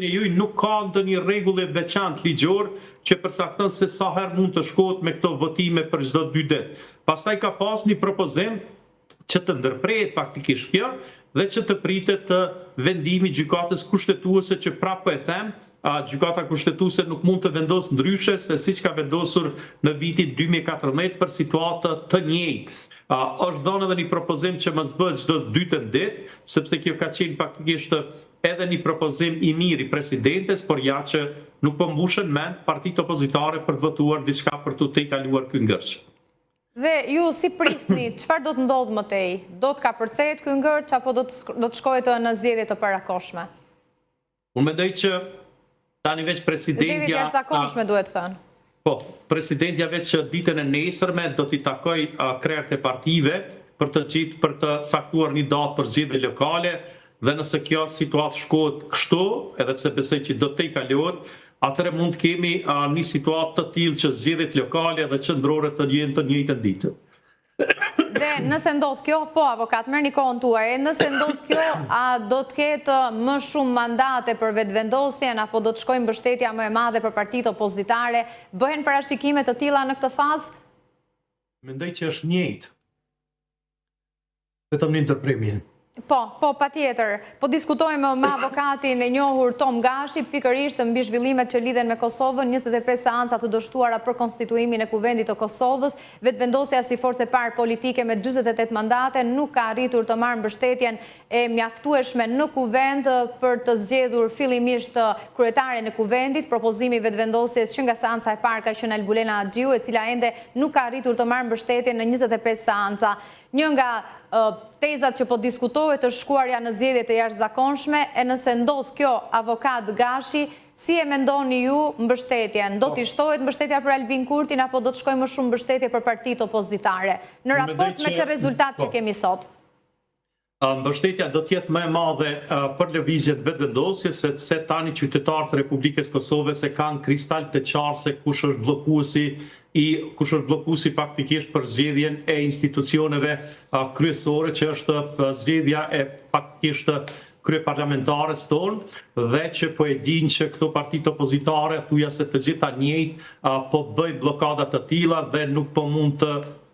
S10: e juaj nuk ka ndonjë rregull e veçantë ligjor që përcakton se sa herë mund të shkohet me këto votime për çdo 2 ditë. Pastaj ka pas një propozim që të ndërprehet faktikisht kjo dhe që të pritet vendimi gjykatës kushtetuese që prapë e them, gjykata kushtetuese nuk mund të vendosë ndryshe se siç ka vendosur në vitin 2014 për situatë të njëjtë. Është dhënë edhe një propozim që mos bëhet çdo 2 ditë, sepse kjo ka qenë faktikisht edhe një propozim i mirë i presidentes, por ja që nuk po mbushen mend partitë opozitare për të votuar diçka për të tejkaluar ky ngërç.
S1: Dhe ju si prisni, çfarë do të ndodhë më tej? Do të kapërcehet ky ngërç apo do të shkohet në zgjedhje të parakoshme?
S10: Unë mendoj që tani veç presidentja...
S1: Zgjedhjet jashtëzakonshme duhet thënë.
S10: Po, presidentja veç ditën e nesërme do t'i takoj krerët e partive për të caktuar një datë për zgjedhje lokale dhe nëse kjo situatë shkohet kështu, edhe pse besoj që do të kalohet, atëre mund të kemi një situatë të tillë që zgjedhjet lokale dhe qendrore të jenë të njëjtën ditë.
S1: Dhe nëse ndodh kjo, po avokat, merrni kohën tuaj, nëse ndodh kjo, a do të ketë më shumë mandate për vetëvendosjen apo do të shkojë mbështetja më e madhe për partitë opozitare? Bëhen parashikime të tilla në këtë fazë?
S10: Mendoj që është njëjtë. Vetëm një ndërprerje.
S1: Po, patjetër. Po diskutojmë me avokatin e njohur Tom Gashi, pikërisht mbi zhvillimet që lidhen me Kosovën, 25 seanca të dështuara për konstituimin e kuvendit të Kosovës, vetëvendosja si forcë e parë politike me 48 mandate nuk ka arritur të marrë mbështetjen e mjaftueshme në kuvend për të zgjedhur fillimisht kryetaren e kuvendit. Propozimi i vetëvendosjes që nga seanca e parë ka qenë Albulina Haxhiu, e cila ende nuk ka arritur të marrë mbështetjen në 25 seanca. Një nga tezat që po diskutohet është shkuarja në zgjedhje të jashtëzakonshme, e nëse ndodh kjo, avokat Gashi, Si e mendoni ju mbështetjen? Do t'i shtohet mbështetja për Albin Kurtin apo do të shkojë më shumë mbështetje për partitë opozitare në raport me këtë rezultat që kemi sot?
S10: Mbështetja do t'jetë më e madhe për lëvizjet vetëvendosje, sepse tani qytetarët e Republikës Kosovës e kanë kristal të qartë se kush është bllokuesi faktikisht për zgjedhjen e institucioneve kryesore, që është zgjedhja e faktikisht kryeparlamentares tonë, dhe që po e dinë që këto partitë opozitare thuja se të gjitha njëjtë po bëj bllokadat të tilla dhe nuk po mund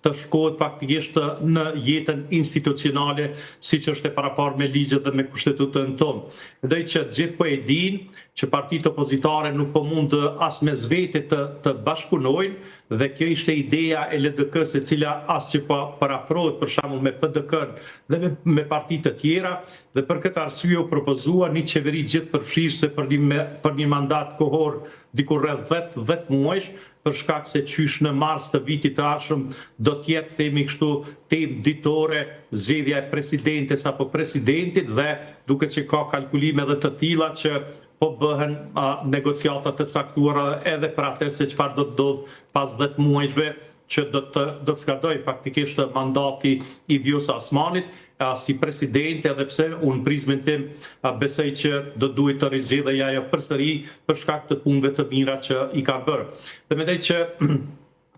S10: të shkohet faktikisht në jetën institucionale, siç është e paraparë me ligjet dhe me kushtetutën tonë. Mendoj që gjithë po e dinë që partitë opozitare nuk po mund as me zvete të bashkëpunojnë, dhe kjo ishte ideja e LDK-s, e cila as që po parafrohet për shembull me PDK-n dhe me partitë të tjera, dhe për këtë arsye u propozua një qeveri gjithë përfshirëse për një mandat kohor diku rreth 10 muajsh, për shkak se qysh në mars të vitit të ardhshëm do të jetë, themi kështu, temë ditore zgjedhja e presidentes apo presidentit, dhe duket që ka kalkulime edhe të tilla që po bëhen negociata të caktuara edhe për atë se çfarë do të ndodh pas 10 muajshve që do të skadoj faktikisht mandati i Vjosa Osmanit si presidente, edhe pse unë prizmin tim besoj që do duhet të rizgjedhej ajo përsëri për shkak të punëve të mira që i ka bërë. Dhe mendoj që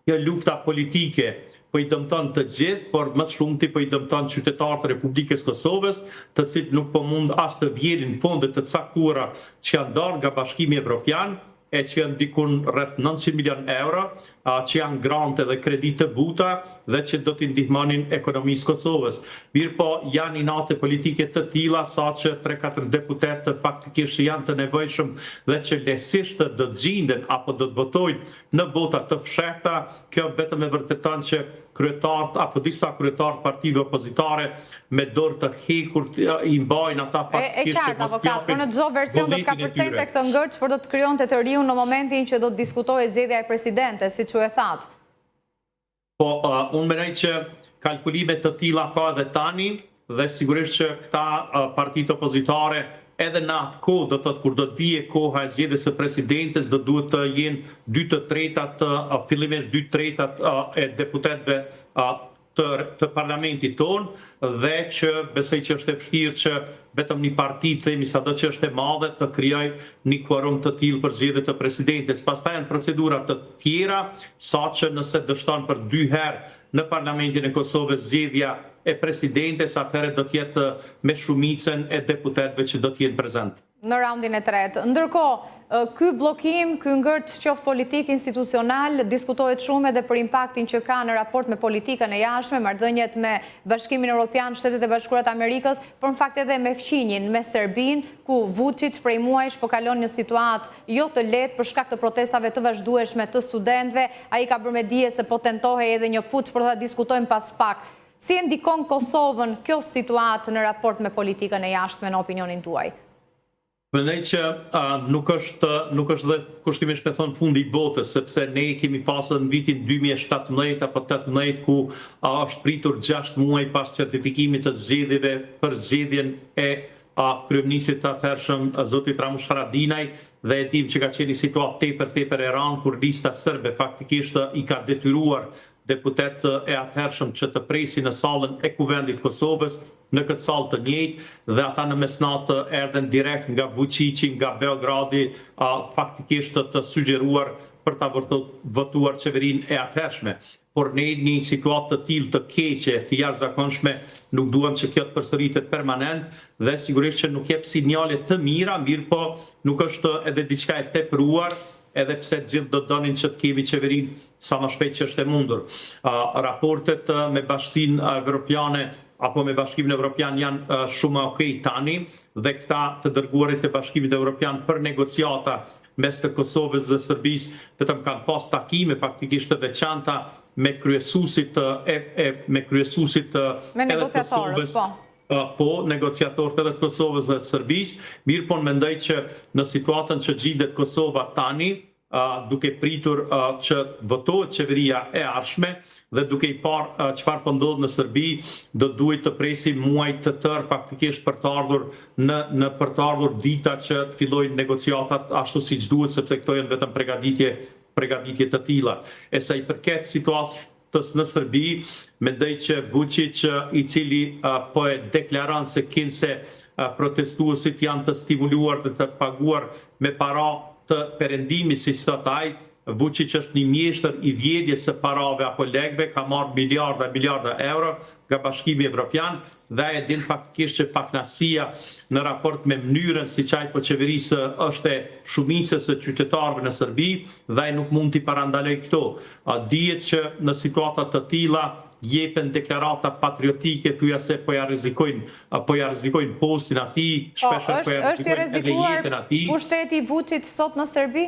S10: kjo lufta politike po i dëmton të gjithë, por më shumti po i dëmton qytetarët e Republikës Kosovës, të cilët nuk po mund as të vjelin fonde të caktuara që janë darë nga Bashkimi Evropian, e që janë dikun rreth 900 milion euro, që janë grante dhe kredite buta dhe që do t'i ndihmonin ekonomisë Kosovës. Mirë po janë inate politike të tilla sa që 3-4 deputetë faktikisht janë të nevojshëm dhe që lehtësisht do të gjenden apo do të votojnë në vota të fshehta. Kjo vetëm e vërteton që kryetarët apo disa kryetarë partive opozitare me dorë të hekur i mbajnë ata faktikisht që mos
S1: avokat, por në çdo version do të ka përcente këtë ngërç, por do të krijonte të riun në momentin që do të diskutohej zgjedhja e presidentes, siç u e thatë.
S10: Po, unë mendoj që kalkulimet të tilla ka edhe tani, dhe sigurisht që këta partitë opozitare edhe në atë kohë, do thotë kur do të vije koha e zgjedhjes së presidentes, do duhet të jenë 2/3 fillimisht 2/3 e deputetëve të parlamentit tonë, dhe që besoj që është e vështirë që vetëm një parti, themi sado që është e madhe, të krijojë një quorum të tillë për zgjedhje të presidentes. Pastaj janë procedura të tjera, saqë nëse dështon për 2 herë në parlamentin e Kosovës zgjedhja e presidentes, atëherë do të jetë me shumicën e deputetëve që do të jenë prezent.
S1: Në raundin e tretë. Ndërkohë, ky bllokim, ky ngërç qoftë politik institucional, diskutohet shumë edhe për impaktin që ka në raport me politikën e jashtme, marrëdhëniet me Bashkimin Evropian, Shtetet e Bashkuara të Amerikës, por në fakt edhe me fqinjen me Serbinë, ku Vučić prej muajsh po kalon një situatë jo të lehtë për shkak të protestave të vazhdueshme të studentëve. Ai ka bërë me dije se po tentohej edhe një puç, por ta diskutojmë pas pak. Si e ndikon Kosovën kjo situatë në raport me politikën e jashtme në opinionin tuaj?
S10: Mendoj që nuk është dhe kushtimisht me thonë fundi i botës, sepse ne kemi pasur në vitin 2017 apo 2018 ku është pritur 6 muaj pas certifikimit të zgjedhjeve për zgjedhjen e kryeministit të atëhershëm zotit Ramush Haradinaj, dhe e dim që ka qenë situatë tepër e rëndë kur lista serbe faktikisht i ka detyruar deputet e atëhershëm që të presin në sallën e Kuvendit Kosovës, në këtë sallë të njëjtë, dhe ata në mesnatë erdhen direkt nga Vučići, nga Beogradi, faktikisht të sugjeruar për ta votuar qeverinë e atëhershme. Por ne një situatë të tillë të keqe, të jashtëzakonshme, nuk duam që kjo të përsëritet permanent, dhe sigurisht që nuk jep sinjale të mira, mirë po nuk është edhe diçka e tepruar, edhe pse gjithë do të donin që të kemi qeverinë sa më shpejt që është e mundur. Raportet me Bashkinë Evropiane apo me Bashkimin Evropian janë shumë okej tani, dhe këta të dërguarit të Bashkimit Evropian për negociata mes të Kosovës dhe Serbisë vetëm kanë pas takime faktikisht të veçanta me kryesuesit edhe të Kosovës. Po, negociatorët edhe të Kosovës dhe Serbisë, mirë po në mendoj që në situatën që gjidet Kosova tani, duke pritur që votohet qeveria e ardhshme dhe duke i parë çfarë po ndodh në Serbi, do duhet të presim muaj të tërë faktikisht për të ardhur për të ardhur dita që të fillojnë negociatat ashtu siç duhet, sepse këto janë vetëm përgatitje të tilla. E sa i përket situatës në Serbi, mendoj që Vučić, i cili po e deklaron se kinse protestuesit janë të stimuluar dhe të paguar me para të perëndimit, si thot ai, Vučić është një mjeshtër i vjedhjes së parave apo lekëve, ka marrë miliarda euro nga Bashkimi Evropian dhe e din faktikisht që pakënaqësia në raport me mënyrën siç ai po qeverisë është e shumicës së qytetarëve në Serbi dhe ai nuk mund t'i parandaloj këto. Dihet që në situata të tilla jepen deklarata patriotike, thuja se po ja rrezikojnë postin atij, shpesh po ja rrezikojnë edhe jetën atij.
S1: Pushteti i Vučić sot në Serbi?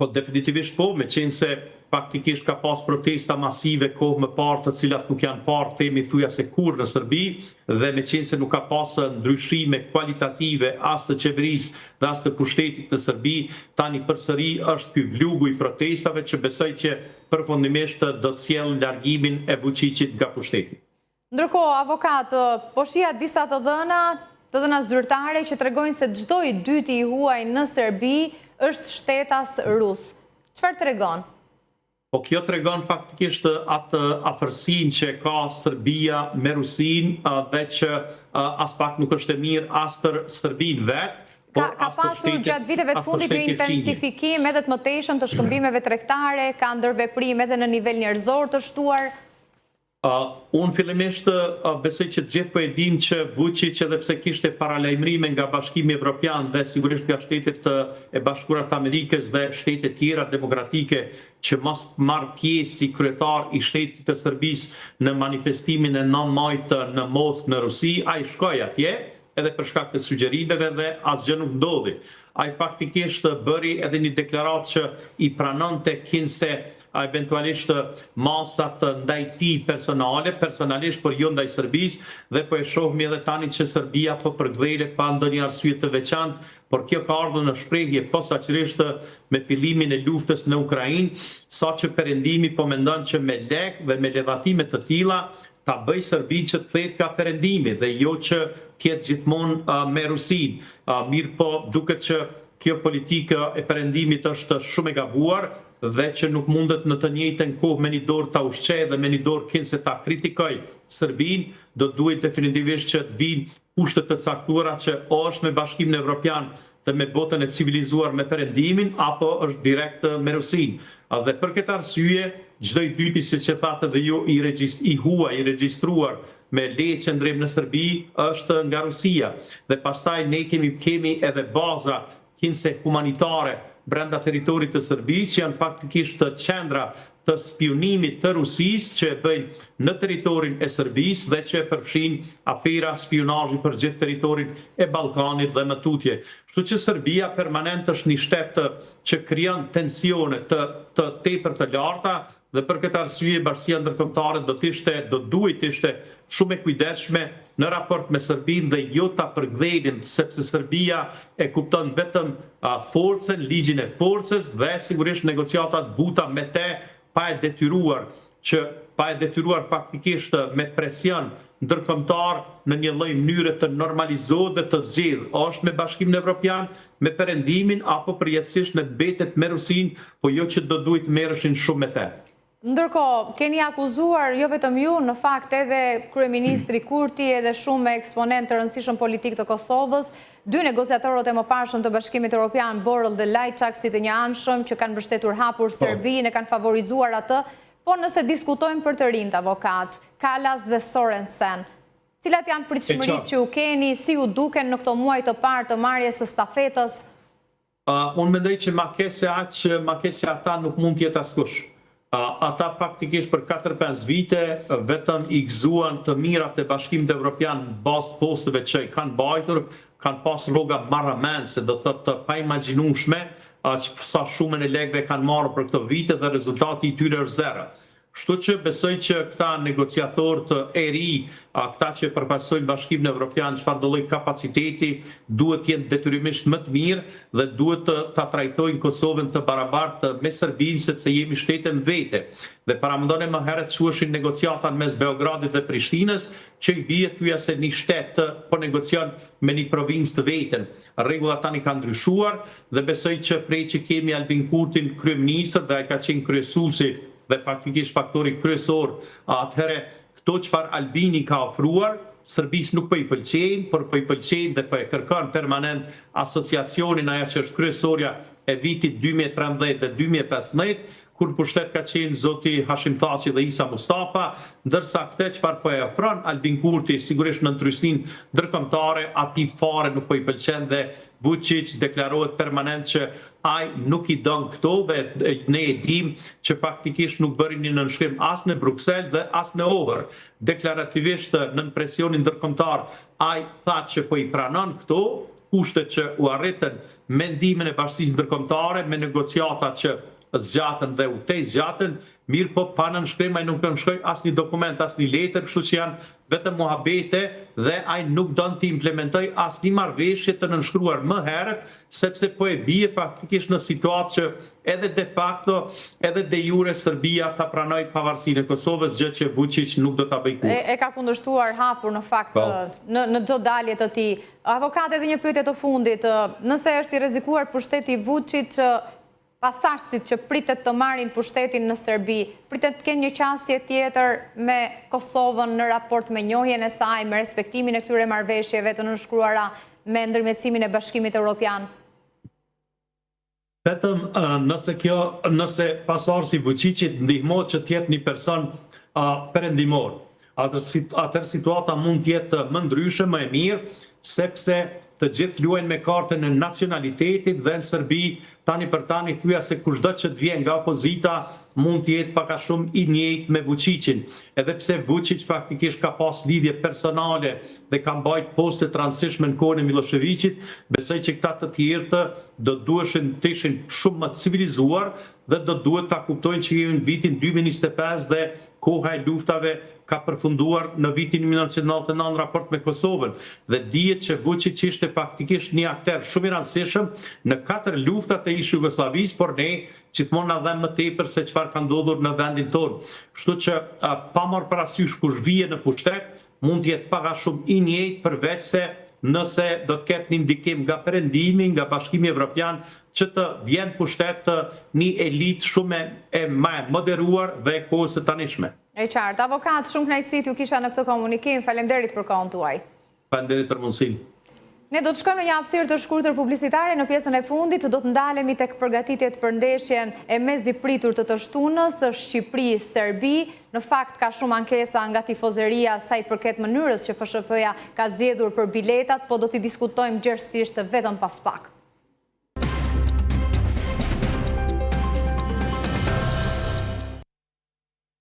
S10: Po definitivisht po, me qenë se faktikisht ka pas protesta masive kohë më parë, të cilat nuk janë parë themi thuja se kur në Serbi, dhe me qenë se nuk ka pas ndryshime kualitative as të qeverisë dhe as të pushtetit në Serbi, tani përsëri është ky vlugu i protestave që besoj që përfundimisht do të sjellë largimin e Vučićit nga pushteti.
S1: Ndërkohë, avokat, po shija disa të dhëna zyrtare që tregojnë se çdo i dyti i huaj në Serbi është shtetas rus. Çfarë tregon?
S10: Po kjo tregon faktikisht atë afërsinë që ka Serbia me Rusinë dhe që as pak nuk është e mirë as për Serbinë vetë.
S1: Ka pasur gjatë viteve të fundit një intensifikim edhe të mëtejshëm të shkëmbimeve tregtare, ka ndërveprim edhe në nivel njerëzor të shtuar.
S10: Unë fillimisht besoj që të gjithë po e dim që Vučić, edhe pse kishte paralajmërime nga Bashkimi Evropian dhe sigurisht nga Shtetet e Bashkuara të Amerikës dhe shtete tjera demokratike që mos marr pjesë si kryetar i shtetit të Serbisë në manifestimin e 9 majit në Moskë në Rusi, ai shkoi atje edhe për shkak të sugjerimeve dhe asgjë nuk ndodhi. Ai faktikisht bëri edhe një deklaratë që i pranonte kinse eventualisht masat ndaj tij personalisht, por jo ndaj Serbisë, dhe po e shohim edhe tani që Serbia po përkthehet pa ndonjë arsye të veçantë, por kjo ka ardhur në shprehje posaçërisht me fillimin e luftës në Ukrainë, saqë perëndimi po mendon që me lekë dhe me levantime të tilla ta bëj Serbinë që të kthehet ka perëndimi dhe jo që ketë gjithmonë me Rusinë. Mirë po duket që kjo politika e perëndimit është shumë e gabuar dhe që nuk mundet në të njëjtën kohë me një dorë ta ushqej dhe me një dorë kinse ta kritikoj Serbinë, do duhet definitivisht që të vinë kushte të caktuara që është me Bashkimin Evropian dhe me botën e civilizuar me perëndimin apo është direkt me Rusinë. Dhe për këtë arsye, çdo i dyti siç e thatë dhe ju i huaj i regjistruar me leje qëndrim në Serbi është nga Rusia dhe pastaj ne kemi edhe baza kinse humanitare brenda territorit të Serbisë që janë faktikisht të qendra të spionimit të Rusisë që e bëjnë në territorin e Serbisë dhe që përfshin afera spionazhi për gjithë territorin e Ballkanit dhe më tutje. Kështu që Serbia permanent është një shtet që krijon tensione të tepër të larta dhe për këtë arsye bashkia ndërkombëtare do duhet të ishte shumë e kujdesshme në raport me Serbinë dhe jo ta përkthejnë, sepse Serbia e kupton vetëm forcën, ligjin e forcës dhe sigurisht negociatat buta me te pa e detyruar faktikisht me presion ndërkombëtar në një lloj mënyre të normalizohet dhe të zgjidhë. Është me Bashkimin Evropian, me perëndimin apo përjetësisht në betet me Rusinë, po jo që do duhet merreshin shumë me te.
S1: Ndërkohë, keni akuzuar jo vetëm ju, në fakt edhe kryeministri Kurti edhe shumë eksponent të rëndësishëm politik të Kosovës, dy negociatorët e mëparshëm të Bashkimit Evropian, Borrell dhe Lajçak, si të një anshëm që kanë mbështetur hapur Serbinë, e kanë favorizuar atë, po nëse diskutojmë për të rinjt avokat, Kallas dhe Sorensen, cilat janë pritshmëritë që u keni, si u duken në këto muaj të parë të marrjes së stafetës?
S10: Unë mendoj që makese ata nuk mund të jetë askush. Ata faktikisht për 4-5 vite vetëm i gëzuan të mirat e Bashkimit Evropian bazë posteve që i kanë bajtur, kanë pas rroga marramense, do të thotë të paimagjinueshme, sa shumën e lekëve kanë marrë për këto vite dhe rezultati i tyre është zero. Kështu që besoj që këta negociatorët e ri, këta që përfaqësojnë Bashkimin Evropian, çfarë do lloj kapaciteti, duhet jenë detyrimisht më të mirë dhe duhet ta trajtojnë Kosovën të barabartë me Serbinë, sepse jemi shtete vete. Dhe paramendoni më herët shuheshin negociata mes Beogradit dhe Prishtinës, që i bie thyja se një shtet po negocion me një provincë të vetën. Rregullat tani kanë ndryshuar dhe besoj që prej që kemi Albin Kurtin kryeministër dhe ai ka qenë kryesuesi dhe faktikisht faktori kryesor, atëherë këto çfarë Albini ka ofruar, Serbisë nuk po i pëlqejnë, por po i pëlqejnë dhe po e kërkon permanent asociacionin ajo që është kryesorja e vitit 2013 dhe 2015, kur pushtet ka qenë zoti Hashim Thaçi dhe Isa Mustafa, ndërsa këtë çfarë po e ofron Albin Kurti, sigurisht në ndryshësinë ndërkombëtare, atij fare nuk po i pëlqen dhe Vučić deklarohet permanent që ai nuk i don këto dhe ne e dim që faktikisht nuk bëri një nënshkrim as në Bruksel dhe as në Ohër. Deklarativisht në presionin ndërkombëtar ai tha që po i pranon këto kushtet që u arritën me ndikimin e Bashkisë Ndërkombëtare, me negociata që zgjatën dhe u zgjatën, mirë po pa nënshkrim ai nuk nënshkroi asnjë dokument, asnjë letër, kështu që janë vetëm muhabete dhe ai nuk don të implementoj asnjë marrëveshje të nënshkruar më herët, sepse po e bie faktikisht në situatë që edhe de facto, edhe de jure Serbia ta pranoj pavarësinë e Kosovës, gjë që Vučić nuk do ta bëjë kurrë.
S1: E ka kundërshtuar hapur në fakt në çdo dalje të tij. Avokat, edhe një pyetje të fundit, nëse është i rrezikuar pushteti Vučić, pasardhësit që pritet të marrin pushtetin në Serbi, pritet të kenë një qasje tjetër me Kosovën në raport me njohjen e saj, me respektimin e këtyre marrëveshjeve të nënshkruara me ndërmjetësimin e Bashkimit Evropian?
S10: Vetëm nëse pasardhësi Vučićit ndihmohet që të jetë një person perëndimor, atëherë situata mund të jetë më ndryshe, më e mirë, sepse të gjithë luajnë me kartën e nacionalitetit dhe në Serbi tani për tani thyja se kushdo që të vjen nga opozita mund të jetë pak a shumë i njëjtë me Vučićin. Edhe pse Vučić faktikisht ka pas lidhje personale dhe ka mbajt poste të rëndësishme në kohën e Miloševićit, besoj që këta të tjerë do duheshin të ishin shumë më civilizuar dhe do duhet ta kuptojnë që jemi në vitin 2025 dhe koha e luftave ka përfunduar në vitin 1999 në raport me Kosovën dhe dihet që Vučić ishte faktikisht një akter shumë i rëndësishëm në 4 luftat e ish Jugosllavisë, por ne gjithmonë na dhem më tepër se çfarë ka ndodhur në vendin tonë. Kështu që pa marrë parasysh kush vije në pushtet, mund të jetë pak a shumë i njëjtë, përveç se nëse do të ketë një ndikim nga perëndimi, nga Bashkimi Evropian, që të vjen pushtet një elitë shumë e më moderuar dhe e kohës së tanishme.
S1: E qartë, avokat, shumë kënaqësi t'ju kisha në këtë komunikim. Faleminderit për kohën tuaj.
S10: Faleminderit për mundësinë.
S1: Ne do të shkojmë në një hapësirë të shkurtër publicitare. Në pjesën e fundit do të ndalemi tek përgatitjet për ndeshjen e mezipritur të shtunës Shqipëri-Serbi. Në fakt ka shumë ankesa nga tifozeria sa i përket mënyrës që FSHP-ja ka zgjedhur për biletat, po do t'i diskutojmë gjerësisht vetëm pas pak.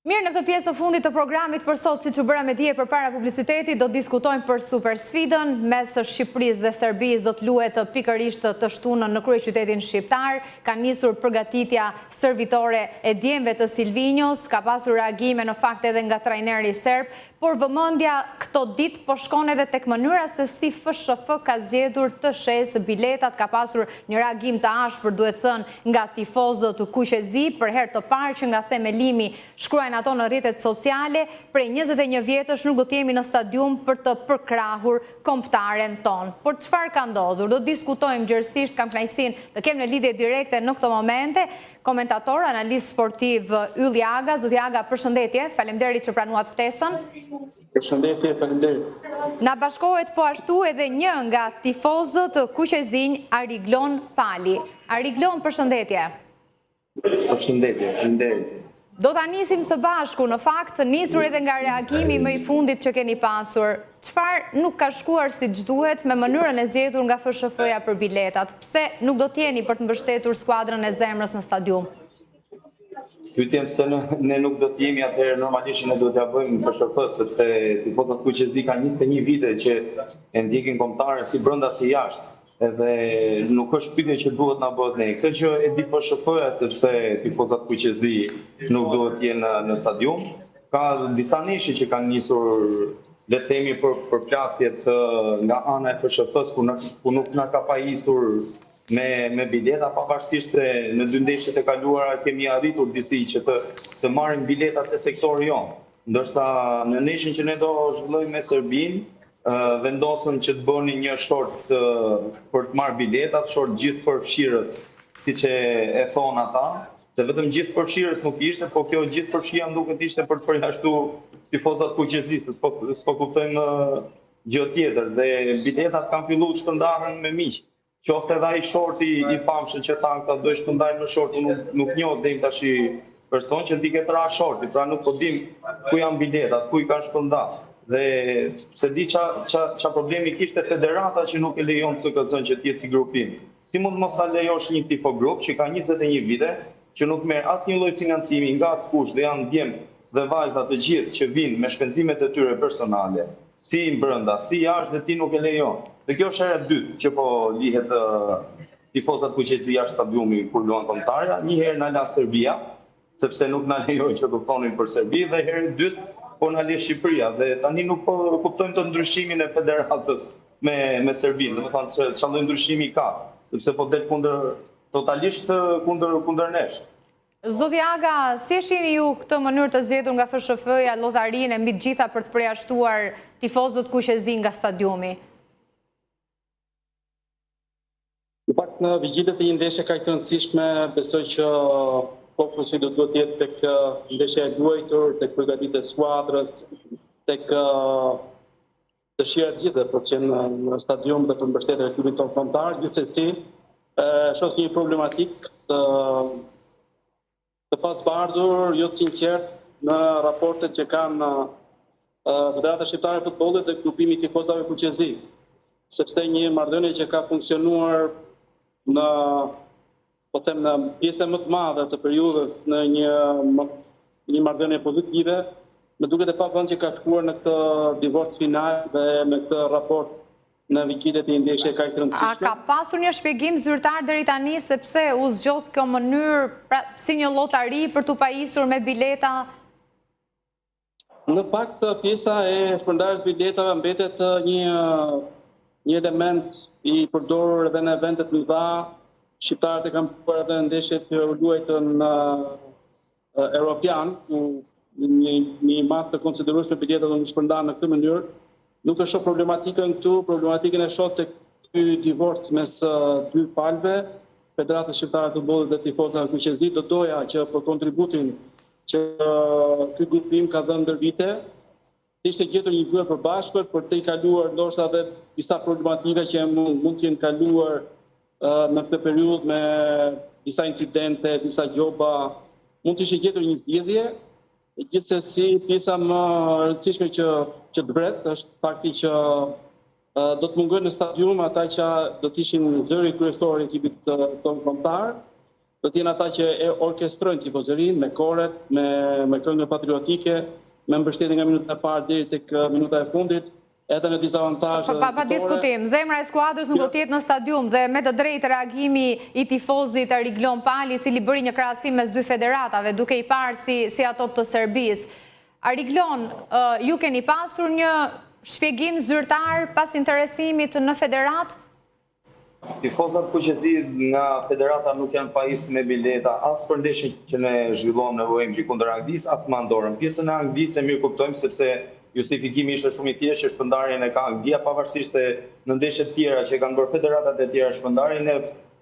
S1: Mirë, në këtë pjesë të fundit të programit për sot, si që bëra me dje për para publiciteti, do diskutojmë për super sfidën, mes Shqipërisë dhe Serbisë do të luhet pikërisht të shtunën në kryeqytetin shqiptar, ka nisur përgatitja servitore e djemve të Silvinjos, ka pasur reagime në fakt edhe nga trajneri serb, por vëmendja këto ditë po shkon edhe tek mënyra se si FSHP ka zgjedhur të shesë biletat, ka pasur një reagim të ashpër, duhet thënë, nga tifozët të Kuqezi, për herë të parë që nga themelimi shkruajnë ato në rrjetet sociale, prej 21 vjetësh nuk do të jemi në stadium për të përkrahur kombëtaren ton. Por çfarë ka ndodhur? Do diskutojmë gjerësisht, kam kënaqësinë të kem në lidhje direkte në këto momente komentator, analist sportiv Ylli Aga. Zoti Aga, përshëndetje, faleminderit që pranuat ftesën.
S5: Përshëndetje, faleminderit.
S1: Na bashkohet po ashtu edhe një nga tifozët Kuqezinj, Ariglon Pali. Ariglon, përshëndetje.
S11: Përshëndetje, faleminderit.
S1: Do ta nisim së bashku, në fakt, nisur edhe nga reagimi më i fundit që keni pasur. Çfarë nuk ka shkuar siç duhet me mënyrën e zgjedhur nga FSHP-ja për biletat? Pse nuk do t'jeni për të mbështetur skuadrën e zemrës në stadium?
S11: Pyetjem se ne nuk do të jemi, atëherë normalisht ne do t'ja bëjmë FSHP, sepse tifozët Kuqezi kanë 21 vite që e ndjekin kombëtarën si brenda si jashtë. edhe nuk është pyetje që duhet na bëhet ne. Kjo që e di PSHP-ja sepse tifozat kuqezi nuk duhet jenë në stadium. Ka disa neshë që kanë nisur le të themi për plasjet nga ana e PSHP-s ku nuk na ka pajisur me bileta, pavarësisht se në 2 ndeshjet e kaluara kemi arritur disi që të marrim biletat te sektori jonë. Ndërsa në ndeshjen që ne do zhvillojmë me Serbinë, vendosën që të bëni një short për të marrë biletat, short gjithë përfshirës, siç e thon ata, se vetëm gjithë përfshirës nuk ishte, po kjo gjithë përfshira duket ishte për të përjashtuar tifozat kuqezisë, s'po kuptojmë gjë tjetër dhe biletat kanë filluar të shpërndaren me miq. Qoftë edhe ai shorti i famshëm që thanë këta do shpërndajnë në shorti, nuk njoh deri tash person që ndiqet ra shorti, pra nuk po dim ku janë biletat, ku i kanë shpërndarë. Dhe se di qa problemi kishte federata që nuk e lejon të këzën që t'jetë si grupim. Si mund mos ta lejosh një tifogrup që ka 21 vite, që nuk merr asnjë lloj financimi nga askush dhe janë djem dhe vajza të gjithë që vinë me shpenzimet e tyre personale, si brenda, si jashtë dhe ti nuk e lejon. Dhe kjo është hera e dytë që po lihet tifozat kuqezi jashtë stadiumi kur luan kombëtarja, një herë na la Serbia, sepse nuk na lejoi që të thonin për Serbi, dhe herë e dytë po na le Shqipëria dhe tani nuk po kuptojmë të ndryshimin e federatës me Serbinë, domethënë çfarë lloj ndryshimi ka, sepse po del totalisht kundër nesh.
S1: Zoti Aga, si e shihni ju këtë mënyrë të zgjedhur nga FSHF-ja llotarinë mbi të gjitha për të përjashtuar tifozët kuqezi nga stadiumi?
S12: Në fakt në vigjiljet e një ndeshje kaq të rëndësishme, besoj që fokusi do të jetë tek ndeshja e luajtur, tek përgatitja e skuadrës, tek dëshira e gjithë për të qenë në stadium dhe për mbështetjen e klubit tonë kombëtar. Gjithsesi, shoh një problematik të pasbardhur, jo të sinqert në raportet që kanë Federata Shqiptare e Futbollit dhe grupimi i tifozave kuqezi, sepse një marrëdhënie që ka funksionuar në në pjesën më të madhe të periudhës në një marrëdhënie pozitive, më duket e pavend që ka shkuar në këtë divorc final dhe me këtë raport në vigjiljet e një ndeshje kaq të rëndësishme.
S1: A ka pasur një shpjegim zyrtar deri tani sepse u zgjodh kjo mënyrë si një llotari për t'u pajisur me bileta?
S12: Në fakt, pjesa e shpërndarjes biletave mbetet një element i përdorur edhe në eventet mëdha. Shqiptarët e kanë bërë edhe ndeshjet që u luajtën Europian, ku një masë të konsiderueshme bileta do të shpërndahen në këtë mënyrë. Nuk e shoh problematikën këtu, problematikën e shoh tek ky divorc mes dy palëve, Federatës Shqiptare të Futbollit dhe tifozave kuqezi. Do doja që për kontributin që ky grupim ka dhënë ndër vite, ishte gjetur një gjuhë përbashkët për të i kaluar ndoshta edhe disa problematika që mund të jenë kaluar në këtë periudhë me disa incidente, disa gjoba, mund të ishte gjetur një zgjidhje. Gjithsesi, pjesa më e rëndësishme që të vret është fakti që do të mungojnë në stadium ata që do të ishin zëri kryesor i ekipit tonë kombëtar, do të jenë ata që orkestrojnë tifozërinë me koret, me këngë patriotike, me mbështetje nga minuta e parë deri tek minuta e fundit, edhe në dizavantazhe.
S1: Pa diskutim, zemra e skuadrës nuk do të jetë në stadium dhe me të drejtë reagimi i tifozit Ariglon Pali, i cili bëri një krahasim mes dy federatave, duke i parë si ato të Serbisë. Ariglon, ju keni pasur një shpjegim zyrtar pas interesimit në federat?
S11: Tifozat kuqezi nga federata nuk janë pajisur me bileta as për ndeshjen që ne zhvillon në Wembley kundër Anglisë, as me Andorrën. Pjesën e Anglisë e mirë kuptojmë sepse justifikimi ishte shumë i thjeshtë që shpërndarjen e ka Anglia, pavarësisht se në ndeshjet tjera që kanë bërë federatat e tjera shpërndarjen, ne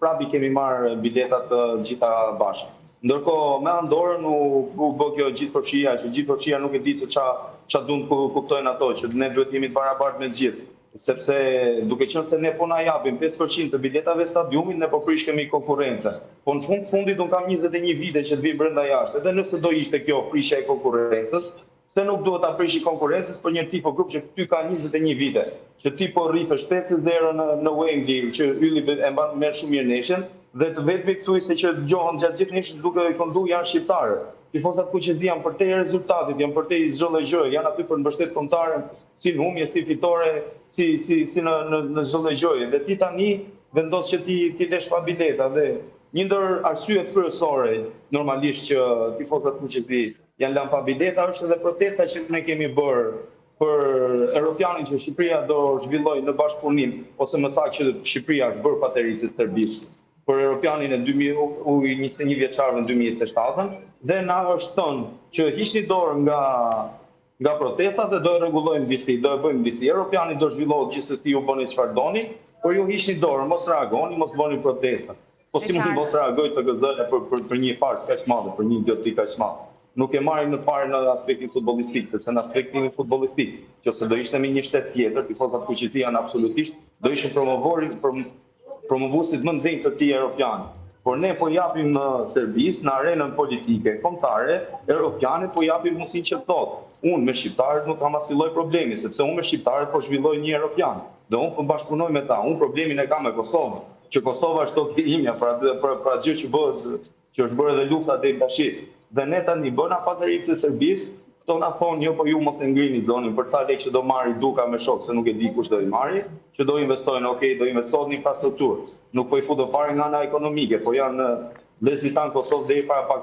S11: prapë kemi marrë biletat të gjitha bashkë. Ndërkohë me Andorrën u bë kjo gjithë përfshirja, që gjithë përfshirja nuk e di se ç'a duan të kuptojnë ato, që ne duhet jemi të barabartë me të gjithë. Sepse duke qenë se ne po na japim 5% të biletave stadiumit, ne po prishkemi konkurrencë. Po në fundit un kam 21 vite që të vi brenda jashtë. Edhe nëse do ishte kjo prishja e konkurrencës, se nuk duhet ta prishi konkurrencës për një tifo grup që ty ka 21 vite, që ti po rrifesh 5-0 në Wembley, që ylli e mban me shumë mirë neshën, dhe të vetmi këtu ishte që dëgjohen gjatë gjithë neshës duke këndu janë shqiptarë. Tifozat kuqezi janë për te rezultatit, janë për te çdo lloj gjëje, janë aty për mbështet kombëtarën, si në humje, si fitore, si në çdo lloj gjëje. Dhe ti tani vendos që ti lesh pa bileta dhe një ndër arsyet kryesore normalisht që tifozat fuqezi janë lënë pa bileta është edhe protesta që ne kemi bërë për Europianin që Shqipëria do zhvillojë në bashkëpunim ose më saktë që Shqipëria është bërë paterisë e Serbisë për Europianin e 21 vjeçarëve në 2027 dhe na është thënë që hiqni dorë nga protestat dhe do e rregullojmë bisi, do e bëjmë bisi. Europiani do zhvillohet gjithsesi, ju bëni çfarë doni, por ju hiqni dorë, mos reagoni, mos bëni protesta. Po si mund mos reagoj të gëzële për një farë kaq madhe, për një idioti kaq madhe. Nuk e marrim në fare në aspektin futbollistik, sepse në aspektin futbollistik, nëse do ishte me një shtet tjetër, tifozat fuqezi janë absolutisht, do ishin promovuesit më ndënjë të këtij Europiani. Por ne po japim në Serbisë, në arenën politike kombëtare, Europianit po japim mundësinë që thotë. Unë me shqiptarët nuk kam asnjë lloj problemi, sepse unë me shqiptarët po zhvilloj një Europian. Dhe unë po bashkëpunoj me ta. Unë problemin e kam me Kosovën, që Kosova është tokë imja për atë gjë që është bërë edhe lufta deri tash. Dhe ne tani bëna paterisë e Serbisë, këto na thonë jo, po ju mos e ngrini zonin për ca lekë që do marri Duka me shok, se nuk e di kush do i marri, që do investojnë, okay, do investohen në infrastrukturë. Nuk po i futo fare nga ana ekonomike, po janë lezitan Kosovë deri para pak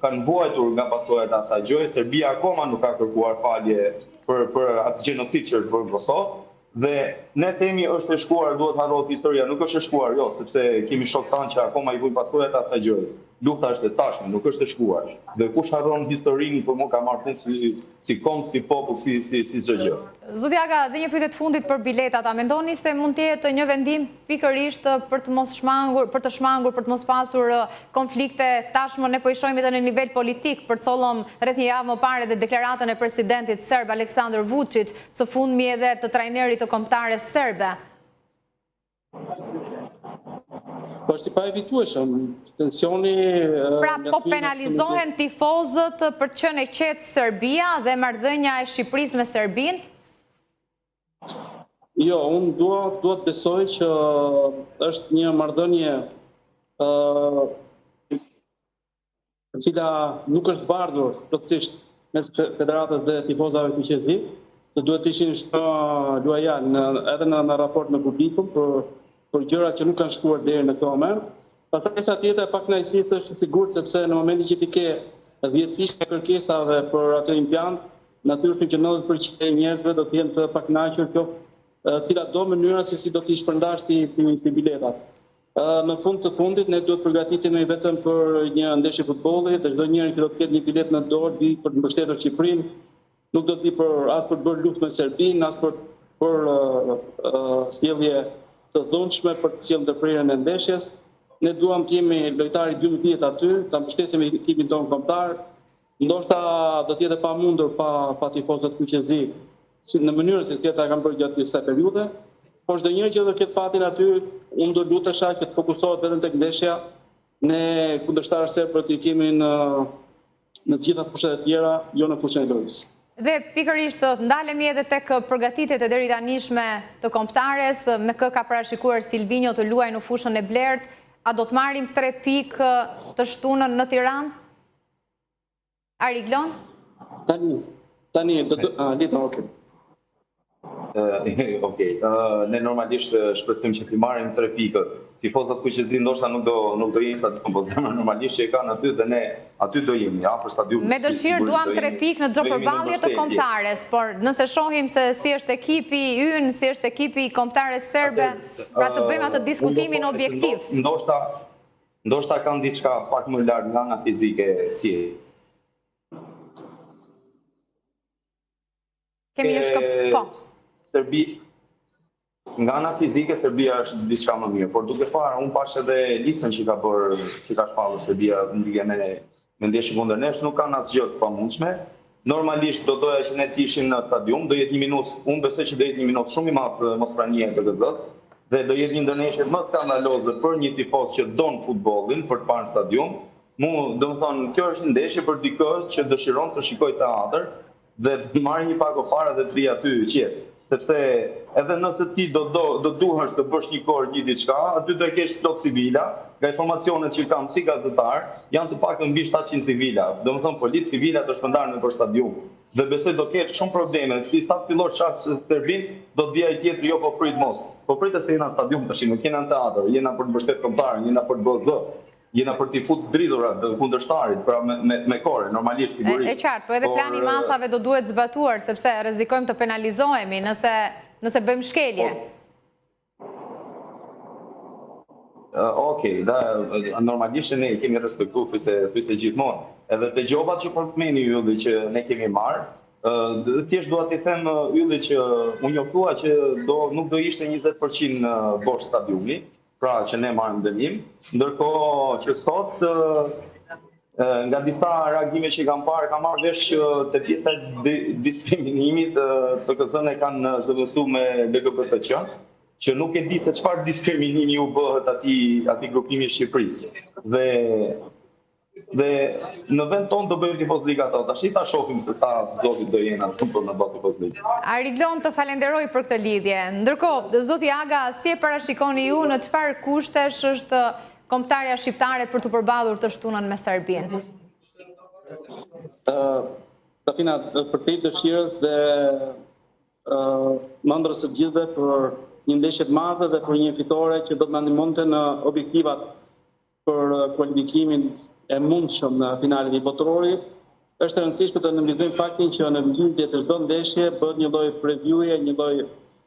S11: kanë vuajtur nga pasojat e asaj gjëje. Serbia akoma nuk ka kërkuar falje për atë gjenocid që është bërë në Kosovë. Dhe ne themi është e shkuar, duhet harrohet historia, nuk është e shkuar, jo, sepse kemi shok tanë që akoma i vujnë pasojat e asaj gjëje. Lufta është e tashme, nuk është e shkuar. Dhe kush harron historinë për mua ka marrë punë si kom, si popull, si çdo gjë.
S1: Zotjaga, dhe një pyetje të fundit për biletat. A mendoni se mund të jetë një vendim pikërisht për të mos shmangur, për të mos pasur konflikte? Tashmë ne po i shohim edhe në nivel politik, përcollëm rreth një javë më parë dhe deklaratën e presidentit serb Aleksandar Vučić, së fundmi edhe të trajnerit të kombëtares serbe.
S12: Po është i pa evitueshëm, tensioni...
S1: Pra, po penalizohen tifozët për qenë e qetë Serbia dhe marrëdhënia e Shqipërisë me Serbinë?
S12: Jo, unë duhet besoj që është një marrëdhënie e cila nuk është bardhur plotësisht mes federatës dhe tifozave fuqezi, të duhet të ishin luajal edhe në raport me publikun për gjërat që nuk kanë shkuar deri në këtë moment. Pastaj sa tjetër pak kënaqësisë është sigurt sepse në momentin që ti ke 10 fishka kërkesave për atë olimpian, natyrisht që 90% e njerëzve do të jenë të pakënaqur kjo, cila do mënyra se si do t'i shpërndash ti biletat. Në fund të fundit ne duhet përgatitemi vetëm për një ndeshje futbolli, dhe çdo njeri që do të ketë një bilet në dorë vi për të mbështetur Shqipërinë, nuk do të vi as për të bërë luftë me Serbinë, as për sjellje të dhunshme për të sjellë ndërprerjen e ndeshjes. Ne duam të jemi lojtari 12 aty, ta mbështesim ekipin tonë kombëtar. Ndoshta do të jetë e pamundur pa tifozët fuqezi, në mënyrën se si ata kanë bërë gjatë kësaj periudhe. Por çdo njeri që do ketë fatin aty, unë do lutesha që të fokusohet vetëm tek ndeshja. Ne kundërshtarë serb do të kemi në të gjitha fushat e tjera, jo në fushën e lojës.
S1: Dhe pikërisht ndalemi edhe tek përgatitjet e deri tanishme të kombëtares, me kë ka parashikuar Silvinjo të luajë në fushën e Blert. A do të marrim 3 pikë të shtunën në Tiranë? Ariglon?
S12: Tani, Lita, okay.
S11: Okej, ne normalisht shpresojmë që të marrim 3 pikë. Tifozat fuqezi ndoshta nuk do jenë stadium, po zemra normalisht që e kanë aty dhe ne aty do jemi, afër stadiumit.
S1: Me dëshirë duam 3 pikë në çdo përballje të kombëtares, por nëse shohim se si është ekipi ynë, si është ekipi i kombëtares serbe, pra të bëjmë atë diskutimin objektiv.
S11: Ndoshta kanë diçka pak më lart nga ana fizike si.
S1: Kemi një shkëp, po.
S11: Nga ana fizike Serbia është diçka më mirë, por duke parë unë pash edhe listën që ka shpallur Serbia me ndeshje kundër nesh, nuk kanë asgjë të pamundshme. Normalisht do doja që ne të ishim në stadium, do jetë një minutë, unë besoj që do jetë një minutë shumë i madh mosprania e BGZ-s, dhe do jetë një ndeshje më skandaloze për një tifoz që don futbollin për të parë në stadium. Do të thonë, kjo është një ndeshje për dikë që dëshiron të shikojë teatr dhe të marrë një pak ofare dhe të vi aty qetë. Sepse edhe nëse ti do duhesh të bësh një kohë një diçka, aty do kesh plot civila, nga informacionet që kam si gazetar, janë të pakën mbi 700 civila. Domethënë policë civila të shpërndarën nëpër stadium. Dhe besoj do ketë shumë probleme. Si sa fillosh qas Serbin, do të vijë ai tjetër jo po prit mos. Po pritet se jena në stadium tash, nuk jena në teatr, jena për të mbështetur kombëtarin, jena për të bërë zë. Jena për t'i fut dridhurat të kundërshtarit, pra me kore, normalisht sigurisht.
S1: E qartë, po edhe plani masave do duhet zbatuar, sepse rrezikojmë të penalizohemi nëse bëjmë shkelje.
S11: Okej, normalisht ne kemi respektu fyse gjithmonë. Edhe të gjobat që përmeni Ylli që ne kemi marrë, thjesht dua t'i them Ylli që unë njoftua që nuk do ishte 20% bosh stadiumi, pra që ne marrëm dënim, ndërkohë që sot nga disa reagime që kam parë, kam marrë vesh që të pjesa diskriminimit të KZ-n e kanë zëvendësuar me LGBT-q, që nuk e di se çfarë diskriminimi u bëhet atij grupimi i Shqipërisë. Dhe në vend tonë do bëjmë tifozliga ato. Tash ta shohim se sa zoti do jenë aty për në bot tifozliga.
S1: Ariglon të falenderoj për këtë lidhje. Ndërkohë, zoti Aga, si e parashikoni ju në çfarë kushtesh është kombëtarja shqiptare për të përballur të shtunën me Serbinë?
S12: Safina, për të dëshirës dhe mëndrës së gjithëve për një ndeshje të madhe dhe për një fitore që do të na ndihmonte në objektivat për kualifikimin e mundshëm në finalin e botrorit. Është e rëndësishme të analizojmë faktin që në ndjenjë të çdo ndeshje bëhet një lloj preview-je, një lloj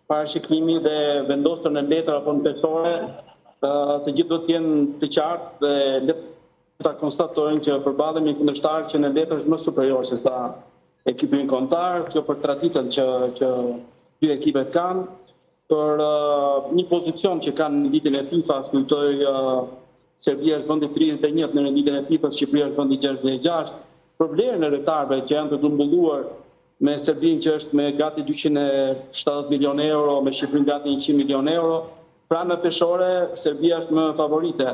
S12: parashikimi dhe vendosur në letër apo në peshore, të gjithë do të jenë të qartë dhe le ta konstatojmë që përballemi me kundërshtar që në letër është më superior se sa ekipi kombëtar, kjo për traditën që dy ekipet kanë, për një pozicion që kanë në ditën e FIFA-s, kujtoj Serbia është vendi 31 në renditjen e FIFA-s, Shqipëria është vendi 66. Për vlerën e lojtarëve që janë të grumbulluar me Serbinë që është me gati 270 milion euro, me Shqipërinë gati 100 milion euro, pra në peshore Serbia është më favorite.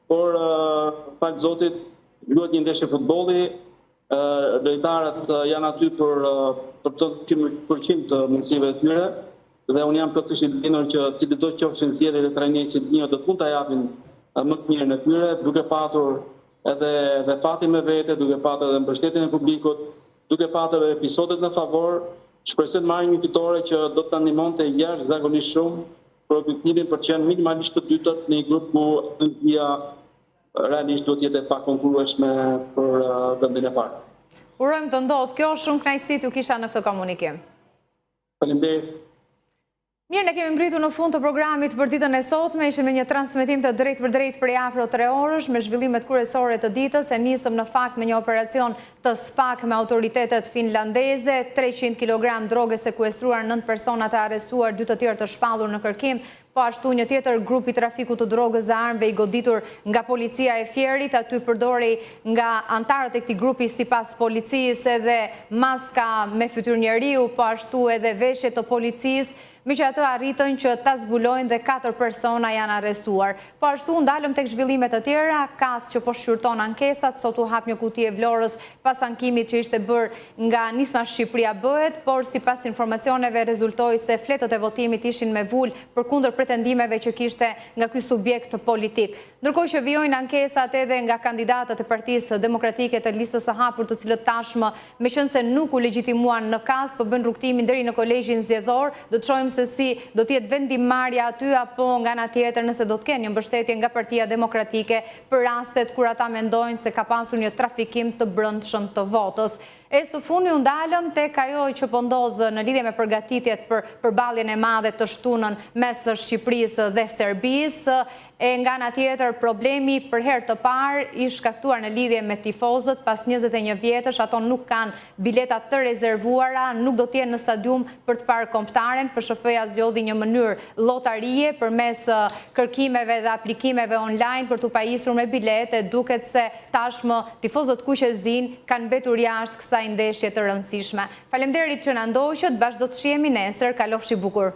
S12: Por fakt zotit luhet një ndeshje futbolli, lojtarët janë aty për 80% të mundësive të tyre dhe unë jam plotësisht i bindur që cili do të qofshin zgjedhjet e trajnerit Silvino do të mund ta japin më të mirën e tyre, duke patur edhe fatin me vete, duke patur edhe mbështetjen e publikut, duke patur edhe episodet në favor, shpresoj të marrim një fitore që do të na ndihmonte jashtëzakonisht shumë për objektivin për të qenë minimalisht të dytët në një grup ku Italia realisht duhet jetë e pakonkurrueshme për vendin e parë.
S1: Urojmë të ndodhë. Kjo është shumë kënaqësi t'ju kisha në këtë komunikim.
S12: Faleminderit.
S1: Mirë, ne kemi mbritur në fund të programit për ditën e sotme. Ishim me një transmetim të drejt për drejt për afro 3 orësh me zhvillimet kryesore të ditës. E nisëm në fakt me një operacion të SPAK me autoritetet finlandeze, 300 kg droge sekuestruar, 9 persona të arrestuar, 2 të tjerë të shpallur në kërkim. Po ashtu një tjetër grup i trafikut të drogës dhe armëve i goditur nga policia e Fierit, aty përdori nga antarët e këtij grupi sipas policisë edhe maska me fytyrë njeriu, po ashtu edhe veshje të policisë. Me që ato arritën që ta zbulojnë dhe 4 persona janë arrestuar. Po ashtu ndalëm tek zhvillimet të tjera, kas që po shqyrton ankesat, sot u hap një kutije Vlorës pas ankimit që ishte bërë nga Nisma Shqipëria Bëhet, por sipas informacioneve rezultoi se fletët e votimit ishin me vul përkundër pretendimeve që kishte nga ky subjekt politik. Ndërkohë që vijojnë ankesat edhe nga kandidatët e Partisë Demokratike të listës së hapur, të cilët tashmë meqense nuk u legjitimuan në kas, po bën rrugtimin deri në kolegjin zgjedhor, do të shohim se si do t'jetë vendimarrja aty apo nga ana tjetër nëse do të kenë një mbështetje nga Partia Demokratike për rastet kur ata mendojnë se ka pasur një trafikim të brendshëm të votës. E së fundi u ndalëm tek ajo që po ndodh në lidhje me përgatitjet për përballjen e madhe të shtunën mes Shqipërisë dhe Serbisë. E nga ana tjetër problemi për herë të parë i shkaktuar në lidhje me tifozët pas 21 vjetësh, ato nuk kanë bileta të rezervuara, nuk do të jenë në stadium për të parë kombëtaren. FSHF-ja zgjodhi një mënyrë llotarie përmes kërkimeve dhe aplikimeve online për të pajisur me bilete. Duket se tashmë tifozët kuqezin kanë mbetur jashtë kësaj ndeshje të rëndësishme. Faleminderit që na ndoqët, bashkë do të shihemi nesër, kalofshi bukur.